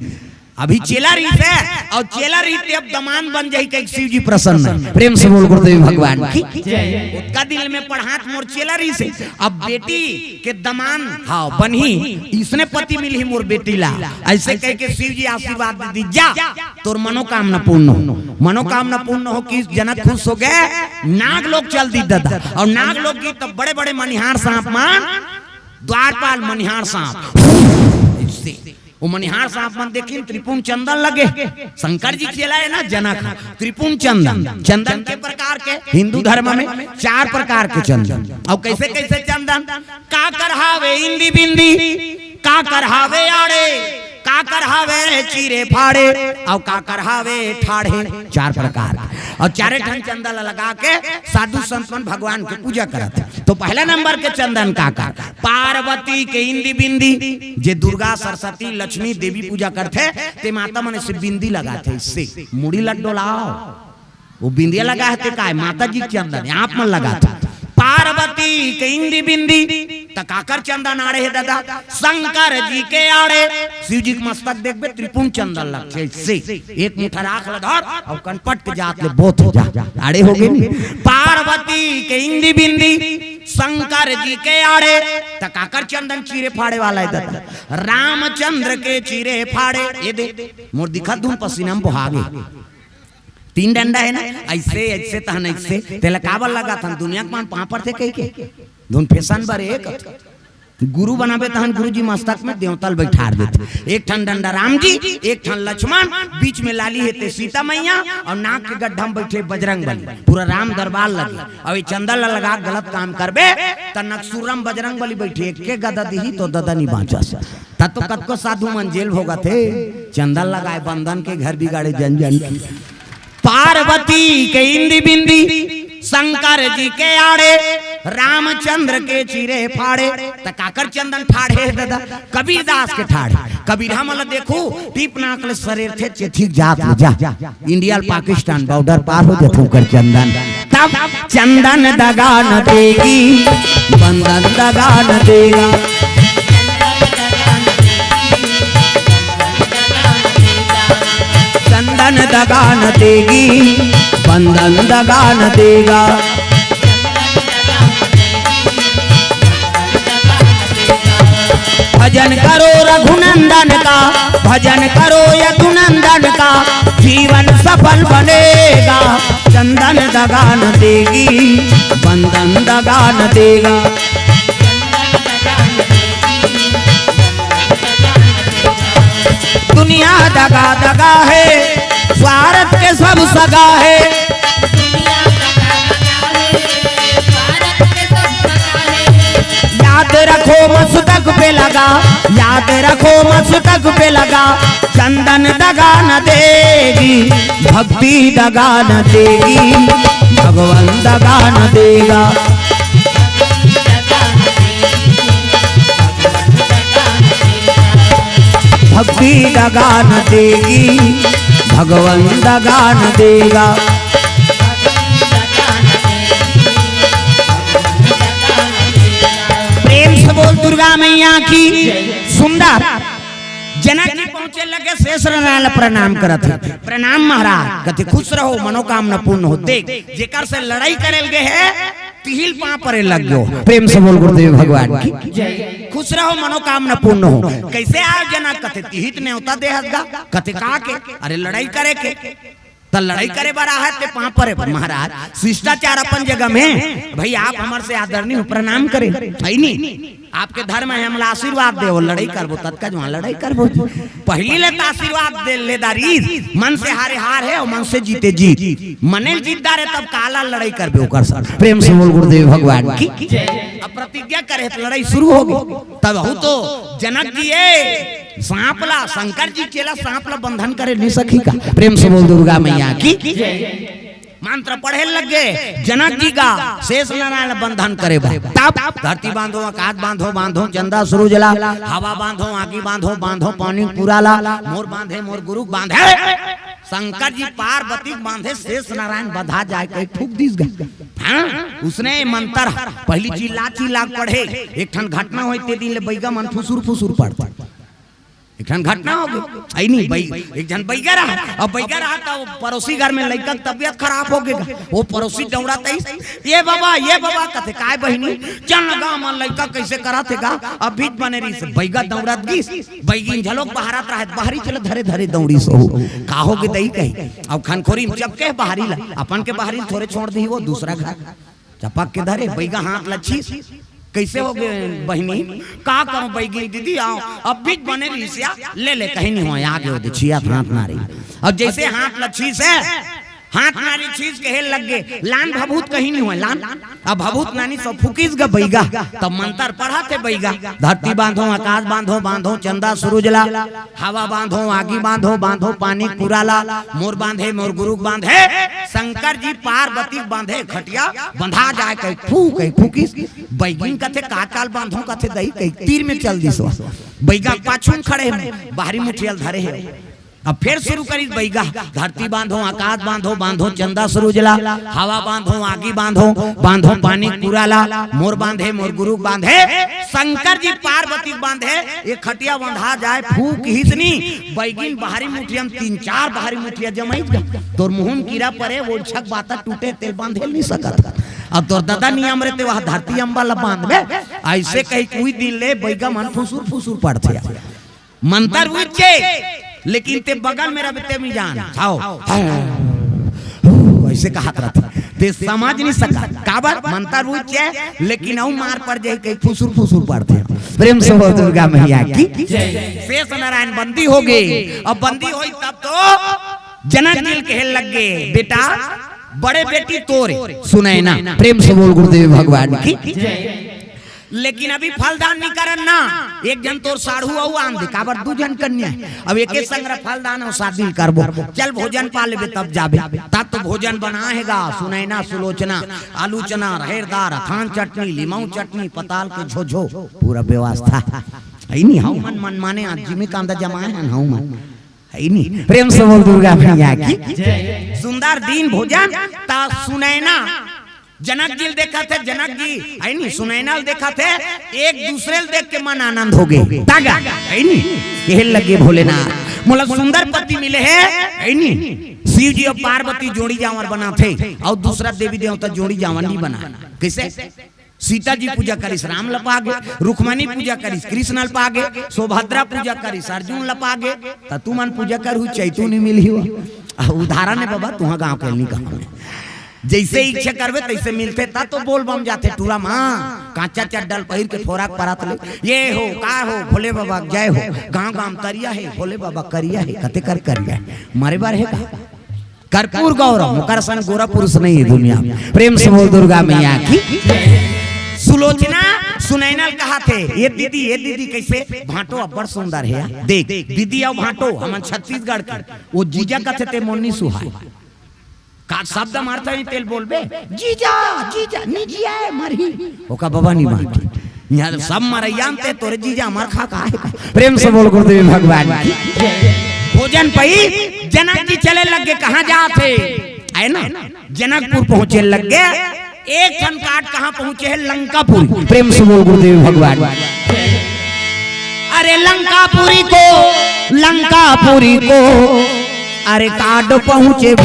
अभी चेला रीत है और चेला रीत अब दमान बन जाए कि शिव जी प्रसन्न है। प्रेम से बोल गुरुदेव भगवान की। उसका दिल में पढ़ात मोर चेला रीत से अब बेटी के दमान हाँ बनी इसने पति मिली मोर बेटी ला ऐसे कह के शिव जी आशीर्वाद दे दी जा तोर मनोकामना पूर्ण हो। मनोकामना पूर्ण हो कि जनक खुश हो गए नाग लोग चल दी दादा और नाग लोग की तब बड़े बड़े मनिहार सांप मान द्वारपाल मनिहार सांप वो मनिहार सांप मन देखी त्रिपुण चंदन लगे शंकर जी खेला है ना जनक त्रिपुण चंदन के प्रकार के हिंदू धर्म में 4 प्रकार के चंदन और कैसे कैसे चंदन का करहावे इंदी बिंदी का करहावे आड़े का करहावे चीरे फाड़े और का करहावे ठाड़े 4 प्रकार और 4 ठन चंदन लगा के साधु संतन भगवान की पूजा करते। तो पहला नंबर के चंदन का पार्वती के इंदी बिंदी जे दुर्गा सरस्वती लक्ष्मी देवी पूजा करते ते माता मन से बिंदी लगाते इससे मुड़ी लड्डो लाओ वो बिंदिया लगा है का माता जी चंदन आप मन लगाते पार्वती के इंदी बिंदी तकाकर चंदन आड़े है दादा शंकर जी के आड़े शिव जी के मस्तक देखबे त्रिपुण चंदन लग से एक मुठा राख ल धर और कनपट के जात ले बोथ जा आड़े हो गए। पार्वती के इंदी बिंदी शंकर जी के आड़े तकाकर चंदन चीरे फाड़े वाला है दादा रामचंद्र के चीरे फाड़े ये दे मोर दिखा दूं पसीना में बहागे 3 डंडा है ना ऐसे ऐसे तहन ऐसे तेला काबल लगा था दुनिया के मान पापर थे कई के धुन फैशन बर एक गुरु बनाबे तहन गुरु जी मस्तक में देवतल बैठार देते एक ठन डंडा राम जी एक ठन लक्ष्मण बीच में लाली हेते सीता मैया और नाक के गड्ढा में बैठे बजरंग बली पूरा राम दरबार लगे और चंदन लगा गलत काम करबे त नक्सुरम बजरंग बली बैठे के गदा दी तो ददा नहीं बाँचा तब तो कत को साधु मन जेल भोगा थे चंदन लगाए बंधन के घर बिगाड़े जन जन की। पार्वती के इंदी बिंदी शंकर जी के आड़े रामचंद्र के चीरे फाड़े तकाकर चंदन ठाड़े दादा कबीर दास के ठाड़े कबीर हम देखो टीप नाकल शरीर थे ठीक जात जा इंडिया पाकिस्तान बॉर्डर पार हो जाते कर चंदन तब चंदन दगा न देगी बंधन दगा न देगा चंदन दगा न देगी बंधन दगा न देगा। भजन करो रघुनंदन का भजन करो यदुनंदन का जीवन सफल बनेगा चंदन दगा न देगी बंधन दगा न देगा। दुनिया दगा दगा है स्वार्थ के सब सगा है याद रखो मस्तक पे लगा याद रखो मस्तक पे लगा चंदन दगा न देगी भक्ति दगा न देगी भगवान दगा न देगा। भक्ति दगा न देगी भगवान दगा न देगा। प्रेम से बोल दुर्गा मैया की सुंदर जनक जी पहुंचे लगे शेष नारायण प्रणाम करत है प्रणाम महाराज कहते खुश रहो मनोकामना पूर्ण हो देख जेकर से लड़ाई करे लगे है तिहिल पां परे लग गयो। प्रेम से बोल गुरुदेव भगवान की जय। खुश रहो मनोकामना पूर्ण हो कैसे आयो जनक कहते तिहित ने होता देहगा कहते का के अरे लड़ाई करे के तो लड़ाई करे बड़ा है ते पां परे महाराज शिष्टाचार अपन जगह में भाई आप हमारे से आदरणीय प्रणाम करे है नहीं आपके धर्म है हमला आशीर्वाद दे लड़ाई करबो तत्का जो लड़ाई करबो पहली ले आशीर्वाद दे लेदारी मन से हारे हार है और मन से जीते जीत मने जीतदार है तब काला लड़ाई करबे ओकर साथ। प्रेम से बोल गुरुदेव भगवान की अब प्रतिज्ञा करे तो लड़ाई शुरू होगी तब हो तो जनक जी ए सांपला शंकर जी केला सांपला बंधन करे नहीं सकी का। प्रेम से बोल दुर्गा मैया की मंत्र पढ़े लगे जनक जी का शेष नारायण बंधन करे तब धरती बांधो आकाश बांधो बांधो चंदा शुरू जला हवा बांधो आगी बांधो बांधो पानी पूरा ला मोर बांधे मोर गुरु बांधे शंकर जी पार्वती बांधे शेष नारायण बधा जाए कहीं ठुक दिस गए। हाँ उसने मंत्र पहली चिल्ला चिल्ला पढ़े एक ठन घटना हुई ते दिन ले बैगा मन फुसुर फुसुर पड़ता एक घटना हो गई आई नहीं एक जन बैगा रहा अब बैगा रहा था वो पड़ोसी घर में लड़का तबियत खराब हो गया वो पड़ोसी दौड़ाता ये बाबा कहते काय बहिनी चल लगा मन लड़का कैसे करा थे गा अब बीच बने रही से बैगा दौड़ात गिस बैगिन झलोक बहारत रहे बाहरी चले धरे धरे दौड़ी सो का हो के दई कही अब खनखोरी जब के बाहरी ला अपन के बाहरी थोड़े छोड़ दी वो दूसरा घर चपक के धरे बैगा हाथ लच्छी कैसे हो गए बहनी का करूं बैगी दीदी आओ अब बीच बने रिसिया ले कहीं नहीं हो आगे हो छिया हाथ नारी अब जैसे हाथ लच्छी से हाथ नारी चीज के हेल लग गए लान भभूत कहीं नहीं हुआ लान अब भभूत नानी सब फुकीस ग बैगा तब मंत्र पढ़ा थे बैगा धरती बांधो आकाश बांधो बांधो चंदा सूरज ला हवा बांधो आगी बांधो बांधो पानी पुराला मोर बांधे मोर गुरु बांधे शंकर जी पार्वती बांधे खटिया बंधा जाए कहीं फूकिस बैगिन कथे काकाल बांधो कथे दही कहीं तीर में चल दिसो बैगा पाछू खड़े बाहरी मुठियल धरे है अब फिर शुरू करी बैगा, धरती बांधो, आकाश बांधो, बांधो चंदा सरोजला, हवा बांधो, आगी बांधो, बांधो पानी पुराला, मोर बांधे मोर गुरु बांधे, शंकर जी पार्वती बांधे, ये खटिया बंधा जाए फूक हिसनी, बैगिन बाहरी मुठिया में 3-4 बाहरी मुठिया जमाई तोर मुंह कीड़ा पड़े, वो छक बाता टूटे, तेल बांधे नहीं सकत। अब तोर दादा नियम रहते वह धरती अम्बा ला बांध में, ऐसे कहीं कोई दिन ले बैगा मन फुसूर फुसूर पड़ते मंतर उच्चे, लेकिन ते बगल मेरा बेटे में जान आओ ऐसे कहा था ते समझ नहीं सका काबर मंतर उच्चे, लेकिन औ मार पड़ जाए कहीं फुसूर फुसूर पड़ते। प्रेम से बोल दुर्गा मैया की शेष नारायण बंदी हो गई। अब बंदी हुई तब तो जनक दिल कहने लग गए, बेटा बड़े बेटी तोरे सुने ना। प्रेम से बोल गुरुदेव भगवान की। लेकिन अभी फलदान नहीं करन ना, एक जन तोर साढ़ू औ आन दे काबर 2 जन कन्या, अब एक संग फलदान और शादी करबो, चल भोजन पा लेबे तब जाबे, तब तो भोजन बनाएगा सुनैना सुलोचना, आलू चना रहेरदार, थान चटनी, लीमऊ चटनी, पताल के झोझो, पूरा व्यवस्था है नहीं। हाउ मन मन माने आज जिमी कांदा जमाए हैं हाउ मन है नहीं। प्रेम से बोल दुर्गा मैया की। सुंदर दिन भोजन ता सुनैना जनक जी देखा थे, जनक जी है नहीं सुनैना देखा थे, एक दूसरे देख के मन आनंद हो गए तागा है नहीं, कह लगे भोलेनाथ मोला सुंदर पति मिले है नहीं। शिव जी और पार्वती जोड़ी जावर बना थे और दूसरा देवी देवता जोड़ी जावर नहीं बना। कैसे? सीता जी पूजा करिस राम लपागे, रुक्मणी पूजा करिस कृष्ण लपागे, सुभद्रा पूजा करिस अर्जुन लपागे, त तू मन पूजा कर हु चैतू नहीं मिली हो। उदाहरण है बाबा तुहा गांव के नहीं कहा, जैसे इच्छा करवे तैसे मिलते ता तो बोल बम जाते टूरा माँ कांचा चड्डल पहिर के फोराक परात ले, ये हो का हो भोले बाबा जय हो, गांव गांव तरिया है भोले बाबा करिया है, कते कर करिया मारे बार है का कर्पूर गौरव मुकर सन गोरा पुरुष नहीं है दुनिया। प्रेम से बोल दुर्गा मैया की। सुलोचना सुनैना कहा थे, ये दीदी कैसे भाटो अब्बड़ सुंदर है, देख दीदी और भाटो हम छत्तीसगढ़ के वो जीजा कथे ते मोन्नी सुहाय का शब्द मारता है तेल बोलबे जीजा जीजा निजिया मरी ओका बाबा नहीं मारती, यहाँ सब मरैयान ते तोरे जीजा मर खा का है। प्रेम से बोल गुरुदेव भगवान की। भोजन पई जनक जी चले लग गए, कहाँ जाते है ना जनकपुर पहुंचे लग गए, एक क्षण काट कहाँ पहुंचे है लंकापुरी। प्रेम से बोल गुरुदेव भगवान। अरे लंकापुरी को अरे काट पहुंचे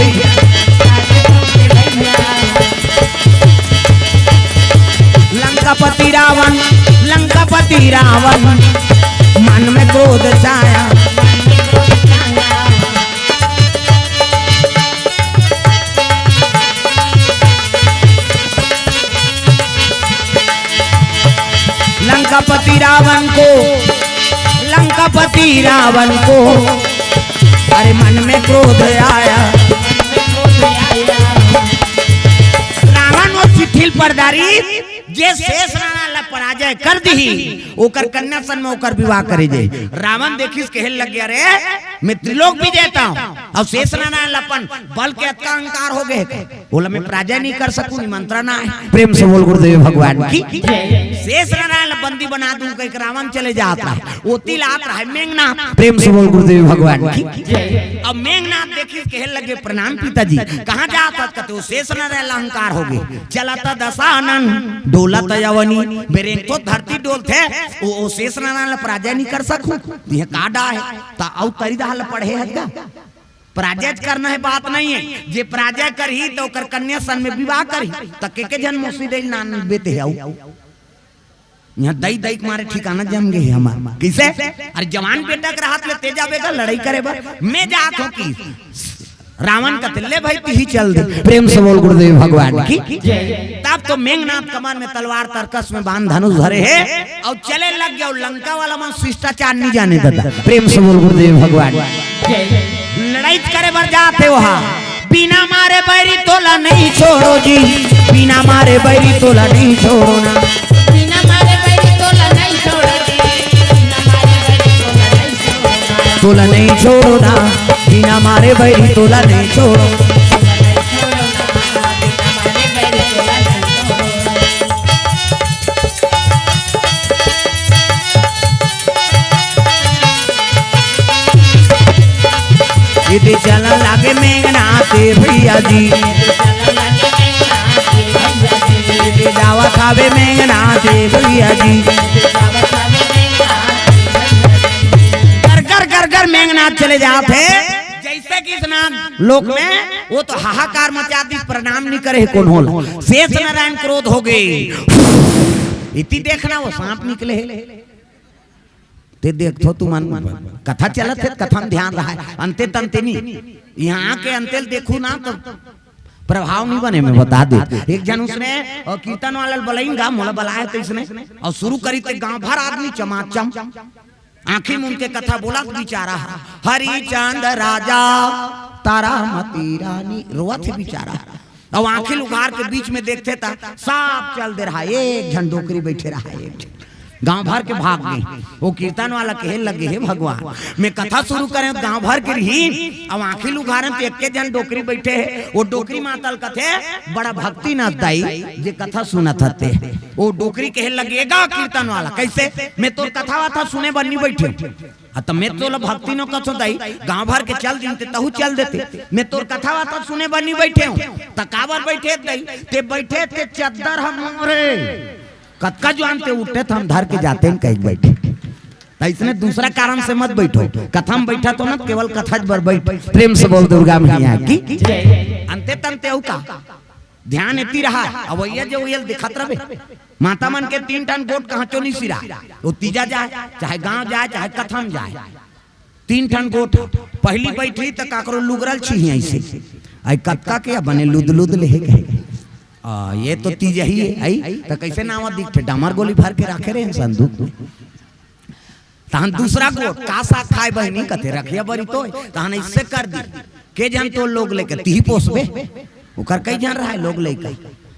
लंकापति रावण मन में क्रोध छाया, लंकापति रावण को अरे मन में क्रोध आया। रावण और चिट्ठिल परदारी जे शेष राणा ला पराजय कर दी ओकर कन्या सन में ओकर विवाह करे जे। रावण देखिस कहे लग गया रे मैं त्रिलोक भी देता हूँ, अब शेष राणा लपन बल के अत्का अहंकार हो गए, बोला मैं पराजय नहीं कर सकूं, निमंत्रण है। प्रेम से बोल गुरुदेव भगवान की। शेष राणा बंदी बना दूं कहीं रावण चले जाता है, ओती लात रहा है मेघनाथ। प्रेम से बोल गुरुदेव भगवान की। अब मेघनाथ देखिस कहे लगे प्रणाम पिताजी, कहाँ जाता कहते वो शेष राणा अहंकार हो गए, चलाता दशानन डोलत यवनी मेरे तो धरती डोलते वो शेष नारायण पराजय नहीं कर सकूं, यह काडा है ता औ तरी दाल पढ़े हगा पराजय करना है बात नहीं है, जे पराजय करही तो कर कन्या सन में विवाह करही त के जन मुसीदे नान बेते है यहाँ दई दई मारे ठिकाना जम गए हमार किसे। अरे जवान बेटा के हाथ ले तेजा बेगा लड़ाई करे बर मैं जात हूं की रावण का तिल्ले भाई ही चल दे। प्रेम से बोल गुरुदेव भगवान की। तब तो मेघनाथ कमर में तलवार तरकस में बांध धनुष धरे है और चले लग गया, लंका वाला मन शिष्टाचार नहीं जाने देता। प्रेम से बोल गुरुदेव भगवान। लड़ाई करे बर जाते वहां बिना मारे बैरी तोला नहीं छोड़ो जी, बिना मारे बैरी तोला नहीं छोड़ो ना, बिना मारे बैरी तोला नहीं छोड़ो जी, बिना मारे बैरी तोला नहीं छोड़ो, तोला नहीं छोड़ो ना, बिना मारे बैरी तोला नहीं छोड़ो। इधर चलन लागे मेघनाथ भैया जी, इधर जावा खावे मेघनाथ भैया जी। कर कर मेघनाथ चले जाते जैसे कि स्नान लोक में वो तो हाहाकार मचा दी, प्रणाम नहीं करे कौन होला। शेष नारायण क्रोध हो गए, इति देखना वो सांप निकले ते देखो तू मन कथा चलत है, कथा में ध्यान रहा है अंते तंते नहीं, यहाँ के अंतेल देखू ना तो प्रभाव नहीं बने। मैं बता दे एक जन उसने और कीर्तन वाला बलईन गा मोला बलाया तो इसने और शुरू करी थे गांव भर आदमी चमाचम आंखें मुंह के कथा बोला बेचारा हरिचंद राजा तारा मती रानी रोआ थे बेचारा। अब आंखें उघार के बीच में देखते था सांप चल दे रहा, एक झन डोकरी बैठे रहा, एक गांव भर के भाग गए। वो कीर्तन वाला कहे लगे हे भगवान मैं कथा शुरू करें गांव भर के रही, अब आंखें उघारे तो एक जन डोकरी बैठे है। वो डोकरी मातल कथे बड़ा भक्ति नाथ दाई जे कथा सुनत हते, वो डोकरी कहे लगेगा कीर्तन वाला कैसे मैं तो कथा वाथा सुने बनी बैठे तो मैं तो भक्ति नो कथो दाई गांव भर के चल देते तहु चल देते, मैं तो कथा वाथा सुने बनी बैठे हूँ तकावर बैठे दाई ते बैठे थे चद्दर हमारे कतका जो आनते उठे तो हम धर के जाते हैं कहीं बैठे, तो इसने दूसरा कारण से मत बैठो, कथा में बैठा तो ना केवल कथा पर बैठ। प्रेम से बोल दुर्गा मैया की अंते तंते का ध्यान इतनी रहा। अब ये जो ये दिखत रहे माता मन के 3 टन गोट कहाँ चो नहीं सिरा, वो तीजा जाए चाहे गांव जाए चाहे कथा में जाए 3 टन गोट पहली बैठी तो काकरो लुगरल छी ऐसे आई कतका के बने लुद लुद ले गए ये तो तीज ही है आई तो कैसे नाम दिखते डामर गोली भर के रखे रहे संदूक में। तहन दूसरा गोट कासा खाए बहनी कथे रखिया बरी तो तहन इससे कर दी के जन तो लोग लेके ती पोसबे ओकर कई जन रहा है लोग लेके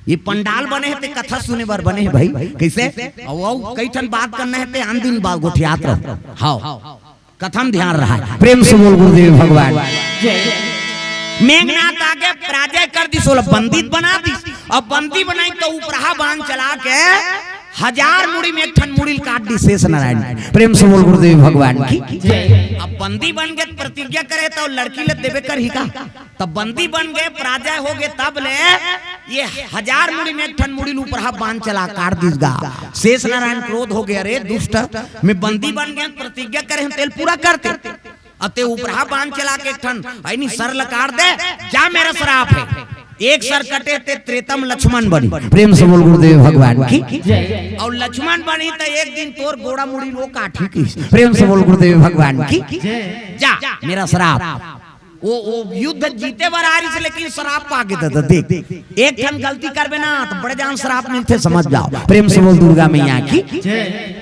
ये पंडाल बने हैं ते कथा सुने बर बने हैं भाई कैसे और कई ठन बात करना है ते आन दिन बाल गोठियात रहो हां कथा में ध्यान रहा है। प्रेम से बोल गुरुदेव भगवान। मेघनाथ आगे पराजय कर दी, 16 बंदी बना दी। अब बंदी बनाई तो उपरहा बांध चला के 1000 मुड़ी में एक ठन मुड़ी काट दी शेष नारायण। प्रेम से बोल गुरुदेव भगवान की। अब बंदी बन गए प्रतिज्ञा करे तो लड़की ले देवे कर ही का, तब बंदी बन गए पराजय हो गए तब ले ये 1000 मुड़ी में एक ठन मुड़ी उपरहा बांध चला काट दीगा। शेष नारायण क्रोध हो गया, अरे दुष्ट मैं बंदी बन गए प्रतिज्ञा करे हम तेल पूरा करते अते उपरहा बांध चला के ठन ऐनी सर लकार दे जा मेरा श्राप है। एक सर कटे ते त्रेतम लक्ष्मण बनी। प्रेम से बोल गुरुदेव भगवान की। और लक्ष्मण बनी तो एक दिन तोर गोड़ा मुड़ी वो काठी की। प्रेम से बोल गुरुदेव भगवान की। जा मेरा श्राप वो युद्ध जीते बार आ रही लेकिन शराब पाके था देख एक ठन गलती करबे ना तो बड़े जान शराब मिलते समझ जाओ। प्रेम से बोल दुर्गा मैया की।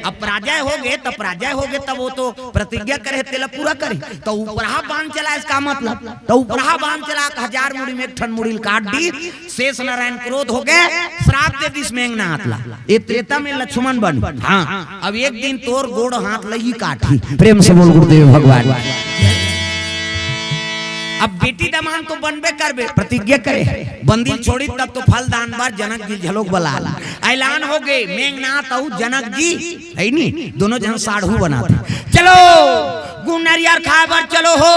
अब पराजय हो गए तब पराजय हो गए तब वो तो प्रतिज्ञा करे तेला पूरा करे तो उपरहा बांध चला इसका मतलब तो उपरहा बांध चला 1000 मुड़ी में एक ठन मुड़ी काट दी। शेष नारायण क्रोध हो गए श्राप दे दिस मेघनाथ ला ये त्रेता में लक्ष्मण बन। हाँ अब एक दिन तोर गोड़ हाथ लगी काठी। प्रेम से बोल गुरुदेव भगवान। अब बेटी दमान तो बनबे करबे प्रतिज्ञा करे बंदी छोड़ी तब तो फल दान बार जनक जी झलोक बला ऐलान हो गए मेघनाथ और जनक जी है नी दोनों जन साढ़ू बनाते चलो गुनरियार खाए बार चलो हो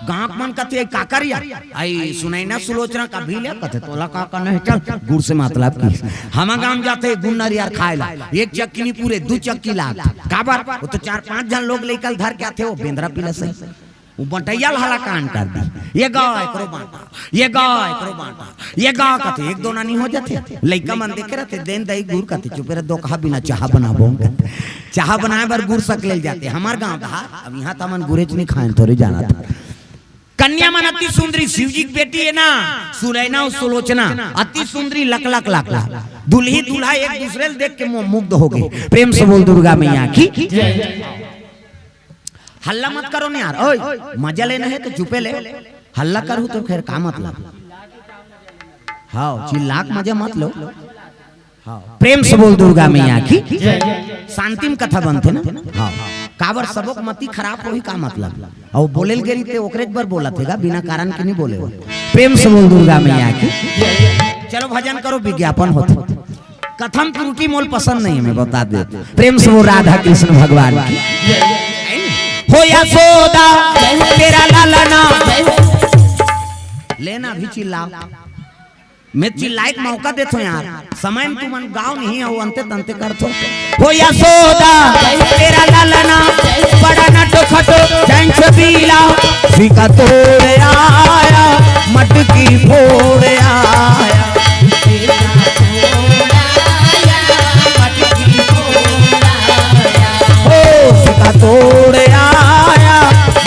गांव मन कथे का करिया आई सुनाई ना सुलोचना का भी ले कथे तोला का नहीं चल गुड़ से मतलब की हम गांव जाते गुनरियार खाए ला एक चक्की नहीं पूरे 2 चक्की ला का बार वो तो 4-5 जन लोग लेकर धर के आते वो बेंद्रा पीला से वो बटैया हला कान कर दी ये गाय करो बांटा ये गाय करो बांटा ये गाय कथे एक दो ना नहीं हो जाते लइका मन देखे रहते देन दही गुड़ कथे चुपे दो कहा बिना चाह बनाबो चाह बनाए बार गुड़ सक ले जाते हमार गांव था अब यहाँ तमन गुरेच नहीं खाए थोड़ी जाना था। कन्या मन अति सुंदरी शिव जी की बेटी है ना सुनैना और सुलोचना अति सुंदरी लक लक लक लक दुल्ही दूल्हा एक दूसरे देख के मुग्ध हो गए। प्रेम से बोल दुर्गा मैया की। हल्ला मत करो ना यार ओए मजा लेना है तो चुपे ले हल्ला करूँ तो खैर का मतलब हाँ चिल्लाक मजा मत लो। प्रेम से बोल दुर्गा मैया की। शांति में कथा बनते ना हाँ काबर सबक मती खराब हो ही का मतलब और बोलेल गेरी ते ओकरे बार बोला थेगा बिना कारण के नहीं बोले। प्रेम से बोल दुर्गा मैया की। चलो भजन करो विज्ञापन होते कथम त्रुटि मोल पसंद नहीं है मैं बता दे। प्रेम से बोल राधा कृष्ण भगवान की। हो यशोदा तेरा लालना लेना भी चिल्लाओ मैं चिल्लाए मौका देतो यार समय में तुम गाँव नहीं हो अंते तंते करतो हो यशोदा तेरा लालना बड़ा नटो खटो जैंस बीला सिका तोड़ आया मटकी फोड़ आया सिका तोड़ आया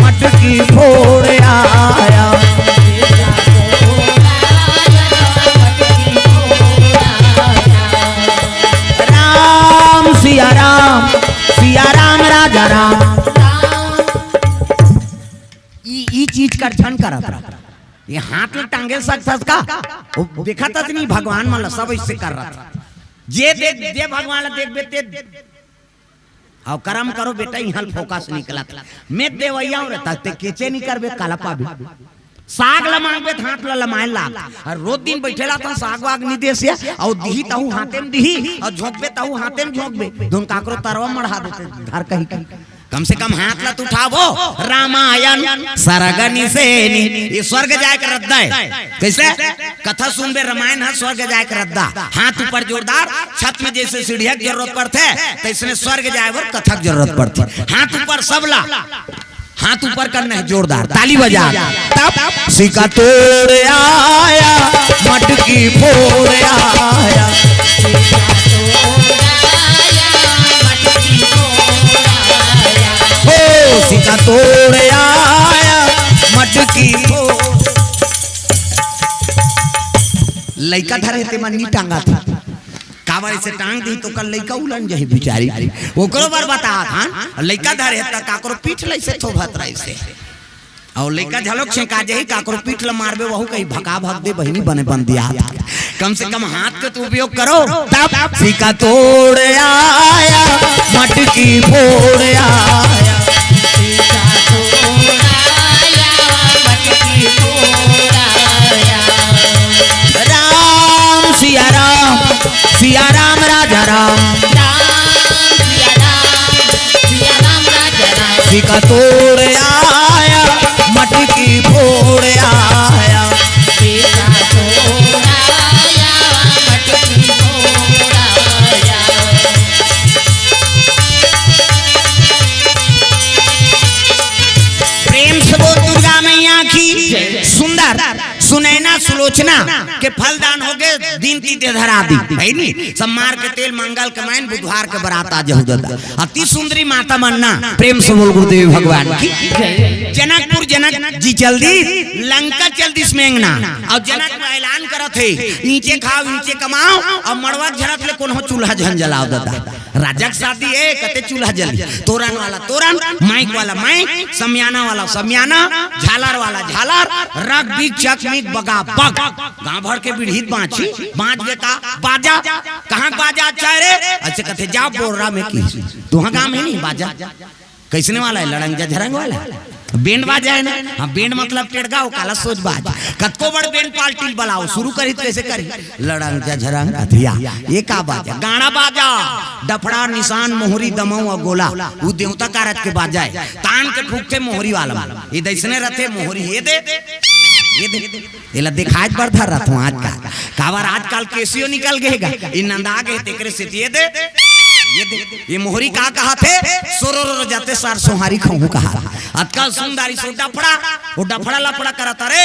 मटकी फोड़ आया राम सिया राम राजा राम ई चीज कर झन करत रहा ये हाथ में टांगे सकता का देखा था नहीं भगवान मतलब सब इससे कर रहा था जे देख जे भगवान देख बेटे और कर्म करो बेटा यहाँ फोकस निकला था मैं देवैया रहता ते केचे नहीं करबे काला पाबे साग ला मांगबे हाथ ला लमाए ला और रोज दिन बैठेला था साग वाग नहीं देसिया और दिही ताऊ हाथे में दिही और झोंकबे ताऊ हाथे में झोंकबे दोन काकरो तरवा मढ़ा देते घर कहीं कम से कम हाथ ला उठावो रामायण सरगनी सेनी ये स्वर्ग जाए कर रद्दा है कैसे कथा सुनबे रामायण है स्वर्ग जाए कर रद्दा हाथ ऊपर जोरदार छत में जैसे सीढ़िया की जरूरत पड़ते है इसमें स्वर्ग जाए और कथा की जरूरत पड़ती हाथ ऊपर सबला हाथ ऊपर करना है जोरदार ताली बजा तब सिका तोड़ आया मटकी फोड़ आया सिका तोड़ आया मटकी लइका धरे ते मन्नी टांगा था कावर से टांग दी तो कल लइका उलन जही बिचारी ओकरो बार बता था लइका धरे त काकरो पीठ लई से थोभत रही से और लइका झलक छेका जही काकरो पीठ ल मारबे वहु कहीं भगा भग दे बहिनी बने बन दिया कम से कम हाथ के तो उपयोग करो तब सिका तोड़ आया मटकी फोड़ आया राम सिया राम राजा राम सिका तोड़ आया मटकी फोड़ आया प्रेम से बोल दुर्गा मैया की सुंदर सुनैना सुलोचना के फलदान हो गए दिन की धरा दी है नी सब मार के तेल मंगल के मैन बुधवार के बरात आज हो दादा अति सुंदरी माता मन्ना प्रेम से बोल गुरुदेव भगवान की जनकपुर जनक जी जल्दी लंका जल्दी स्मेंगना और जनक ऐलान करत है नीचे खाओ नीचे कमाओ और मड़वा झरत ले कोनो चूल्हा झन जलाओ दादा राजा की शादी है कते चूल्हा जली तोरण वाला तोरण माइक वाला माइक समियाना वाला समियाना झालर वाला झालर रग बिग चकमिक बगा बग गांव भर के बिढ़ीत बाँची बाँच के का बाजा कहाँ बाजा चाहे रे अच्छा कथे जा बोरा में की तुहा गाँव में नहीं बाजा कैसने वाला है लड़ंगा झरंग वाला बैंड बाजा है ना हाँ बैंड मतलब टेढ़गा हो काला सोच बाज कतको बड़ बैंड पार्टी बुलाओ शुरू करी तो कैसे करी लड़ंगा झरंग हथिया ये का बाजा गाना बाजा डफड़ा निशान मोहरी दमऊ और गोला वो देवता कारत के बाजा है तान के फूकते मोहरी वाला ये दैसने रहते मोहरी ये दे ये दिखाई पर धर रहा हूँ आज का कावर आजकल केसियो निकल गएगा इन नंदा गए तेकरे से ये दे ये मोहरी का कहा थे सोरो जाते सार सोहारी खाऊं कहा आजकल सुंदरी सो डफड़ा वो डफड़ा लफड़ा करता रे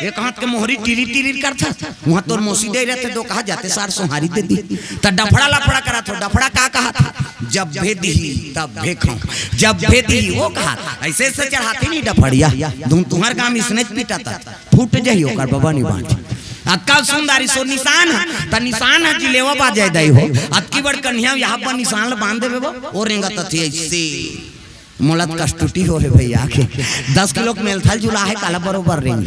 एक हाथ के मोहरी टीरी टीरी करता वहां तो मोसी दे रहते दो कहा जाते सार सोहारी दे दी तो डफड़ा लफड़ा करा था डफड़ा का कहा था जब भे दी तब भे खाऊं जब भे दी वो कहा ऐसे ऐसे चढ़ाते नहीं डफड़िया तुम्हार काम इसने पीटा था फूट जाही होकर बाबा नहीं बांट अक्कल सुंदरी सो निशान है त निशान है जिलेवा बाजे दई हो अक्की बड़ कन्या यहाँ पर निशान बांध देवे वो और रेंगा तथी ऐसे मोलत कष्टुटी हो है भैया के 10 किलो मेल थल जुला है काला बरोबर रेंग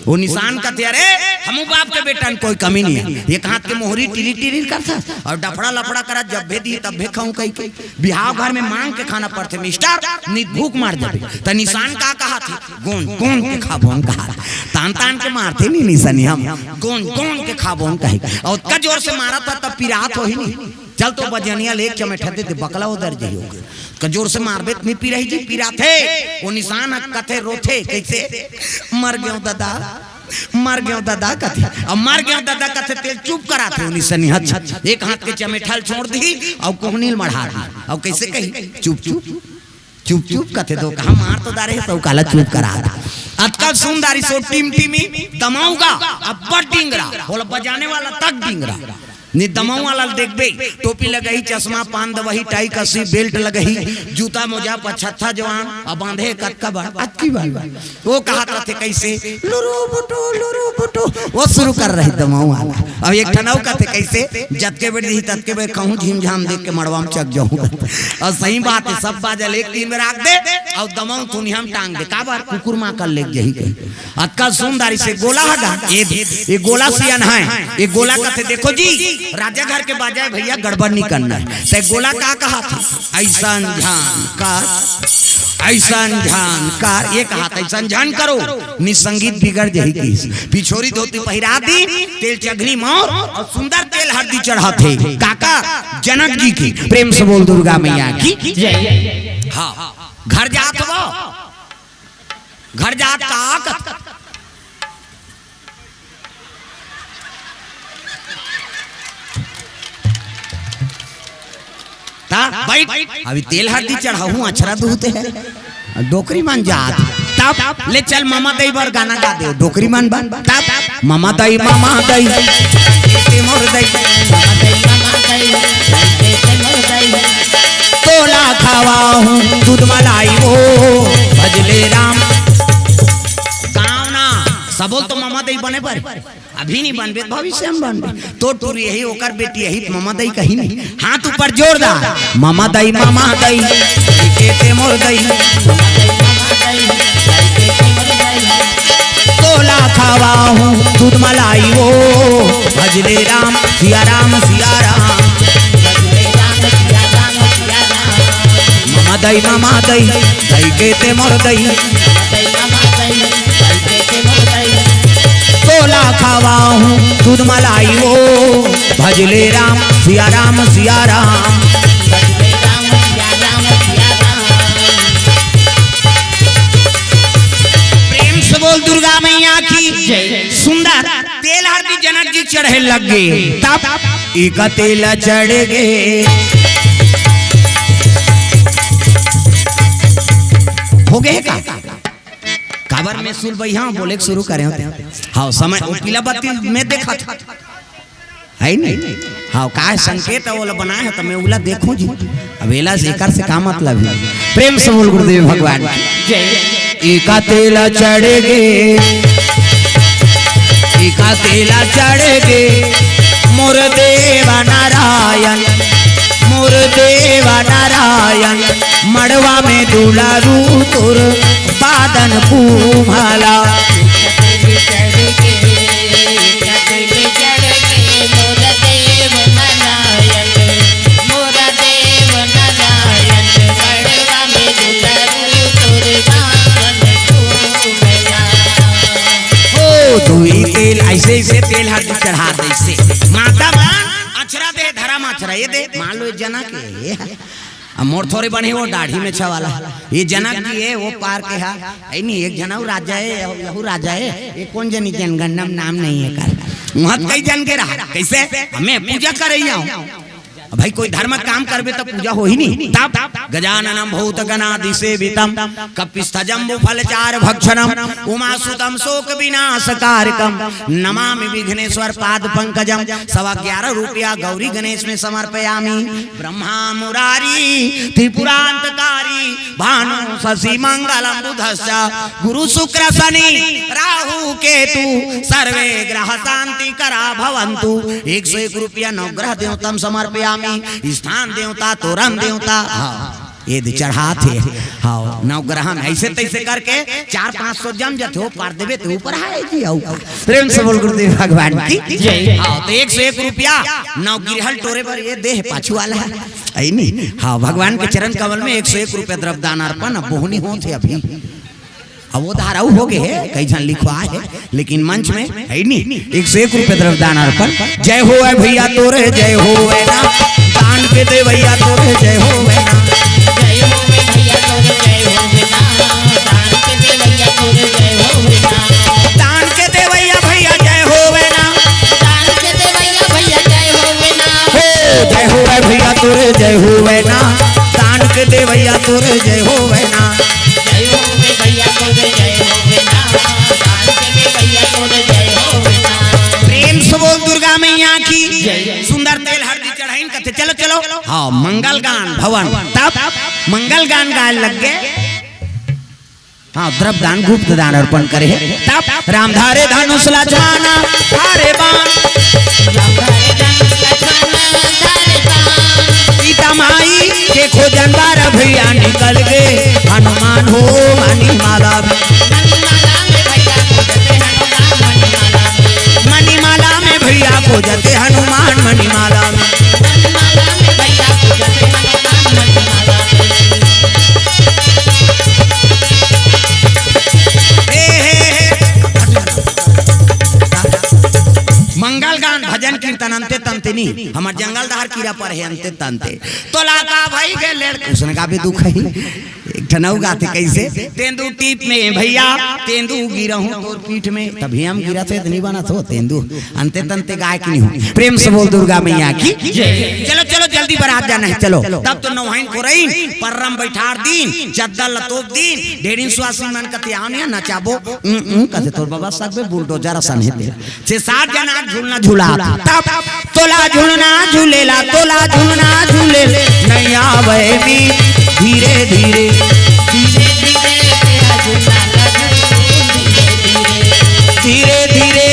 वो निशान का रे हमू बाप के बेटा कोई कमी नहीं है एक हाथ के मोहरी टीरी टीरी करता और डफड़ा लफड़ा करा जब भे दी तब भे खाऊं कहीं बिहाव घर में मांग के खाना पड़ते मिस्टर नहीं भूख मार जाते तो निशान का कहा थी गोन गोन के खाबोन कहा तान तान के मारते नहीं निशानी हम गोन गोन के खाबोन कहे और का जोर से मारा था तब पिरात हो ही नहीं चल तो बजनिया ले चमेठा दे बकला उधर जइयो कजोर से मारबे नहीं पी रही जी पीरा थे वो निशान कथे रोथे कैसे मर गयो दादा मर गयो दादा कथे अब मर गयो दादा कथे तेल चुप करा थे निशानी हच एक हाथ के चमेठल छोड़ दी और कोहनील मढ़ा दी और कैसे कही चुप चुप चुप चुप कथे दो कहा मार तो दारे तो काला चुप करा दा अतका सुंदरी सो टीम टीमी दमाऊगा अब बड़ डिंगरा बोला बजाने वाला तक डिंगरा नि दमाऊ वाला देखबे टोपी लगही चश्मा पान दवही टाई कसी बेल्ट लगही जूता मोजा पछत्था जवान अब बांधे कटका बा अक्की बा वो कहा थे कैसे लुरु बुटो वो शुरू कर रहे दमाऊ वाला अब एक ठनाऊ कहते कैसे जतके बेट दी ततके बे कहूं झिमझाम देख के मड़वा में चक जाऊं और सही बात है सब बाजल एक तीन में राख दे और दमाऊ थुनी हम टांग दे का बार कुकुर मां कर ले जही के अक्का सुंदरी से गोला हगा ये गोला सियान है ये गोला कहते देखो जी राजा घर के बाजाए भैया गड़बड़ नहीं करना है तो गोला का कहा था ऐसा झान का ये कहा था ऐसा झान करो निसंगीत बिगड़ जाही की पिछोरी धोती पहिरा दी तेल चघनी मोर और सुंदर तेल हल्दी चढ़ा थे काका जनक जी की प्रेम से बोल दुर्गा मैया की जय। हाँ घर जात वो घर जात का अभी तेल हल्दी चढ़ाऊ अछरा दूते है डोकरी मान जात तब ले चल मामा दई बार गाना गा दे डोकरी मान बन तब मामा दई मोर दई तोला खावा हूँ दूध मलाई वो भजले राम गाँव ना सबो तो मामा दई बने पर अभी नहीं बनबे भविष्य में बनबे तो टूर यही ओकर बेटी यही मामा दई कहीं नहीं हाथ ऊपर जोरदार मामा दई केते मोर दई तोला खावा हूँ दूध मलाई वो भजले राम सिया राम मामा दई दई केते मोर दई तोला खावा हूँ दूध मलाई वो भजले राम सिया राम प्रेम से बोल दुर्गा मैया की जय। सुंदर तेल हल्दी जनक जी चढ़े लग गए तब एक तेल चढ़ गए हो गए काबर में सुल भैया बोले शुरू करें हाँ समय पीला बत्ती में देखा था है नहीं हाँ का संकेत है वो बनाया है तो मैं उला देखूं जी अबेला से एकर से का मतलब है प्रेम से बोल गुरुदेव भगवान जय। एका तेला चढ़ गे एका तेला चढ़ गे मोर देवा नारायण मड़वा में दुलारू तोर बादन कुम्हाला तेल ऐसे ऐसे तेल हल्दी चढ़ा दे से माता अचरा दे धरा माचरा ये दे मान लो जना के मोर थोड़े बने वो दाढ़ी में छवाला ये जनक जी है वो पार के है नहीं एक जना राजा है यहू राजा है ये कौन जनी जनगणना नाम नहीं है कर महत कई जन के रहा कैसे हमें पूजा कर रही हूँ भाई कोई धर्म काम करबे तो पूजा हो ही नहीं तब गजाननम भूत गणादि सेवितम कपिस्थजम्बु फलचार भक्षणम उमासुतम शोक विनाशकारकम नमामि विघ्नेश्वर पाद पंकजम 11.25 रुपया गौरी गणेश में समर्पयामि ब्रह्मा मुरारी त्रिपुरांतकारी भानु शशि मंगलम बुधश्च गुरु शुक्र शनि राहु केतु सर्वे ग्रह शांति करा भवन्तु 101 रुपया नवग्रह देवतम समर्पयामि स्थान देवता तोरम देवता ये चढ़ाते हाँ नवग्रह में ऐसे तैसे करके 400-500 जम जाते हो पार देवे तो ऊपर आए जी प्रेम से बोल गुरुदेव भगवान की जय। हाँ तो 101 रुपया नवगिरहल टोरे पर ये देह पाछू वाला है ऐ नहीं हाँ भगवान के चरण कमल में 101 रुपया द्रव्यदान अर्पण बोहनी होते अभी अब वो धाराऊ हो गए है कई जन लिखवा है लेकिन मंच में है नहीं 101 रुपया द्रव्यदान अर्पण जय हो भैया तोरे जय हो ना तान के दे भैया तोरे जय होवे ना। जय होवे भैया तोरे जय होवे ना, तान के दे भैया तोरे जय होवे ना। तान के दे भैया भैया जय होवे ना, तान के दे भैया भैया जय होवे ना। हो जय होवे भैया तोरे जय होवे ना, तान के दे भैया तोरे जय होवे ना। जय होवे भैया तोरे जय होवे ना, तान के दे भैया तोरे जय होवे ना। प्रेम से बोल दुर्गा मैया की सुंदर तेल हल्दी चढ़ाइन कथे चलो चलो हाँ मंगल गान भवन तब मंगल गान गाय लग गए। हाँ द्रव्य दान गुप्त दान अर्पण करे तब राम धारे धनुष लछाना धारे बाण, सीता माई के खोजन बार भैया निकल गए, हनुमान हो मणिमाला में, मणिमाला में भैया खोजते हनुमान मणिमाला में। मंगल गान भजन कीर्तन अंते तंतिनी हमार जंगल दहार कीड़ा पर है अंते तंते तो लाका भाई के लड़के उसने का भी दुख है एक ठनऊ गाते कैसे तेंदू टीप में भैया तेंदू गिरा हूं तोर पीठ में तभी हम गिरा थे नहीं बना तो तेंदू अंते तंते गाय की नहीं हूं। प्रेम से बोल दुर्गा मैया की चलो चलो जल्दी बारात जाना है चलो तब तो नौहाइन कोरई पररम बैठार दिन चद्दर लतोप दिन ढेरिन सुआसी मन कते आनिया नचाबो कते तोर बाबा साहब बुलडोजर सन हेते से 7 जना झूलना झूला तब तोला झूलना झूलेला तोला झूलना झूले नहीं आवे मी धीरे धीरे धीरे धीरे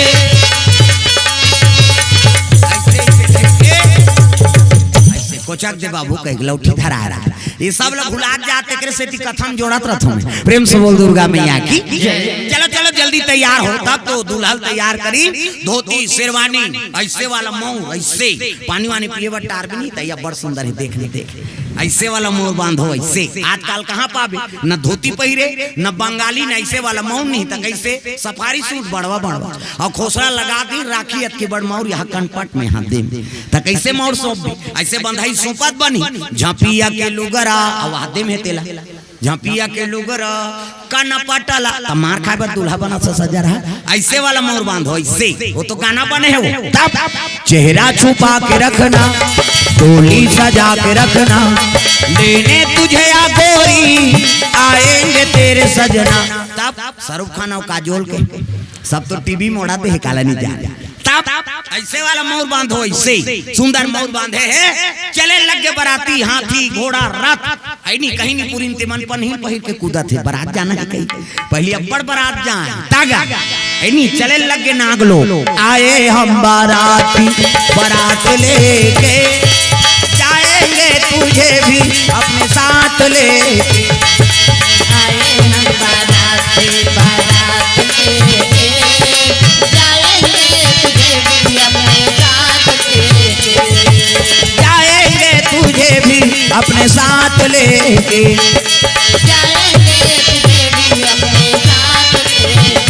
ऐसे कोचक दे बाबू कह लौठी धरा रहा ये सब लोग भुला जाते करे से कथन जोड़त रहथो। प्रेम से बोल दुर्गा मैया की चलो चलो जल्दी तैयार हो तब तो दुल्हन तैयार करी धोती शेरवानी ऐसे वाला मऊ ऐसे पानी वानी पिए टार भी नहीं तैयार बड़ सुंदर है देखने देख ऐसे वाला मोर बांधो ऐसे आजकल कहाँ पावे न धोती पहिरे न बंगाली न ऐसे वाला मऊ नहीं तो कैसे सफारी सूट बड़वा बड़वा और खोसड़ा लगा दी राखी अत के बड़ मौर यहाँ कनपट में हाथ दे तो कैसे मौर सौंप ऐसे बंधाई सोपत बनी झांपिया के लुगरा और हाथे में तेला झांपिया के लुगरा कन पटला मार खाए पर दूल्हा बना सजा रहा ऐसे वाला मोर बांधो ऐसे वो तो गाना बने है वो तब चेहरा छुपा के रखना डोली सजा के रखना लेने तुझे या गोरी आएंगे तेरे सजना तब शाहरुख खान और काजोल के सब तो टीवी में उड़ाते हैं काला नहीं जा तब ऐसे वाला मोर बांधो ऐसे सुंदर मोर बांधे है चले लगे बराती हाथी घोड़ा रथ ऐनी कहीं नहीं पूरी तिमन पर नहीं पहिर के कूदा थे बारात जाना है कहीं पहले अब्बड़ बारात जाए तागा ऐनी चले लगे नागलो आए हम बाराती बारात लेके जाएंगे तुझे भी अपने साथ लेके आए हम बाराती बारात लेके जाएंगे तुझे भी अपने साथ लेके जाएंगे तुझे भी अपने साथ लेके जाएंगे तुझे भी अपने साथ लेके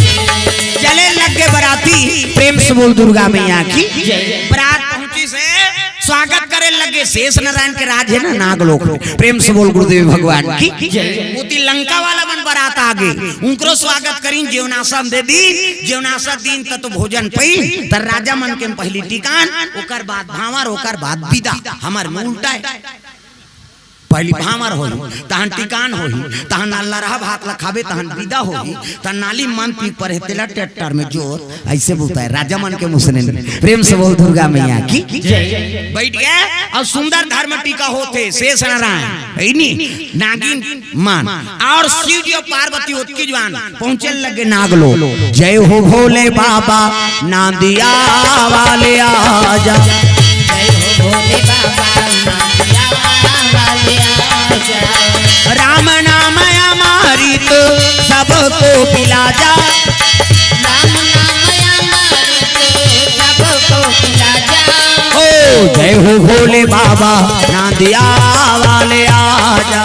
चले लगे बराती। प्रेम से बोल दुर्गा मैया की बरात पहुंची से स्वागत करे लगे शेष नारायण के राज है ना नागलोक में। प्रेम से बोल गुरुदेव भगवान की मोती लंका वाला मन बारात आगे उनको स्वागत करीन जीवनाशम दे दी जीवनाशा दिन तक तो भोजन पई तर राजा मन के पहली टिकान ओकर बाद भावर ओकर बाद विदा हमार में उल्टा है पहली भावर होई तहन टिकान होई तहन अल्लाह रहा भात लखाबे तहन विदा होई तहन नाली मन पी पर तेला ट्रैक्टर में जोर ऐसे बोलता है राजा मन के मुसने में। प्रेम से बोल दुर्गा मैया की बैठ गया और सुंदर धर्म टीका होते शेष नारायण ऐनी नागिन मान और शिव जी और पार्वती ओतकी जवान पहुंचे लगे नागलो जय हो भोले बाबा नाम दिया वाले आजा जय हो भोले बाबा नाम वाले आजा राम नाम हमारी तो सबको पिला जा राम नाम हमारे सबको पिला जा ओ जय हो भोले बाबा नादिया वाले आजा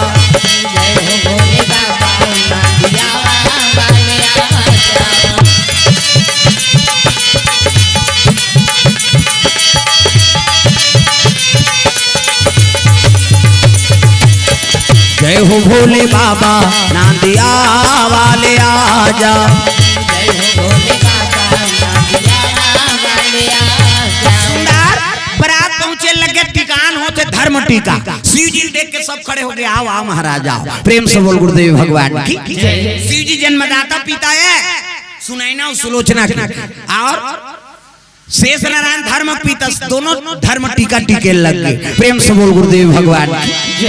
जय हो भोले बाबा नादिया वाले आजा जय हो भोले बाबा नांदिया वाले आजा। जय हो भोले बाबा नांदिया वाले आजा। सुंदर बरात पहुंचे लगे टिकान होते धर्म टीका। शिव जी देख के सब खड़े हो गए, आओ आओ महाराज आओ। प्रेम से बोल गुरुदेव भगवान की। शिव जी जन्मदाता पिता है, सुनैना और सुलोचना की, और शेष नारायण धर्म पिता, दोनों धर्म टीका टीके लग गए। प्रेम से बोल गुरुदेव भगवान की।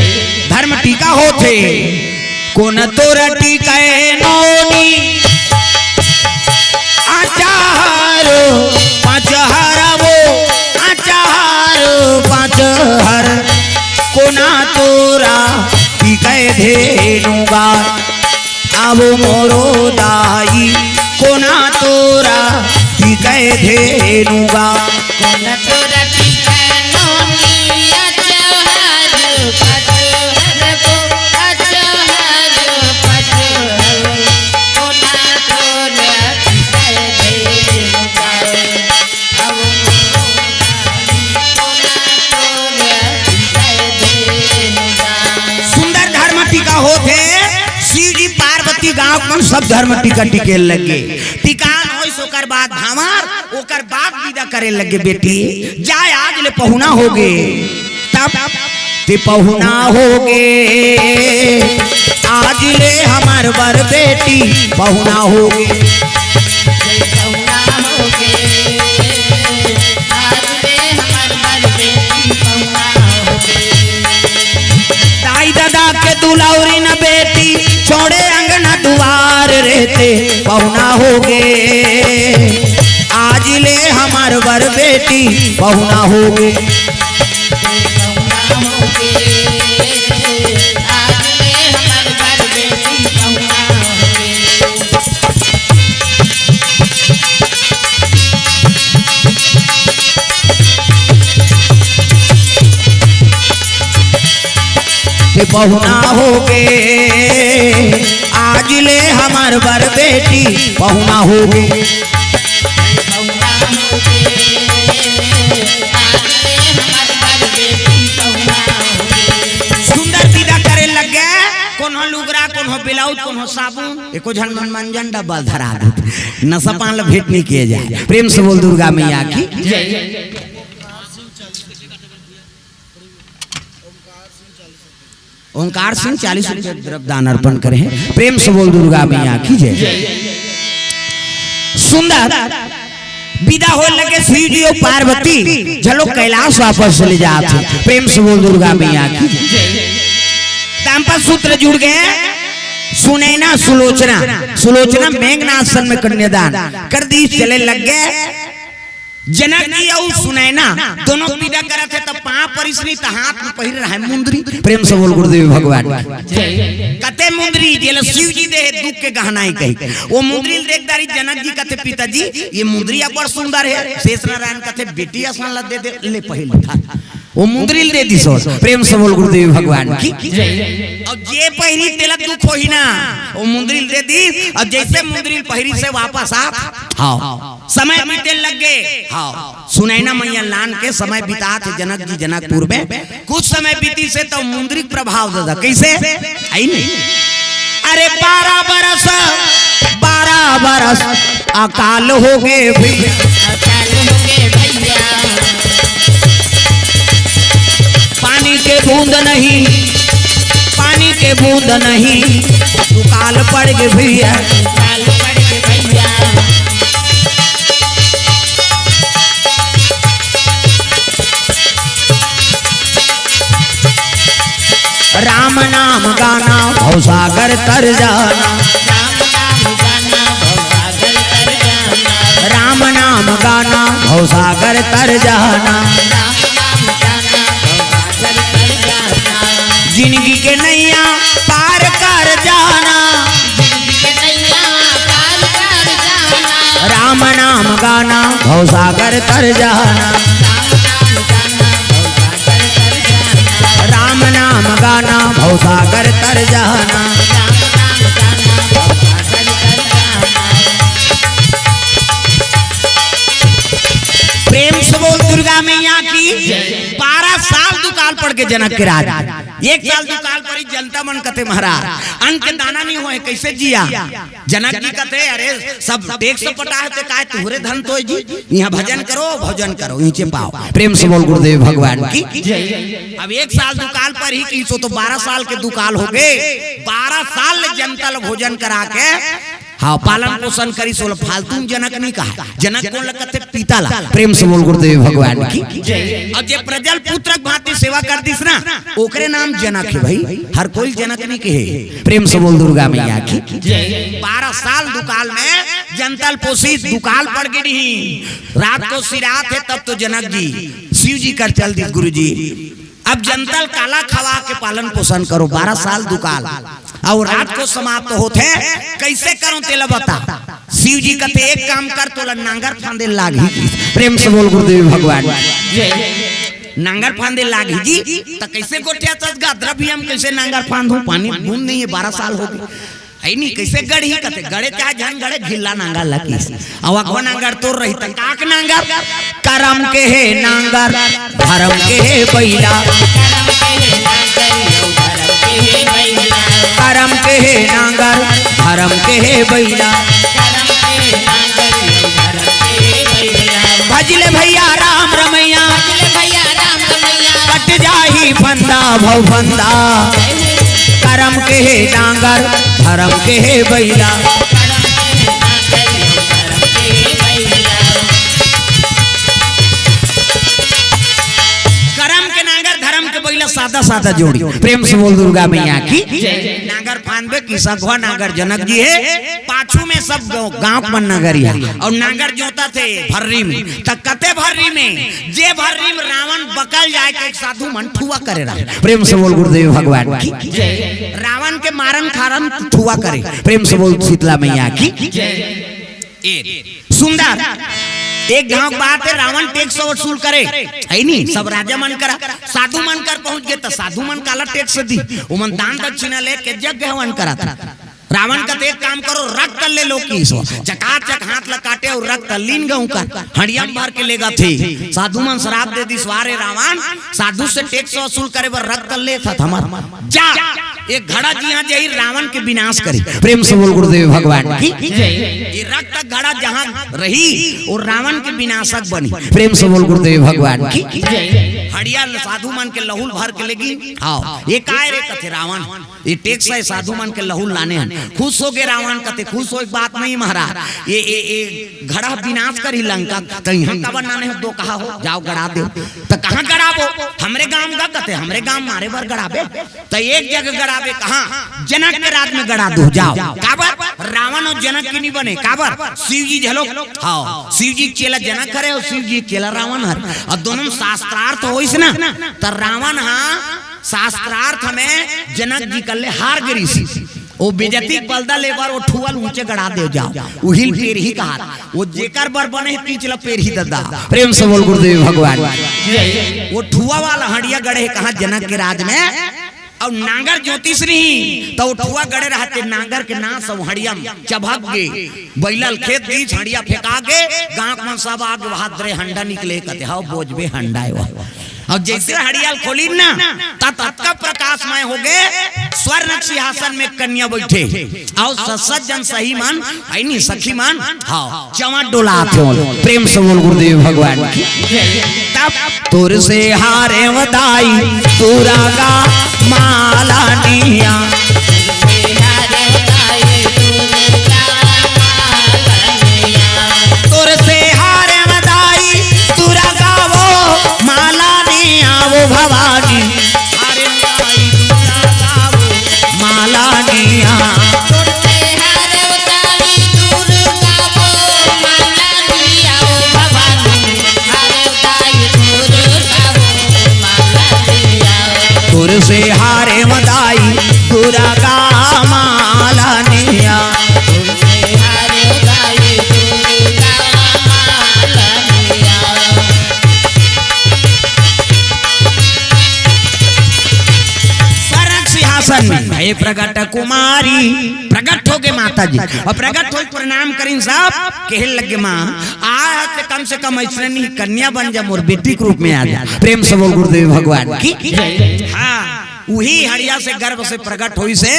धर्म टीका होते कोन तोरा टीका नौनी आचार पाँच हर वो आचार पाँच हर कोना तोरा टीका धेनुगा अब मोरो दाई कोना तोरा टीका धेनुगा। कोन तोरा टीका नौनी आचार पचहर को आचार पचहर कोना तोरा टीका धेनुगा अब कोना तोरा टीका धेनुगा। सुंदर धर्म टीका होते शिव जी पार्वती गांव में सब धर्म टीका टीके लगे। टिकान ओकर बाद भामार ओकर बाद विदा करे लगे। बेटी जाय आज ले पहुना होगे, तब ते पहुना होगे आज ले हमार बर बेटी पहुना होगे। पहुना होगे आज ले हमार बर बेटी पहुना होगे। ताई दादा के दुलावरी न बेटी छोड़े अंगना दुआर रहते पहुना होगे आज ले हमार बर बेटी पहुना होगे। पहुना होगे आज ले हमार बर बेटी पहुना होगे। पहुना होगे आज ले हमार बर बेटी पहुना होगे। पहुना होगे आज ले हमार बर बेटी पहुना होगे। सुंदर विदा करे लग गए। कौन हो लुगरा, कौन हो ब्लाउज, कौन हो साबुन, एको झन मन मंजन डब्बा धरा दे नशा पान भेंट नहीं किए जाए। प्रेम से बोल दुर्गा मैया की। ओंकार सिंह 40 रुपये द्रव्य दान अर्पण करे हैं। प्रेम से बोल दुर्गा मैया की जय। सुंदर विदा हो लगे शिव जी और पार्वती चलो कैलाश वापस चले जाते। प्रेम से बोल दुर्गा मैया की जय। तांपा सूत्र जुड़ गए। सुनैना सुलोचना, सुलोचना मेघनासन में कन्यादान कर दी चले लग गए। जनक जी और सुनैना दोनों विदा करत है, तब पांव परिसरी त हाथ में पहिर रहा है मुंदरी। प्रेम से बोल गुरुदेव भगवान कते मुंदरी जेल शिव जी दे दुख के गहनाई कही। वो मुंदरी देखदारी जनक जी कते पिताजी ये मुंदरी बड़ सुंदर है। शेष नारायण कते बेटी आसान ला दे दे ले पहिल था वो मुंदरी दे दी सो। प्रेम से बोल गुरुदेव भगवान की। और जे पहिरी तेला दुख होही ना वो मुंदरी दे दी। और जैसे मुंदरी पहिरी से वापस आ हाँ समय बीते लग गए। हाँ सुनैना मैया लान के समय बिता थे जनक जी जनकपुर में। कुछ समय बीती से तो मुंदरी प्रभाव दादा कैसे आई नहीं। अरे 12 बरस अकाल हो गए भैया, अकाल हो गए भैया। पानी के बूंद नहीं, पानी के बूंद नहीं दुकाल पड़ गए भैया। अकाल पड़ गए भैया। राम नाम गाना भवसागर तर जाना, राम नाम गाना भवसागर राम नाम गाना भवसागर तर तर जाना। जाना। राम नाम गाना भवसागर तर जाना। जिंदगी के नैया पार कर जाना, जिंदगी के नैया पार कर जाना। राम नाम गाना भवसागर तर जाना। राम नाम गाना भवसागर तर जाना। राम नाम गाना भवसागर तर जाना। राम नाम गाना भवसागर तर जाना। प्रेम से बोल दुर्गा मैया की। 12 साल दुकाल पड़ के जनक के राज। एक साल दुकाल पर जनता मन कथे महाराज अन्न के दाना नहीं होए कैसे जिया। जनक जी कथे अरे सब टैक्स पटा है तो काय तुहरे धन तो जी, यहाँ भजन करो नीचे पाओ। प्रेम से बोल गुरुदेव भगवान की। अब एक साल दुकाल पर ही की तो 12 साल के दुकाल हो गए। 12 साल जनता भोजन करा के हाँ पालन पोषण करी सोल फालतू जनक नहीं कहा। जनक को लगते पीताला। प्रेम से बोल गुरुदेव भगवान की। और जे प्रजल पुत्रक भांति सेवा कर दिस ना ओकरे नाम जनक है भाई, हर कोई जनक नहीं कहे। प्रेम से बोल दुर्गा मैया की। 12 साल दुकाल में जनतल पोषित दुकाल पड़ गई। रात को सिरात है तब तो जनक जी शिव जी कर चल दी गुरु जी। अब जनतल काला खवा के पालन पोषण करो। 12 साल दुकाल और रात को समाप्त होते कैसे करो तेला बता। शिव जी कहते एक काम कर तोला नांगर फांदे लागी। प्रेम से बोल गुरुदेव भगवान। नांगर फांदे लागी जी तो कैसे गोटिया चसगा द्रव्य हम कैसे नांगर फांदू, पानी बूंद नहीं है। 12 साल हो गए है नहीं कैसे गढ़ी कहते गड़े चाहे झन गड़े घिल्ला नांगर लगी। अब अखवा नांगर तो रही तक काक नांगर करम के है नांगर धर्म के है बैला। करम के है नांगर धर्म के है बैला। भजले भैया राम रमैया कट जाही फंदा भव फंदा। करम के है नांगर धर्म के है बैला। सादा सादा जोड़ी। प्रेम से बोल दुर्गा मैया की। नागर फानबे की सगवा नागर जनक जी है। पाछू में सब गांव मन नगरिया और नागर जोता थे भर्री में तक कते भर्री में जे भर्री में रावण बकल जाए के एक साधु मन ठुआ करे रहा। प्रेम से बोल गुरुदेव भगवान की। रावण के मारन खारन ठुआ करे। प्रेम से बोल शीतला मैया की। सुंदर एक गांव बात है रावण टैक्स वसूल करे है नहीं। सब राजा मन करा साधु मन कर पहुंच गए तो साधु मन काला टैक्स दी उमन दान दक्षिणा लेके यज्ञ हवन करा था। रावण का एक काम करो रक्त ले लो की चकाचक हाथ ल काटे और रक्त लीन गऊ का हड़िया भर के लेगा थे। साधु मन शराब दे दी स्वारे रावण साधु से टैक्स वसूल करे पर रक्त ले था हमारा जा एक घड़ा जी यहाँ जही रावण के विनाश करे। प्रेम से बोल गुरुदेव भगवान की। ये रक्त घड़ा जहाँ रही और रावण के विनाशक बनी। प्रेम से बोल गुरुदेव भगवान की। हड़िया साधु मन के लहूल भर के लेगी आओ ये काय रे कथे रावण ये टैक्स है साधु मन के लहूल लाने हैं। खुश हो गए रावण कथे खुश हो एक बात नहीं महाराज ये घड़ा विनाश करी लंका तो यहाँ का बनाने दो कहा हो जाओ गड़ा दो तो कहाँ गड़ाबो हमरे गांव का कथे हमरे गांव मारे भर गड़ाबे तो एक जगह गड़ाबे कहाँ जनक के राज में गड़ा दो जाओ। काबर रावण और जनक की नहीं बने काबर शिव जी झलो हाँ शिव जी चेला जनक करे और शिव जी चेला रावण हर और दोनों शास्त्रार्थ हो ना तो रावण हाँ शास्त्रार्थ में जनक जी कर ले हार गिरी सी वो बेजती बलदा लेबर वो ठुअल ऊंचे गड़ा दे जाओ उहिल पेर ही कहा वो जेकर बर बने पिछला पेर ही ददा। प्रेम से बोल गुरुदेव भगवान। वो ठुआ वाला हड़िया गड़े कहा जनक के राज में और नांगर ज्योतिष नहीं तो ठुआ गड़े रहते नांगर के ना सब हड़िया चबक गए बैलल खेत बीच हड़िया फेंका के गांव में सब आगे बहादुर हंडा निकले कहते हाँ बोझबे हंडा है। और जैसे हड़ियाल खोली ना तत्का प्रकाशमय हो गए स्वर्ण सिंहासन में कन्या बैठे और सज्जन सही मान नहीं सखी मान हाँ चवा डोलाते। प्रेम से बोल गुरुदेव भगवान की। तब तुर से हारे वदाई तुरा का माला निया तुर से हारे वदाई तुरा का वो माला वो भवानी हरे माला निया तुर से हारे मदाई तुरा का माला निया में प्रगट कुमारी प्रगट हो गए माता जी और प्रगट हो प्रणाम करीन साहब कहने लगे माँ आज कम से कम ऐसे नहीं कन्या बन जा मोर बेटी के रूप में आ जा। प्रेम से बोल गुरुदेव भगवान की। हाँ वही हड़िया से गर्भ से प्रकट हुई से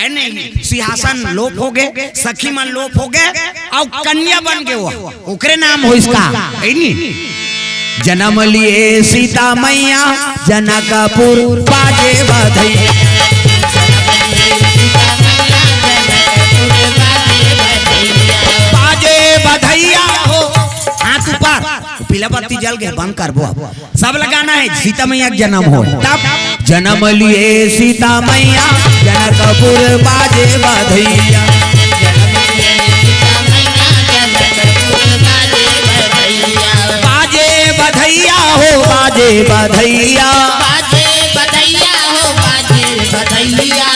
नहीं सिंहासन लोप हो गए, सखी मन लोप हो गए और कन्या बन गए वो, ओकरे नाम हो इसका नहीं। जन्म लिए सीता मैया जनकपुर बाजे बधैया, बाजे बधैया हो। हाथ ऊपर, पीला बत्ती जल गए, बंद कर वो सब लगाना है। सीता मैया का जन्म हो तब जन्म लिए सीता मैया जनकपुर बाजे बधैया, बाजे बधैया हो, बाजे बधैया, बाजे बधैया हो, बाजे बधैया,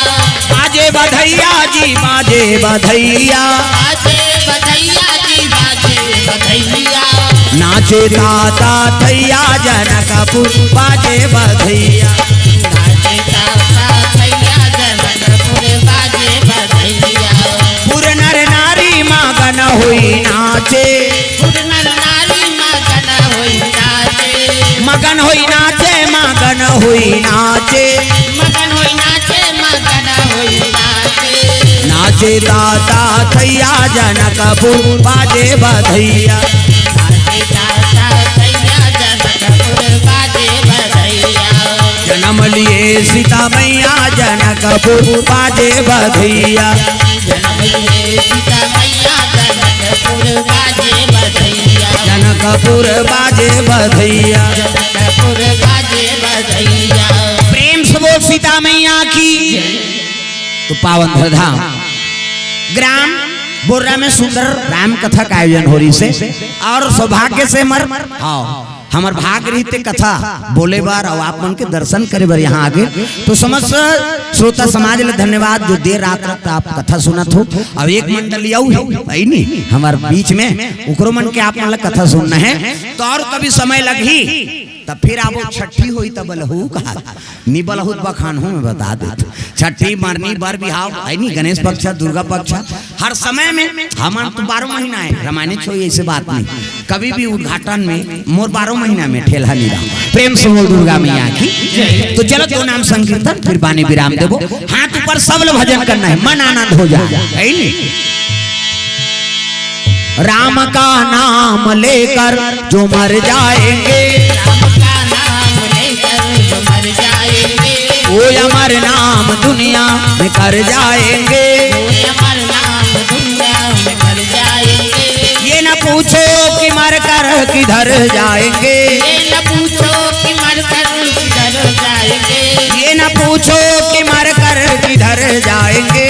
बाजे बधैया जी, बाजे बधैया, बाजे बधैया जी, बाजे बधैया, नाचे ताता थैया जनकपुर बाजे बधैया, नाचे ताता थैया जनकपुर बाजे बधैया, पुर नर नारी मगन हुई नाचे, पुर नर नारी मगन होई नाचे, मगन हुई नाचे, मगन हुई नाचे, मगन होई नाचे, मगन होई नाचे, नाचे ताता थैया जनकपुर बाजे बधैया, नाचे ताता थैया जनकपुर बाजे बधैया, जन्म लिए सीता मैया जनकपुर बाजे बधैया, जन्म लिए सीता मैया जनकपुर बाजे बधैया, जनकपुर बाजे बधैया। जनकपुर बाजे बधैया। प्रेम से बोल सीता मैया की। तो पावन धाम ग्राम बोर्रा में सुंदर राम कथा का आयोजन हो रही से और सौभाग्य से मर हमार भाग रही थे कथा बोले बार और आप मन के दर्शन करे बार यहाँ आगे। तो समस्त श्रोता समाज ले धन्यवाद जो देर रात तक आप कथा सुनत हो। अब एक मंडली आऊ है नहीं हमारे बीच में उकरो मन के आप मन कथा सुनना है तो और कभी समय लगी तब फिर आप छठी हुई तब बलहू कहा नी बलहूत बखान हूँ मैं बता देता। छठी मरनी बर बिहाव है नहीं गणेश पक्ष दुर्गा पक्ष हर समय में हमारा तो 12 महीना है रामायण छोड़िए ऐसे बात नहीं कभी भी उद्घाटन में मोर 12 महीना में ठेला नहीं रहा। प्रेम से बोल दुर्गा मैया की। तो चलो दो नाम संकीर्तन फिर बानी विराम देवो हाथ ऊपर सब भजन करना है मन आनंद हो जाए है नहीं। राम का नाम लेकर जो मर जाएंगे वो अमर नाम दुनिया में कर जाएंगे। ये न पूछो कि मर कर किधर जाएंगे ये न पूछो कि मर कर किधर जाएंगे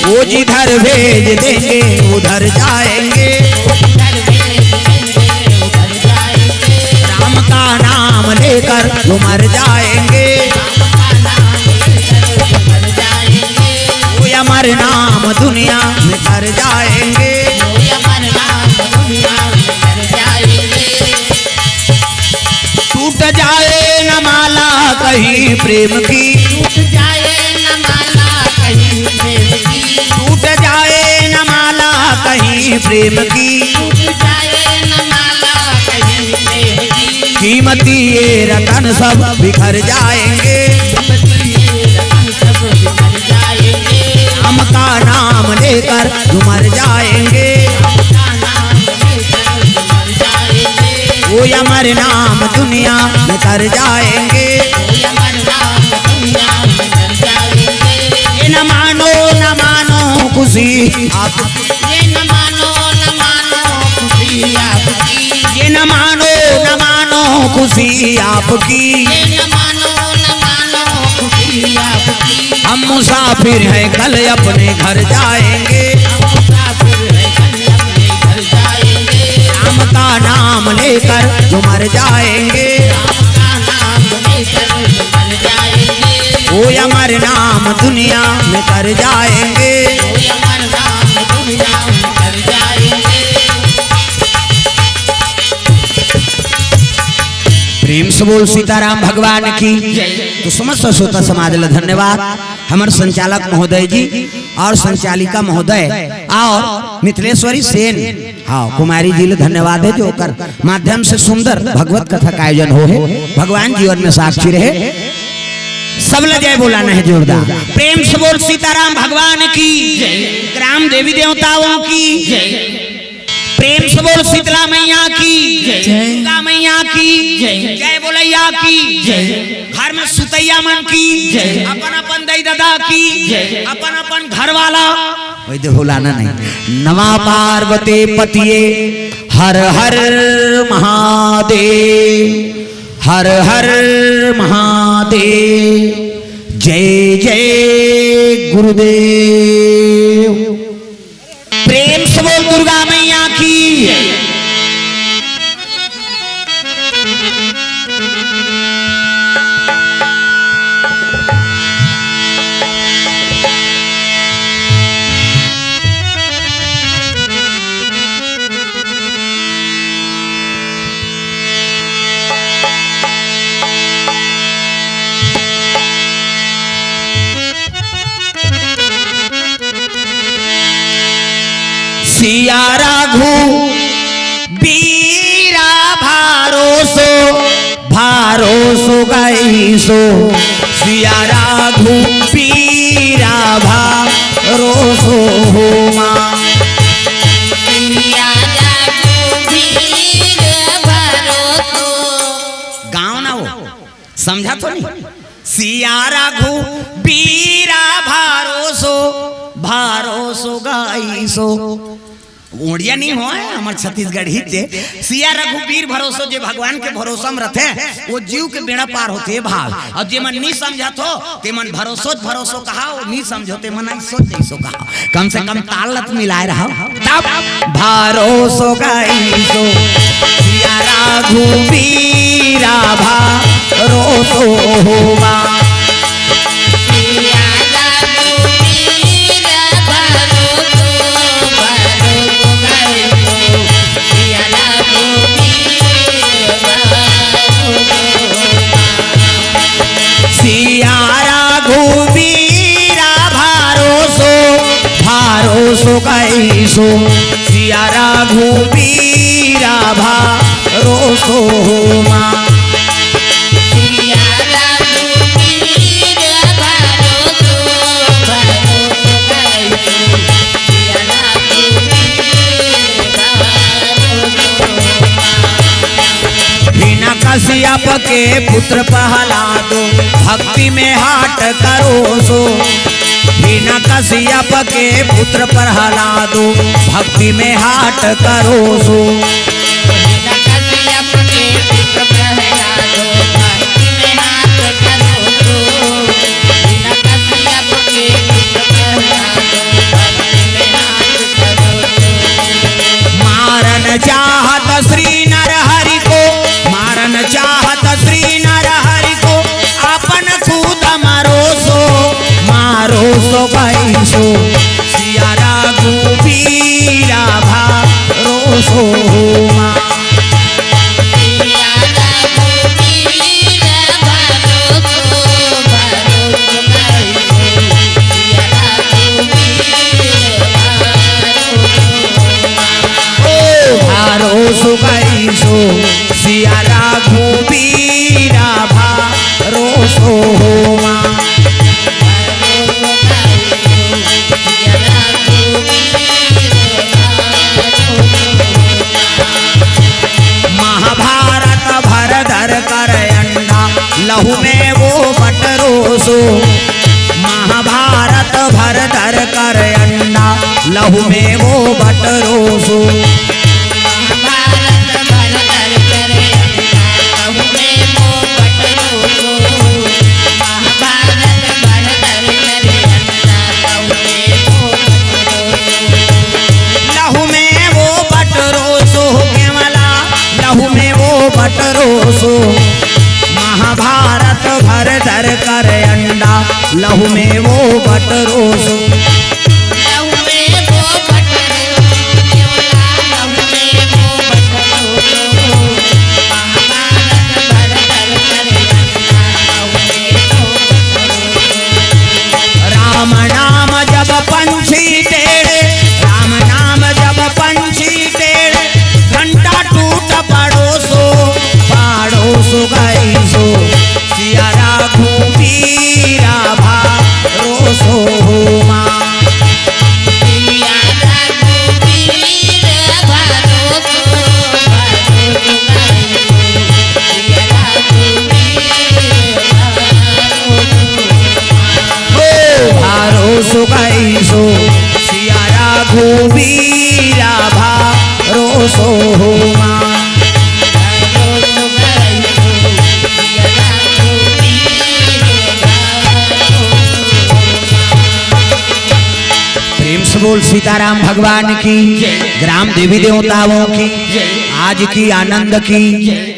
वो जिधर भेज देंगे उधर जाएंगे। राम का नाम लेकर वो मर जाएंगे वो अमर नाम दुनिया में कर जाएंगे। टूट जाए न माला कहीं प्रेम की टूट जाए न माला कहीं प्रेम की कीमती ये रतन सब बिखर जाएंगे। राम का नाम लेकर मर जाएंगे वो अमर नाम दुनिया में कर जाएंगे। ये न मानो खुशी आप ये न मानो खुशी आपकी हम मुसाफिर हैं कल अपने घर जाएंगे। राम का नाम लेकर जो मर जाएंगे वो अमर नाम दुनिया में कर जाएंगे। प्रेम से बोल सीताराम भगवान की। तो समस्त श्रोता समाज ला धन्यवाद हमारे संचालक महोदय जी और संचालिका महोदय और मिथिलेश्वरी सेन हाँ कुमारी जी ले धन्यवाद है जो कर माध्यम से सुंदर भगवत कथा का आयोजन हो है। भगवान जीवन में साक्षी रहे। सब ले जय बोलाना है जोरदार। प्रेम से बोल सीताराम भगवान की जय, ग्राम देवी देवताओं की जय। प्रेम से बोल शीतला मैया की जय, दुर्गा मैया की जय, जय बोलैया की जय। घर में सुतैया मन की जय, अपन अपन दाई दादा की जय, अपन अपन घर वाला वही तो भुलाना नहीं। नमः पार्वती पतिये हर हर महादेव, हर हर महादेव, जय जय गुरुदेव। प्रेम से बोल दुर्गा मैया की सिया राघु बीरा भारोसो, भारोसो गाइसो। सिया राघु बीरा भारोसो होमा, सिया राघु बीरा भारोसो। गाँव ना वो समझा तो नहीं। सिया राघु बीरा भारोसो, भारोसो गाइसो। ओडिया नहीं हो हमार छत्तीसगढ़ ही थे। सिया रघुबीर भरोसो जे भगवान के भरोसा में रहते वो जीव के बेड़ा पार होते भाव। और जे मन नहीं समझा तो ते मन भरोसो भरोसो कहा, वो नहीं समझो ते मन नहीं सोच जैसो कहा। कम से कम तालत मिलाए रहा तब भरोसो गाइसो। सिया रघुबीरा भरोसो होवा, सिया रघुबीरा भरोसो, भरोसो गाइसो। सिया रघुबीरा भरोसो होमा, सिया रघुबीरा भरोसो, भरोसो गाइसो। सिया रघुबीरा भरोसो। बिना कश्यप के पुत्र प्रहलादो, भक्ति में हाट करो सो। बिना कश्यप के पुत्र प्रहलादो, भक्ति में हाट करो सो। बिना कश्यप के पुत्र प्रहलादो, भक्ति में हाथ करो सो। बिना कश्यप के पुत्र प्रहलादो, भक्ति में हाथ करो सो। मारन चाहत श्री नर हरि को, मारन चाहत श्री नर हरि को, अपन खुद मारो सो, मारो सो गाइसो। सिया रघुबीरा भरोसो होमा, सिया रघुबीरा भरोसो, भरोसो गाइसो। सिया रघुबीरा भरोसो गाइसो। सिया रघुबीरा भरोसो होमा, महाभारत भरधर कर अंडा, लहू में वो बटरोसो। महाभारत भरधर कर अंडा, लहू में वो बटरोसो। महाभारत भरधर करे अंडा, लहू में वो बटरोसो। महाभारत भरधर करे अंडा, लहू में वो बटरोसो। लहू में वो बटरोसो केवला, लहू में वो बटरोसो। महाभारत भरधर कर अंडा, लहू में वो बटरोसो। लहू में वो बटरोसो केवला, लहू में वो बटरोसो। महाभारत भरधर करे अंडा, लहू में वो बटरोसो। राम नाम जब पंछी टेढ़े, राम नाम जब पंछी टेढ़े, बोल सीताराम भगवान की, ग्राम देवी देवताओं की, आज की आनंद की।